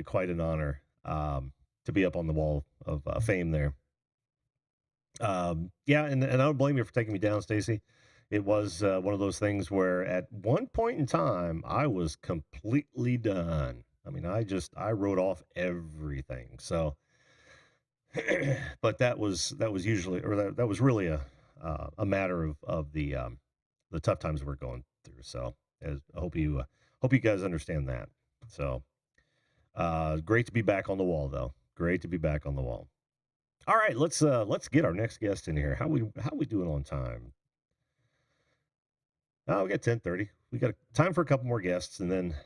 quite an honor to be up on the wall of fame there. Yeah, and I don't blame you for taking me down, Stacy. It was one of those things where at one point in time I was completely done. I mean, I wrote off everything. So, but that was usually, or that was really a matter of the tough times we're going through. So, I hope you guys understand that. So, great to be back on the wall, though. Great to be back on the wall. All right, let's get our next guest in here. How we doing on time? Oh, we got 10:30. We got time for a couple more guests, and then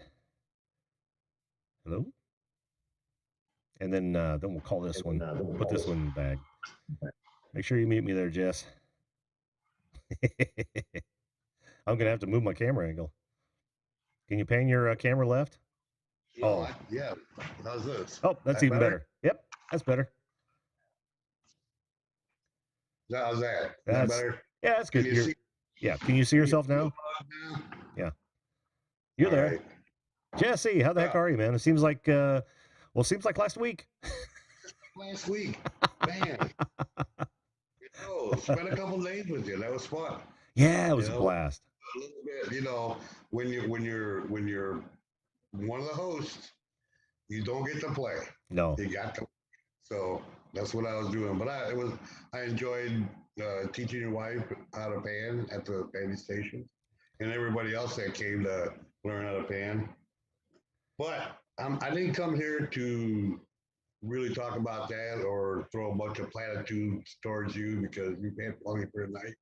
hello, and then we'll call this one. Put this one in the bag. Make sure you meet me there, Jess. I'm gonna have to move my camera angle. Can you pan your camera left? Oh, yeah. How's this? Oh, that's even better. Yep, that's better. How's that? That's better? Yeah, that's good. Yeah, can you see yourself now? Yeah, you're there. Right. Jesse, how the heck are you, man? It seems like last week. Last week, man. Spent a couple days with you. That was fun. Yeah, it was a blast. A little bit, when you're one of the hosts, you don't get to play. No, you got to. So that's what I was doing. But I enjoyed teaching your wife how to pan at the panning station, and everybody else that came to learn how to pan. But I didn't come here to really talk about that or throw a bunch of platitudes towards you because you pan plenty for a night.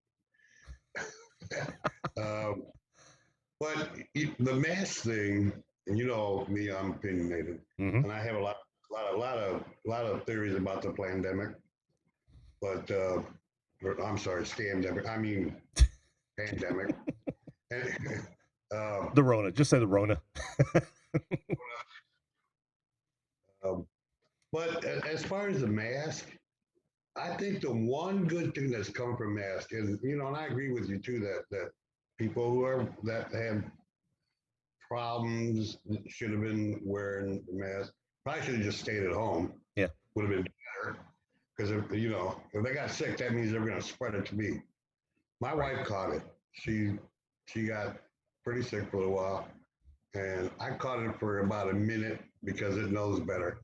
But the mask thing, and you know me, I'm opinionated, and I have a lot of theories about the pandemic. But I'm sorry, scamdemic. I mean, pandemic. The Rona. Just say the Rona. But as far as the mask, I think the one good thing that's come from mask is, and I agree with you too, that people that have problems should have been wearing the mask. Probably should have just stayed at home. Yeah. Would have been better. Because if they got sick, that means they're going to spread it to me. My wife caught it. She got pretty sick for a while, and I caught it for about a minute because it knows better.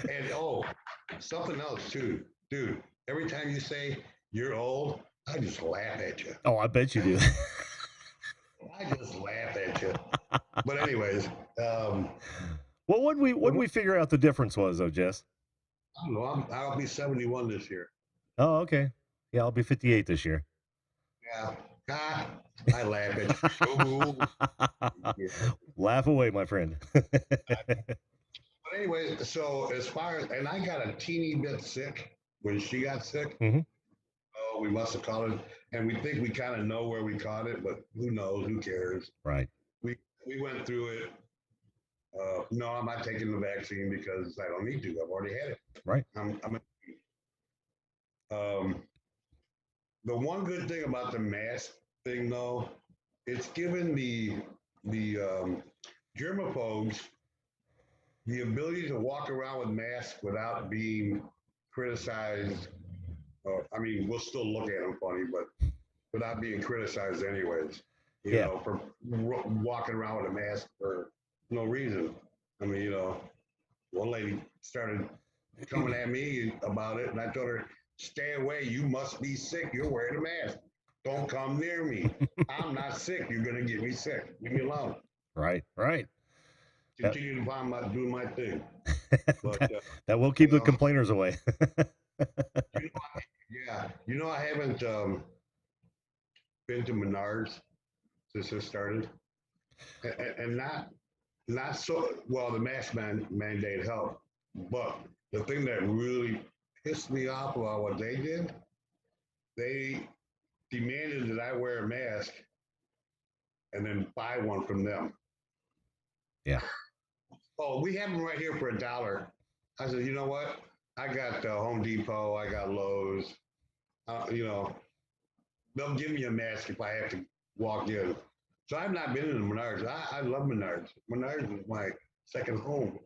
And something else too, dude. Every time you say you're old, I just laugh at you. Oh, I bet you do. I just laugh at you. But anyways, well, what we figure out the difference was, though, Jess? I don't know. I'll be 71 this year. Oh, okay. Yeah, I'll be 58 this year. Yeah. I laugh at you. Laugh away, my friend. But anyway, so as far as, and I got a teeny bit sick when she got sick. Oh, we must have caught it, and we think we kind of know where we caught it, but who knows? Who cares? Right. We went through it. No, I'm not taking the vaccine because I don't need to. I've already had it. Right. The one good thing about the mask thing, though, it's given the germaphobes the ability to walk around with masks without being criticized. I mean, we'll still look at them funny, but without being criticized anyways. You know, for walking around with a mask for no reason. I mean, one lady started coming at me about it, and I told her, Stay away. You must be sick. You're wearing a mask. Don't come near me. I'm not sick. You're going to get me sick. Leave me alone. Right. That, Continue to do my thing. But, that will keep the complainers away. I haven't been to Menards since this started. And not so well, the mask mandate helped. But the thing that really pissed me off about what they did, they demanded that I wear a mask and then buy one from them. Yeah. Oh, we have them right here for $1. I said, you know what? I got Home Depot, I got Lowe's. They'll give me a mask if I have to walk in. So I've not been in Menards. I love Menards. Menards is my second home.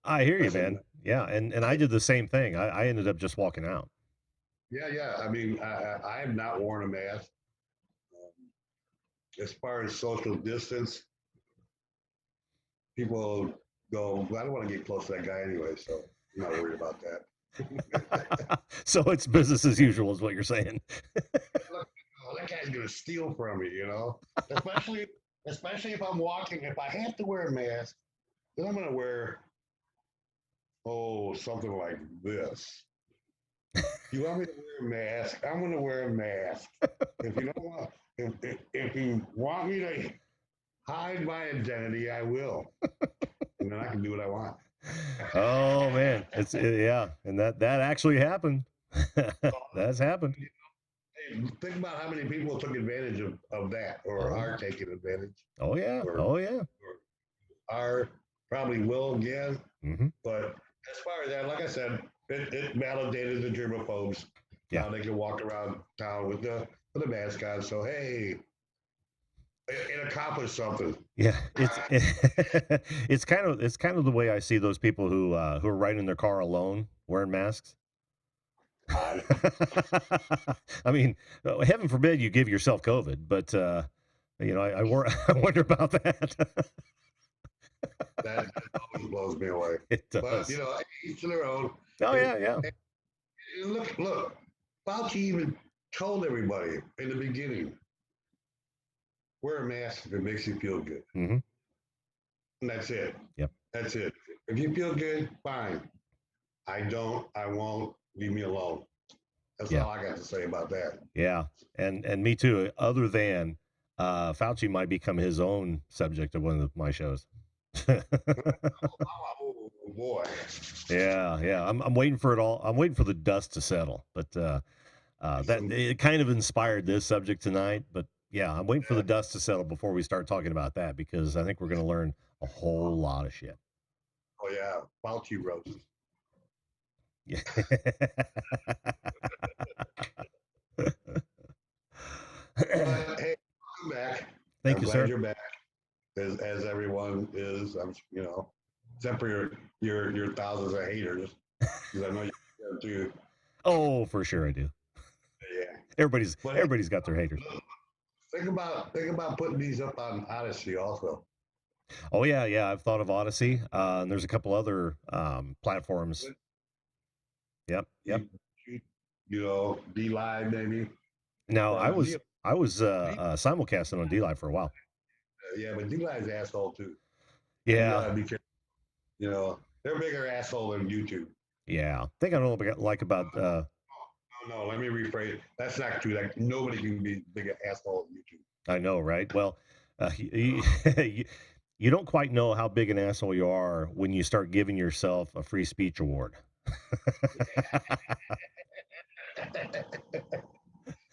I hear you, man. Yeah, and I did the same thing. I ended up just walking out. Yeah. I mean, I have not worn a mask. As far as social distance, people go, I don't want to get close to that guy anyway, so I'm not worried about that. So it's business as usual is what you're saying. Look, that guy's going to steal from me, especially if I'm walking. If I have to wear a mask, then I'm going to wear, something like this. You want me to wear a mask? I'm going to wear a mask. If you don't want, if you want me to hide my identity, I will, and then I can do what I want. Oh man, and that actually happened. That's happened. Hey, think about how many people took advantage of that, or are taking advantage. Oh yeah. Or are probably will again. Mm-hmm. But as far as that, like I said, it validated the germaphobes. Yeah, now they can walk around town with the mask on. So hey, it accomplished something. Yeah, it's kind of the way I see those people who are riding in their car alone wearing masks. I mean, heaven forbid you give yourself COVID, but I wonder about that. That always blows me away. It does. But each to their own. Oh yeah. And look, Fauci even told everybody in the beginning, wear a mask if it makes you feel good. Mm-hmm. And that's it. Yep. That's it. If you feel good, fine. I don't, I won't, leave me alone. That's all I got to say about that. Yeah. And me too. Other than Fauci might become his own subject of one of my shows. Oh boy. Yeah. I'm waiting for it all. I'm waiting for the dust to settle. But that it kind of inspired this subject tonight. But yeah, I'm waiting for the dust to settle before we start talking about that, because I think we're going to learn a whole lot of shit. Oh yeah, Fauci roast. Yeah. But, hey, welcome back. Thank you, glad sir. You're back, as everyone is. I'm, except for your thousands of haters, because I know you do. Oh, for sure I do. Yeah. Everybody's got their haters. Think about putting these up on Odyssey also. Oh yeah. I've thought of Odyssey. And there's a couple other platforms. Yep. D Live maybe. Now I was simulcasting on D Live for a while. Yeah, but D Live's asshole too. Yeah. Because they're a bigger asshole than YouTube. Yeah. I think I don't like about. No, let me rephrase. That's not true. Like nobody can be bigger asshole than YouTube. I know, right? Well, you don't quite know how big an asshole you are when you start giving yourself a free speech award.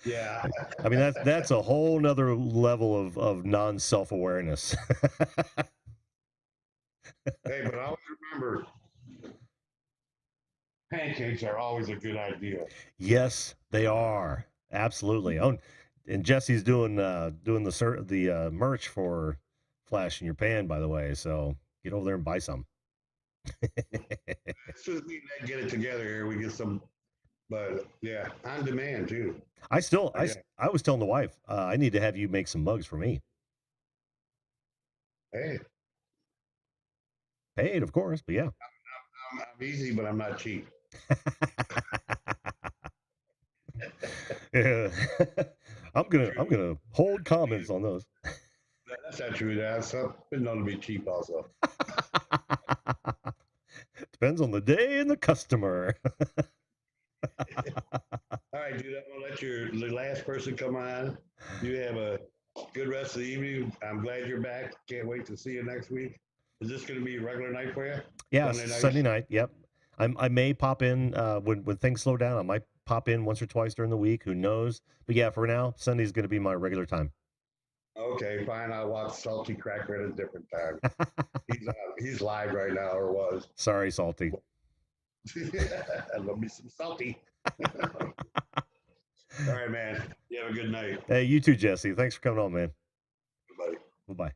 Yeah. I mean, that's a whole nother level of non-self-awareness. Hey, but always remember, pancakes are always a good idea. Yes, they are. Absolutely. Oh, and Jesse's doing the merch for Flash in Your Pan, by the way. So get over there and buy some. As soon as we get it together here, we get some. But yeah, on demand too. I was telling the wife, I need to have you make some mugs for me. Hey. Paid, of course, but yeah. I'm easy, but I'm not cheap. Yeah. I'm gonna hold comments on those. That's not true. That's been known to be cheap also. Depends on the day and the customer. All right, dude, I'm gonna let the last person come on. You have a good rest of the evening. I'm glad you're back. Can't wait to see you next week. Is this gonna be a regular night for you? Yeah, Sunday nights? Sunday night. Yep. I may pop in when things slow down. I might pop in once or twice during the week. Who knows? But yeah, for now, Sunday's going to be my regular time. Okay, fine. I'll watch Salty Cracker at a different time. He's live right now, or was. Sorry, Salty. I love me some Salty. All right, man. You have a good night. Hey, you too, Jesse. Thanks for coming on, man. Goodbye.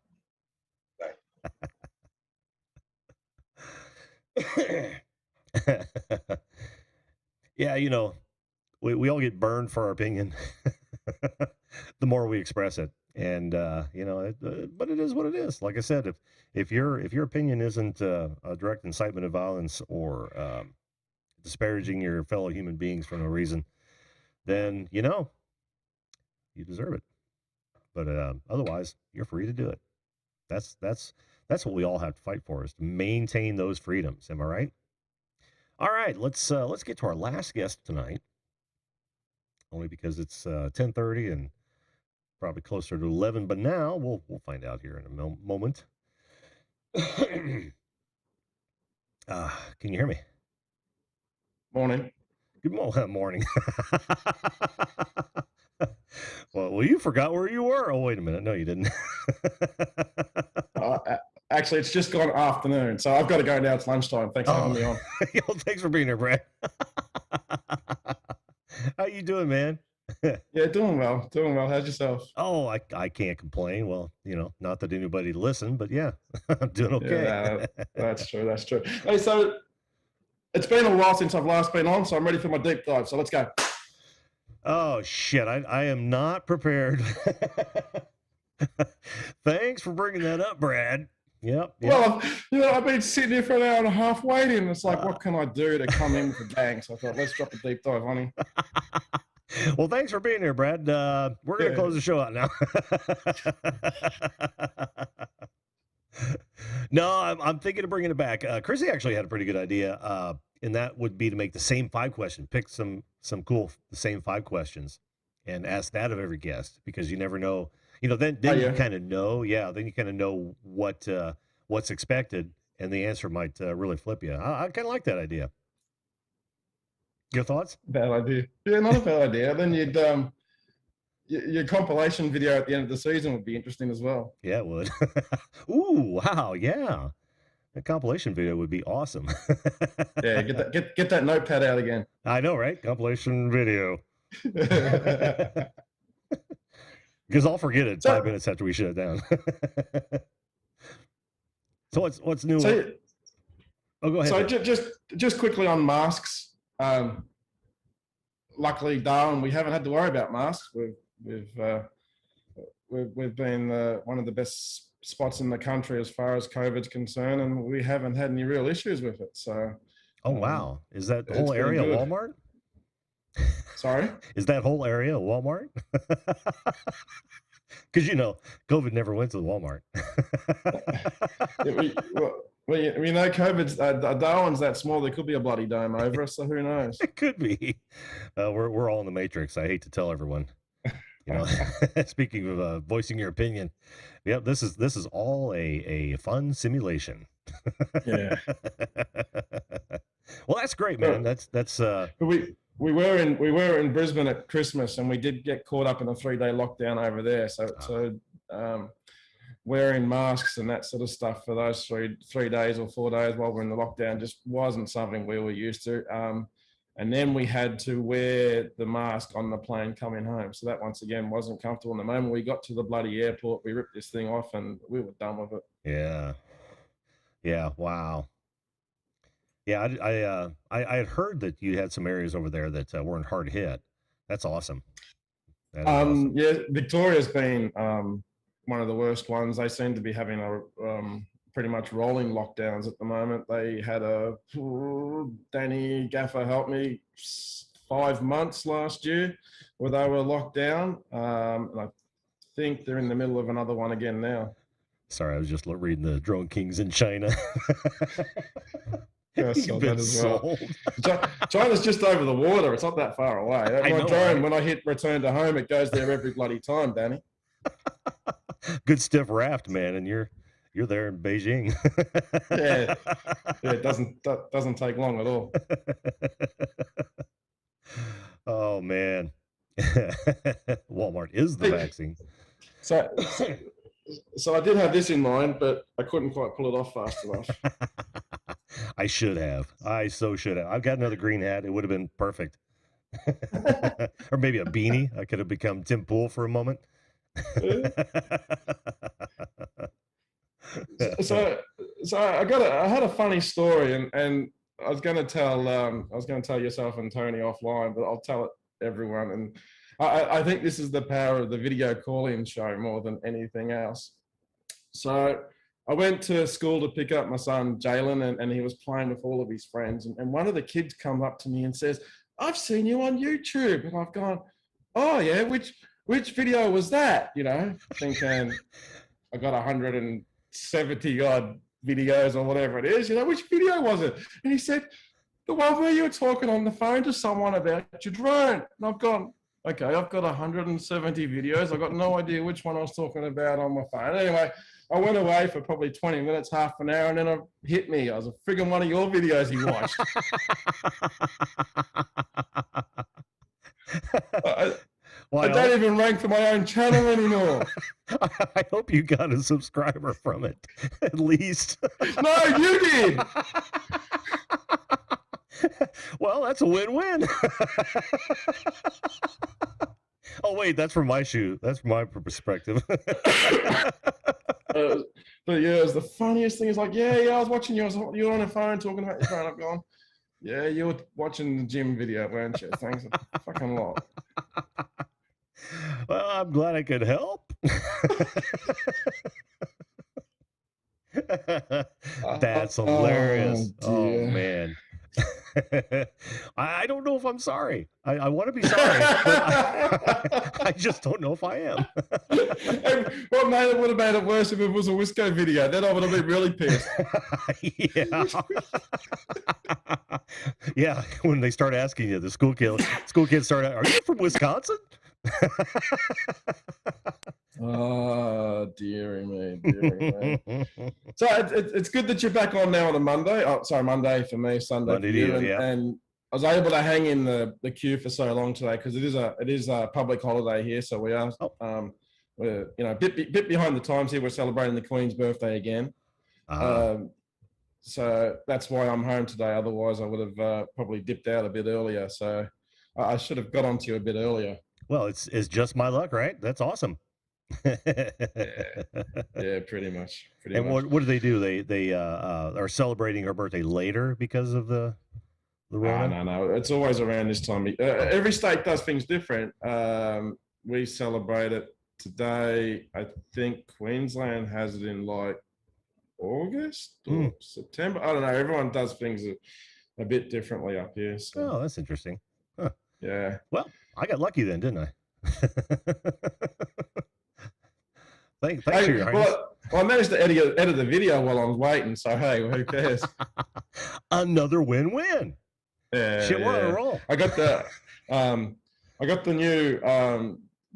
Bye-bye. Yeah, you know, we all get burned for our opinion the more we express it. And you know, but it is what it is. Like I said, if your opinion isn't a direct incitement of violence or disparaging your fellow human beings for no reason, then you know you deserve it. But otherwise, you're free to do it. That's what we all have to fight for, is to maintain those freedoms. Am I right? All right, let's get to our last guest tonight. Only because it's 10:30 and probably closer to 11. But now we'll find out here in a moment. Can you hear me? Morning. Good morning. Well, you forgot where you were. Oh, wait a minute. No, you didn't. Actually, it's just gone afternoon, so I've got to go now. It's lunchtime. Thanks for having me on. Thanks for being here, Brad. How you doing, man? Yeah, doing well. Doing well. How's yourself? Oh, I can't complain. Well, you know, not that anybody listen, but yeah, I'm doing okay. Yeah, that's true. That's true. Hey, so it's been a while since I've last been on, so I'm ready for my deep dive. So let's go. Oh shit! I am not prepared. Thanks for bringing that up, Brad. Yep. Well, I've been sitting here for an hour and a half waiting. It's like, what can I do to come in with a bang? So I thought, let's drop a deep dive on him. Well, thanks for being here, Brad. We're going to close the show out now. No, I'm thinking of bringing it back. Chrissy actually had a pretty good idea, and that would be to make the same 5 questions. Pick some cool the same 5 questions, and ask that of every guest, because you never know. You know, then you kind of know. Yeah, then you kind of know what's expected, and the answer might really flip you. I kind of like that idea. Your thoughts? Bad idea. Yeah, not a bad idea. Then you'd your compilation video at the end of the season would be interesting as well. Yeah, it would. Ooh, wow, yeah. A compilation video would be awesome. Yeah, get that notepad out again. I know, right? Compilation video. Because I'll forget it 5 minutes after we shut it down. So what's new? So, oh, go ahead. So just quickly on masks. Luckily, Darwin, we haven't had to worry about masks. We've been one of the best spots in the country as far as COVID's concerned, and we haven't had any real issues with it. So. Oh wow! Is that whole area Walmart? Sorry? Is that whole area a Walmart? Because, you know, COVID never went to the Walmart. We know COVID's, Darwin's that small, there could be a bloody dome over us, so who knows? It could be. We're all in the Matrix. I hate to tell everyone. You know, speaking of voicing your opinion, yep, this is all a fun simulation. Yeah. Well, that's great, man. That's We were in Brisbane at Christmas, and we did get caught up in a 3-day lockdown over there. So wearing masks and that sort of stuff for those 3 days or 4 days while we're in the lockdown just wasn't something we were used to. And then we had to wear the mask on the plane coming home. So that once again wasn't comfortable. And the moment we got to the bloody airport, we ripped this thing off and we were done with it. Yeah. Yeah. Wow. Yeah, I had heard that you had some areas over there that weren't hard hit. That's awesome. Awesome. Yeah, Victoria's been one of the worst ones. They seem to be having a pretty much rolling lockdowns at the moment. They had Danny Gaffer help me, 5 months last year where they were locked down. And I think they're in the middle of another one again now. Sorry, I was just reading the Drone Kings in China. Yeah, You've so been that as well. sold. China's just over the water. It's not that far away. I My know, drone, right? when I hit return to home, it goes there every bloody time, Danny. Good stiff raft, man, and you're there in Beijing. Yeah, it doesn't take long at all. Oh man. Walmart is the vaccine. So I did have this in mind, but I couldn't quite pull it off fast enough. I should have. I so should have. I've got another green hat. It would have been perfect. Or maybe a beanie. I could have become Tim Pool for a moment. So I had a funny story, and I was going to tell yourself and Tony offline, but I'll tell it everyone. And I think this is the power of the video call-in show more than anything else. So I went to school to pick up my son Jalen, and he was playing with all of his friends, and one of the kids comes up to me and says, "I've seen you on YouTube," and I've gone, "Oh yeah, which video was that?" You know, thinking I got 170 odd videos or whatever it is. You know, which video was it? And he said, "The one where you were talking on the phone to someone about your drone." And I've gone, okay, I've got 170 videos. I've got no idea which one I was talking about on my phone. Anyway, I went away for probably 20 minutes, half an hour, and then it hit me. I was a friggin' one of your videos he watched. I don't even rank for my own channel anymore. I hope you got a subscriber from it, at least. No, you did. Well, that's a win-win. Oh, wait, that's from my shoe. That's from my perspective. But yeah, it was the funniest thing. It's like, yeah, I was watching you. You were on the phone talking about your phone. I've gone, yeah, you were watching the gym video, weren't you? Thanks a fucking lot. Well, I'm glad I could help. That's hilarious. Oh man. I don't know if I'm sorry. I want to be sorry, but I just don't know if I am. What would have made it worse if it was a Wisco video? Then I would have been really pissed. Yeah. Yeah, when they start asking you, the school kids start, "Are you from Wisconsin?" Oh, dearie me. So it's good that you're back on now on a Monday. Oh, sorry, Monday for me, Sunday Monday for you. to you, yeah. And I was able to hang in the queue for so long today because it is a public holiday here. So we are we're a bit behind the times here. We're celebrating the Queen's birthday again. So that's why I'm home today. Otherwise, I would have probably dipped out a bit earlier. So I should have got onto you a bit earlier. Well, it's just my luck, right? That's awesome. Yeah, pretty much. What do they do? They are celebrating her birthday later because of the Rona? No. It's always around this time. Every state does things different. We celebrate it today. I think Queensland has it in like August or September. I don't know. Everyone does things a bit differently up here. So. Oh, that's interesting. Huh. Yeah. Well, I got lucky then, didn't I? Thanks for your highness. Well, I managed to edit the video while I was waiting, so hey, who cares? Another win-win. Yeah, shit, we're on a roll. I got the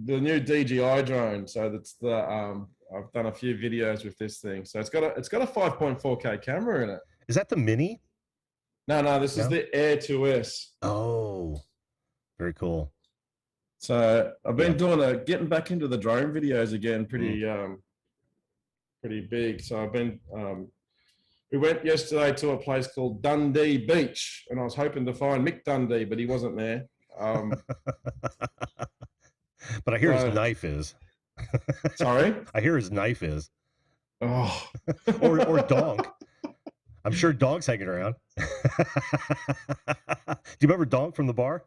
new DJI drone, so that's I've done a few videos with this thing. So it's got a 5.4K camera in it. Is that the Mini? No, this is the Air 2S. Oh, very cool. So I've been getting back into the drone videos again, pretty big. So I've been, we went yesterday to a place called Dundee Beach, and I was hoping to find Mick Dundee, but he wasn't there. But I hear his knife is. Sorry? I hear his knife is. Oh. or Donk. I'm sure Donk's hanging around. Do you remember Donk from the bar?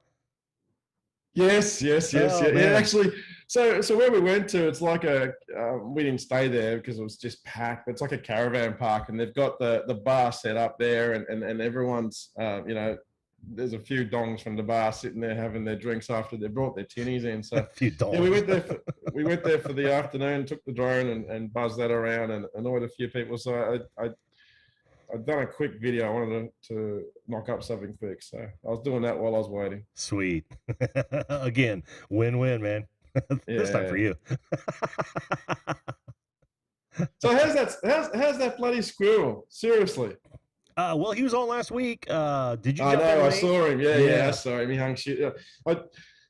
Yes. Oh, yeah. Actually, so where we went to, it's like we didn't stay there because it was just packed. It's like a caravan park, and they've got the bar set up there, and everyone's there's a few dongs from the bar sitting there having their drinks after they brought their tinnies in. So a few dongs. yeah, we went there for the afternoon, took the drone and buzzed that around and annoyed a few people. So I'd done a quick video. I wanted to knock up something quick. So I was doing that while I was waiting. Sweet. Again, win-win, man. This time for you. So how's that bloody squirrel? Seriously. Well, he was on last week. Did you? I know. I saw him. Yeah. I saw him. He hung shit. I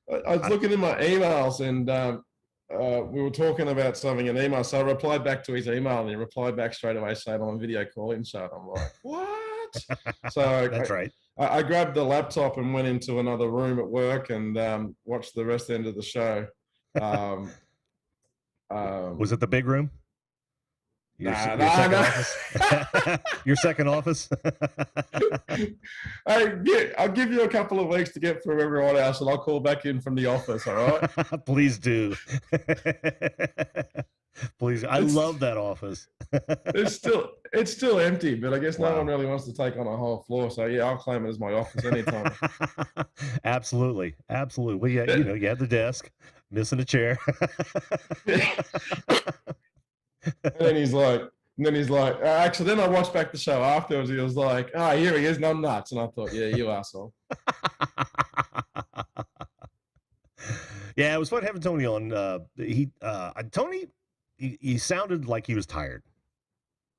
was looking in my emails and we were talking about something in email. So I replied back to his email and he replied back straight away saying I'm on video call inside. I'm like, what? So that's right. I grabbed the laptop and went into another room at work and watched the rest end of the show. Was it the big room? Your second nah. office? Your second office? I'll give you a couple of weeks to get through everyone else and I'll call back in from the office, all right? Please do. Please. I love that office. It's still empty, but I guess no one really wants to take on a whole floor. So yeah, I'll claim it as my office anytime. Absolutely. Well, yeah, you had the desk, missing a chair. And then he's like, actually, then I watched back the show afterwards. He was like, here he is, no nuts. And I thought, yeah, you asshole. Yeah, it was fun having Tony on. Tony, he sounded like he was tired.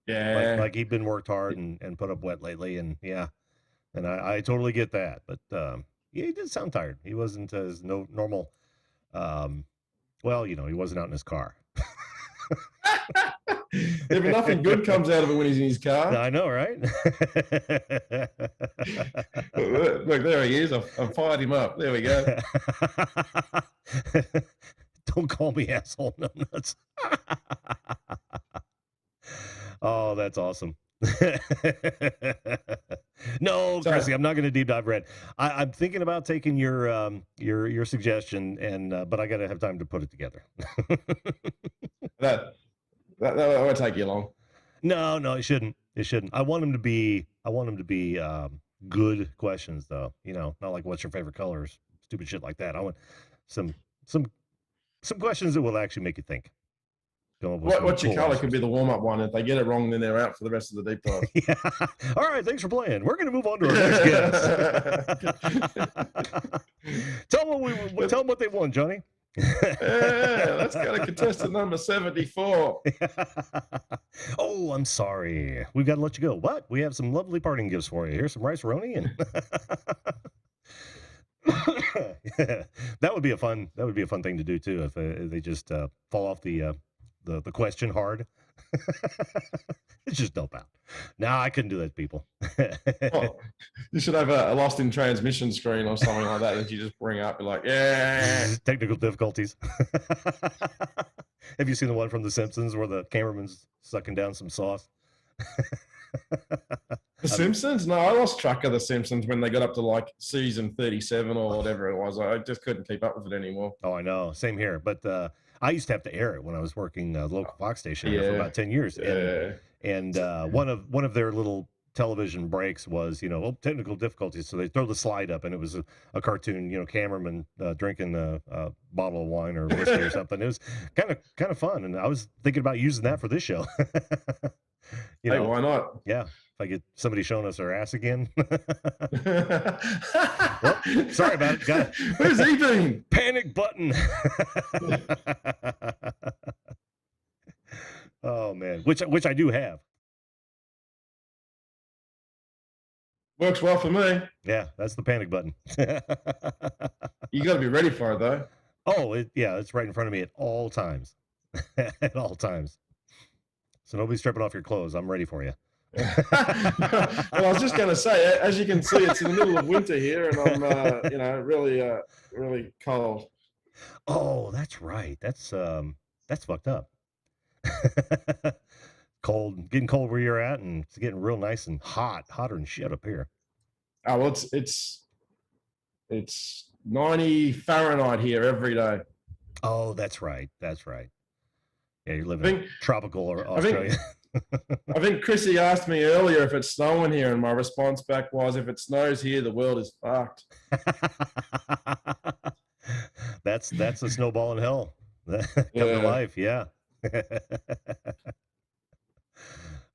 Yeah. Like he'd been worked hard and put up wet lately. And yeah, and I totally get that. But yeah, he did sound tired. He wasn't as normal. Well, he wasn't out in his car. Yeah, but nothing good comes out of it when he's in his car. I know, right? Look, there he is. I've fired him up. There we go. Don't call me asshole numbnuts. Oh, that's awesome. No, Chrissy, I'm not going to deep dive red. I'm thinking about taking your suggestion, but I got to have time to put it together. That won't take you long. No, it shouldn't. I want them to be good questions, though. Not like what's your favorite colors, stupid shit like that. I want some questions that will actually make you think. What's your color could be the warm-up one. If they get it wrong, then they're out for the rest of the deep dive. Yeah. All right, thanks for playing. We're going to move on to our next guest. Tell them what they won, Johnny. Yeah, let's go to contestant number 74. Oh, I'm sorry. We've got to let you go. What? We have some lovely parting gifts for you. Here's some rice roni and that would be a fun thing to do too if they just fall off the question hard. It's just dope out. No, I couldn't do that to people. You should have a lost in transmission screen or something like that you just bring up. You're like, yeah. Technical difficulties. Have you seen the one from The Simpsons where the cameraman's sucking down some sauce? The Simpsons? No, I lost track of The Simpsons when they got up to like season 37 or whatever it was. I just couldn't keep up with it anymore. Oh, I know. Same here. But I used to have to air it when I was working the local Fox station for about 10 years. Yeah. And one of their little television breaks was, technical difficulties. So they throw the slide up and it was a cartoon, cameraman drinking a bottle of wine or whiskey or something. It was kind of fun. And I was thinking about using that for this show. Hey, why not? Yeah. If I get somebody showing us their ass again. Well, sorry about it. Got it. Where's he been? Panic button. Oh man, which I do have. Works well for me. Yeah, that's the panic button. You got to be ready for it though. Oh, it's right in front of me at all times. At all times. So nobody's stripping off your clothes. I'm ready for you. Well, I was just going to say, as you can see, it's in the middle of winter here, and I'm, really cold. Oh, that's right. That's fucked up. Cold, getting cold where you're at, and it's getting real nice and hotter than shit up here. Oh, well, it's 90 Fahrenheit here every day. Oh, that's right. Yeah, you're living in tropical or Australia. I think Chrissy asked me earlier if it's snowing here, and my response back was, if it snows here, the world is fucked. That's a snowball in hell. Come to Yeah. life, yeah.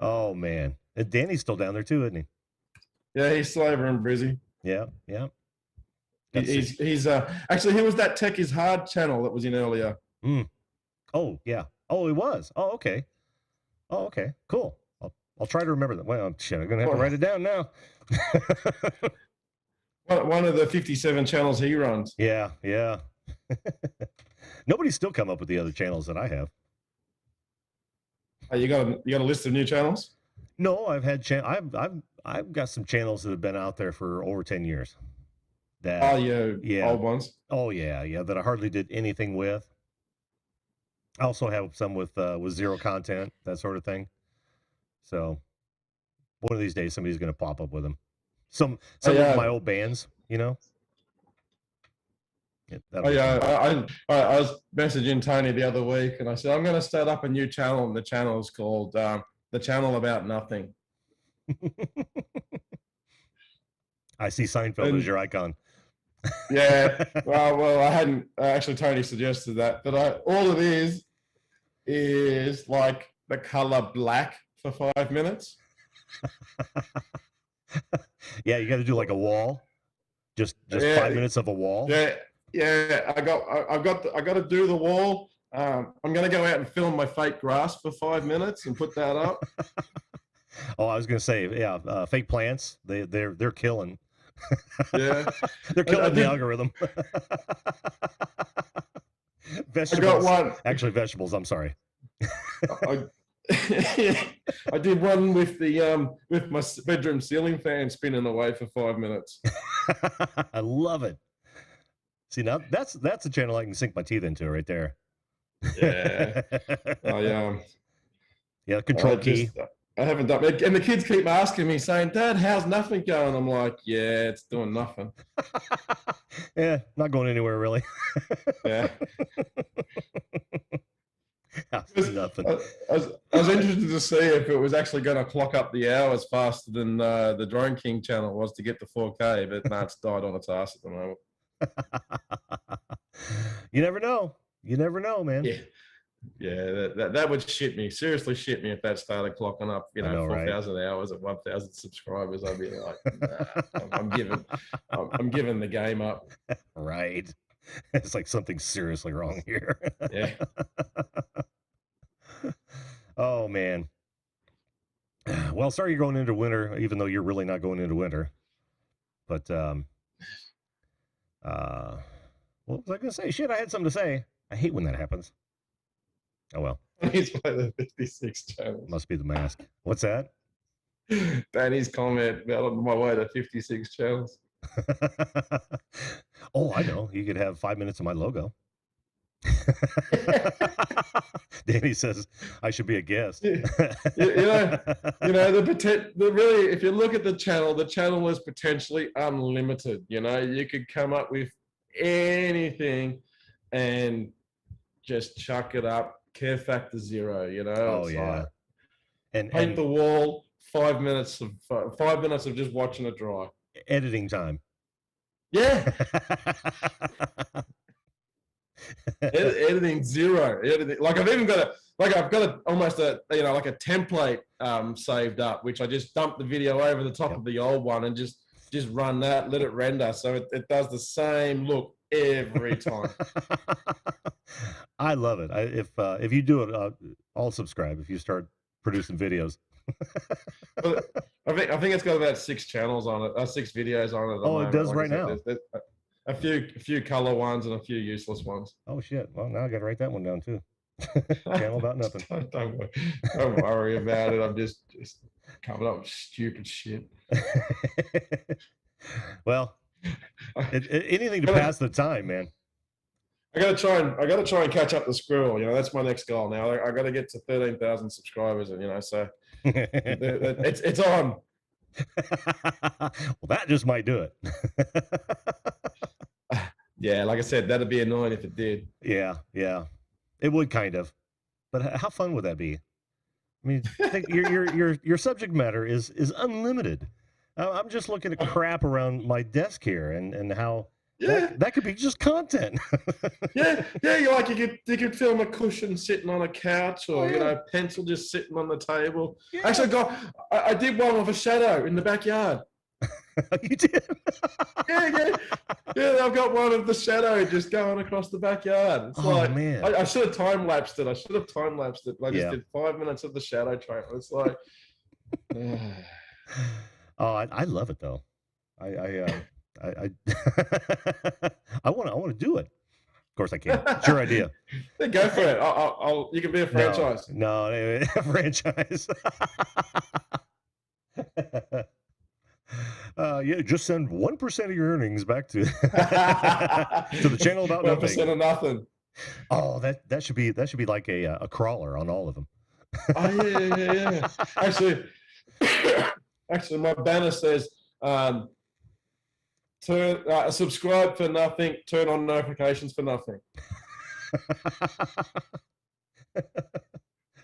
Oh man, and Danny's still down there too, isn't he? Yeah, he's still over in Brizzy. Yeah, yeah. He's actually, he was that Tech is Hard channel that was in earlier. Oh yeah. Oh, it was. Oh, okay. Oh, okay. Cool. I'll try to remember that. Well, shit, I'm gonna have to write it down now. One of the 57 channels he runs. Yeah, yeah. Nobody's still come up with the other channels that I have. You got a list of new channels? No, I've had I've got some channels that have been out there for over 10 years. That, yeah, old ones. Oh yeah, yeah. That I hardly did anything with. I also have some with zero content, that sort of thing. So one of these days, somebody's going to pop up with them. Some of my old bands, you know. I was messaging Tony the other week, and I said I'm going to start up a new channel, and the channel is called The Channel About Nothing. I see Seinfeld as your icon. Yeah, well, I hadn't actually. Tony suggested that, but all it is like the color black for 5 minutes. Yeah, you got to do like a wall, just 5 minutes of a wall. Yeah. I got to do the wall. I'm gonna go out and film my fake grass for 5 minutes and put that up. Oh, I was gonna say, yeah, fake plants. They're killing. Yeah, they're killing the algorithm. Vegetables. Actually, vegetables. I'm sorry. I did one with the with my bedroom ceiling fan spinning away for 5 minutes. I love it. See, now that's a channel I can sink my teeth into right there. Yeah. Yeah, control key. I haven't done it. And the kids keep asking me, saying, Dad, how's nothing going? I'm like, yeah, it's doing nothing. Yeah, not going anywhere really. Yeah. Nothing. I was interested to see if it was actually going to clock up the hours faster than the Drone King channel was to get to 4K, but no, it's died on its ass at the moment. You never know. You never know, man. Yeah, that would shit me. Seriously shit me if that started clocking up, 4,000 hours at 1,000 subscribers. I'd be like, nah, I'm giving the game up. Right. It's like something's seriously wrong here. Yeah. Oh man. Well, sorry you're going into winter, even though you're really not going into winter. But what was I gonna say? Shit, I had something to say. I hate when that happens. Oh well. He's one of the 56 channels. Must be the mask. What's that? Danny's comment about on my way to 56 channels. Oh, I know. You could have 5 minutes of my logo. Danny says I should be a guest. Really, if you look at the channel is potentially unlimited. You could come up with anything and just chuck it up. Care factor 0. Oh yeah. Like, and paint the wall. 5 minutes of just watching it dry. Editing time. Yeah. Editing 0. Like I've got almost a template saved up, which I just dump the video over the top of the old one and just run that, let it render, so it does the same look every time. I love it. If you do it, I'll subscribe. If you start producing videos. I think it's got about 6 channels on it, 6 videos on it. Oh, it does right now. There's a few color ones and a few useless ones. Oh shit! Well, now I got to write that one down too. Channel about nothing. Don't worry about it. I'm just coming up with stupid shit. Well, anything to pass the time, man. I gotta try and catch up the squirrel. That's my next goal now. I gotta get to 13,000 subscribers, and so it's on. Well, that just might do it. Yeah, like I said, that'd be annoying if it did. Yeah, it would kind of. But how fun would that be? I mean, think your subject matter is unlimited. I'm just looking at crap around my desk here, and how that could be just content. yeah. You could film a cushion sitting on a couch, or you know, pencil just sitting on the table. Yeah. Actually, I did one with a shadow in the backyard. You did? yeah. I've got one of the shadow just going across the backyard. It's man, I should have time lapsed it. I just did 5 minutes of the shadow trailer. It's like, oh, I love it though. I I want to do it. Of course I can. It's your idea. Then go for it. You can be a franchise. No, a franchise. Yeah, just send 1% of your earnings back to to the channel about 1% of nothing. Oh, that should be like a crawler on all of them. Oh yeah. Actually, my banner says subscribe for nothing, turn on notifications for nothing.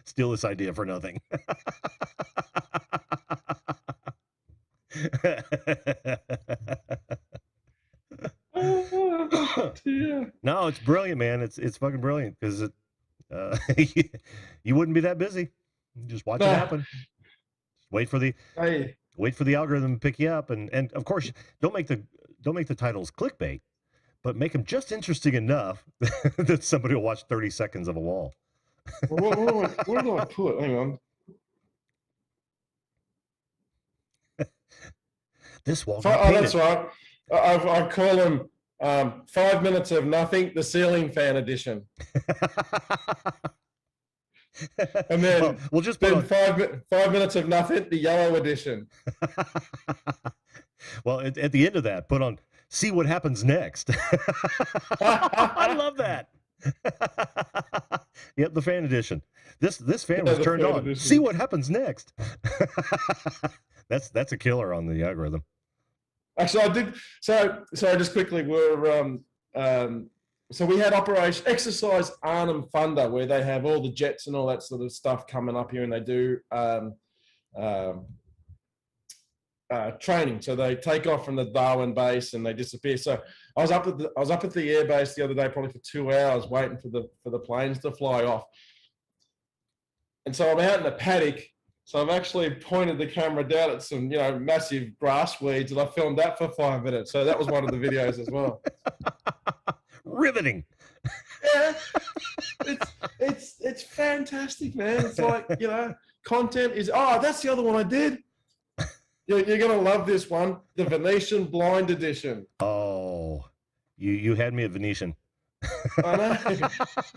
Steal this idea for nothing. No, it's brilliant, man. It's fucking brilliant because you wouldn't be that busy. Just watch it happen. Wait for the algorithm to pick you up, and of course don't make the titles clickbait, but make them just interesting enough that somebody will watch 30 seconds of a wall. Where do I put? Hang on. This wall. That's right. I call them 5 minutes of nothing, the ceiling fan edition. And then we'll just put 5 minutes of nothing, the yellow edition. Well, at the end of that, put on see what happens next. I love that. Yep, the fan edition. This fan was turned on. Edition. See what happens next. That's a killer on the algorithm. Actually, I did. So just quickly, so we had Operation Exercise Arnhem Thunder, where they have all the jets and all that sort of stuff coming up here, and they do training. So they take off from the Darwin base and they disappear. So I was up at the air base the other day, probably for 2 hours, waiting for the planes to fly off. And so I'm out in the paddock. So I've actually pointed the camera down at some, massive grass weeds, and I filmed that for 5 minutes. So that was one of the videos as well. Riveting. Yeah, it's fantastic, man. It's like, content is. Oh, that's the other one I did. You're gonna love this one, the Venetian Blind Edition. Oh, you had me at Venetian. I know.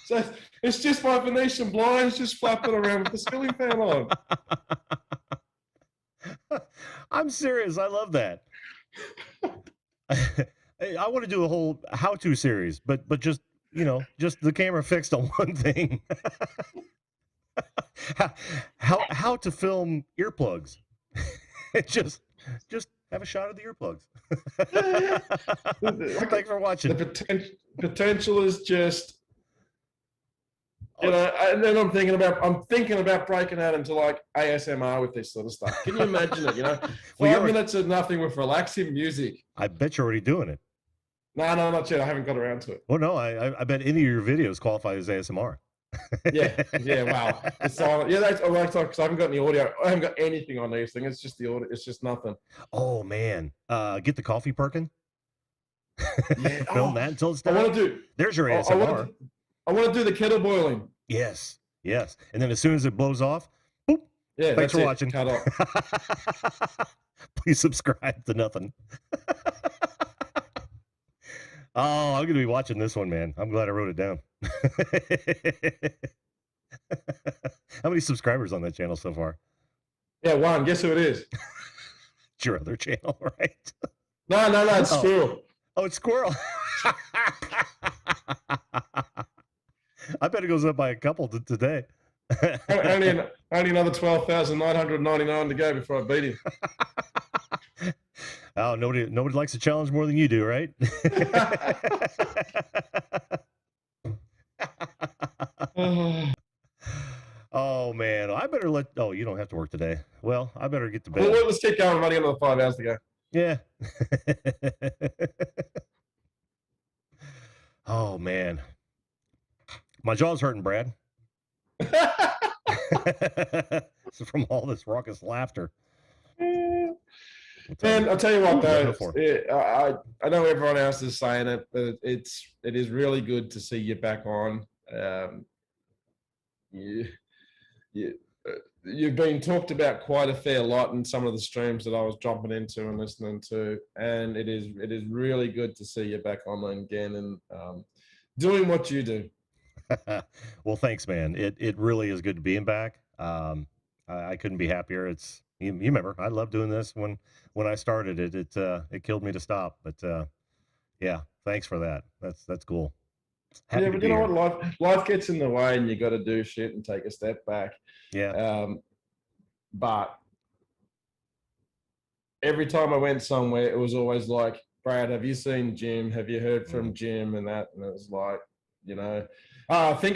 So it's just my Venetian blinds just flapping around with the ceiling fan on. I'm serious. I love that. I want to do a whole how-to series, but just just the camera fixed on one thing. how to film earplugs. just have a shot of the earplugs. Thanks for watching. The potential is just, and then I'm thinking about breaking out into like ASMR with this sort of stuff. Can you imagine it? 5 minutes of nothing with relaxing music. I bet you're already doing it. No, not yet. I haven't got around to it. Well, no, I bet any of your videos qualify as ASMR. Yeah, wow. It's silent. Yeah, that's because I haven't got any audio. I haven't got anything on these things. It's just the audio. It's just nothing. Oh man, get the coffee perking. Yeah, film that until it's done. I want to do. There's your ASMR. I want to do the kettle boiling. Yes, and then as soon as it blows off, boop. Yeah, thanks for watching. Cut off. Please subscribe to nothing. Oh, I'm gonna be watching this one, man. I'm glad I wrote it down. How many subscribers on that channel so far? Yeah, one. Guess who it is? It's your other channel, right? No, it's Squirrel. Oh, it's Squirrel. I bet it goes up by a couple today. only another 12,999 to go before I beat him. Oh, nobody likes a challenge more than you do, right? Oh man, I better let. Oh, you don't have to work today. Well, I better get to bed. Well, let's keep going. I've only got another 5 hours to go. Yeah. Oh man, my jaw's hurting, Brad. From all this raucous laughter. And I'll tell you what, though, for? I know everyone else is saying it, but it is really good to see you back on. You've been talked about quite a fair lot in some of the streams that I was jumping into and listening to, and it is really good to see you back online again and doing what you do. Well, thanks, man. It really is good being back. I couldn't be happier. It's you remember I love doing this when I started it. It killed me to stop, but yeah, thanks for that. That's cool. Happy Yeah, to but be you know here. what? Life gets in the way, and you got to do shit and take a step back. Yeah. But every time I went somewhere, it was always like, Brad, have you seen Jim? Have you heard from Jim? And that, and it was like, you know, I think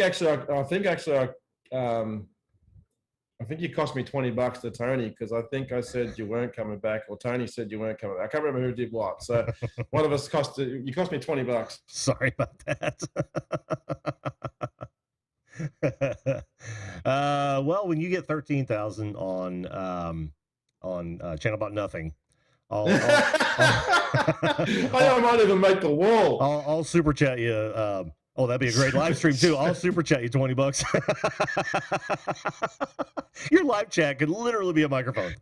you cost me $20 to Tony because I think I said you weren't coming back, or Tony said you weren't coming back. I can't remember who did what. So one of us cost me $20. Sorry about that. Well, when you get 13,000 on Channel About Nothing, I might even make the wall. I'll super chat you. Oh, that'd be a great live stream too. I'll super chat you $20. Your live chat could literally be a microphone.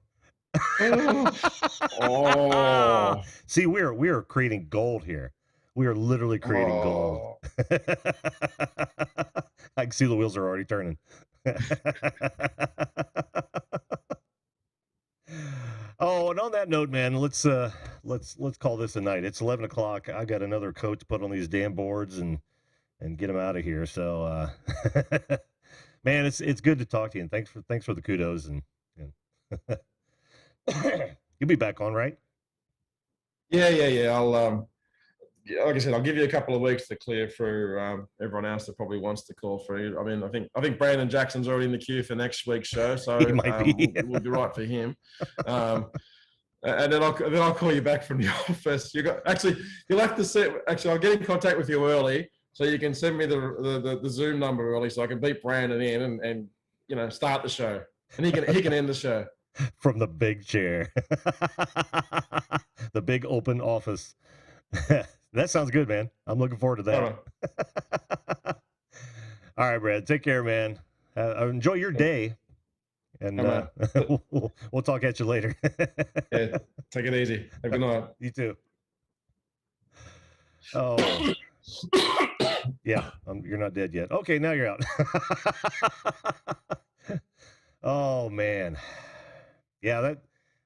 Oh. See, we are creating gold here. We are literally creating gold. I can see the wheels are already turning. Oh, and on that note, man, let's call this a night. It's 11 o'clock. I got another coat to put on these damn boards and get them out of here. So, man, it's good to talk to you, and thanks for the kudos and you'll be back on, right? Yeah. I'll like I said, I'll give you a couple of weeks to clear through everyone else that probably wants to call through. I mean, I think Brandon Jackson's already in the queue for next week's show, so we'll be right for him. And then I'll call you back from the office. You'll have to set. Actually, I'll get in contact with you early so you can send me the Zoom number early so I can beat Brandon in and you know start the show, and he can end the show from the big chair, the big open office. That sounds good, man. I'm looking forward to that. All right, Brad. Take care, man. Enjoy your day. And we'll talk at you later. Yeah, take it easy. Have a good night. You too. Oh, yeah. You're not dead yet. Okay, now you're out. Oh man, yeah.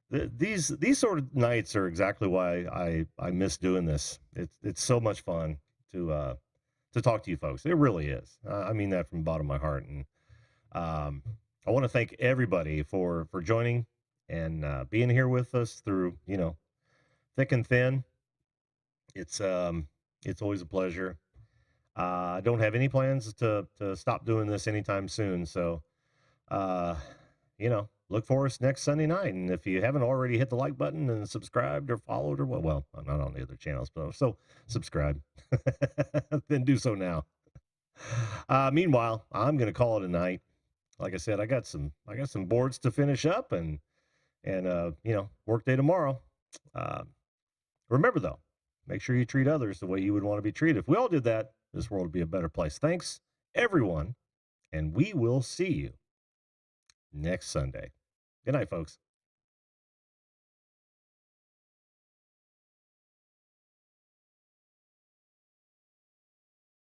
These sort of nights are exactly why I miss doing this. It's so much fun to talk to you folks. It really is. I mean that from the bottom of my heart. And I want to thank everybody for joining and being here with us through thick and thin. It's always a pleasure. I don't have any plans to stop doing this anytime soon. So look for us next Sunday night. And if you haven't already hit the like button and subscribed or followed or well, not on the other channels, but so subscribe, then do so now. Meanwhile, I'm going to call it a night. Like I said, I got some boards to finish up and work day tomorrow. Remember though, make sure you treat others the way you would want to be treated. If we all did that, this world would be a better place. Thanks everyone. And we will see you next Sunday. Good night, folks.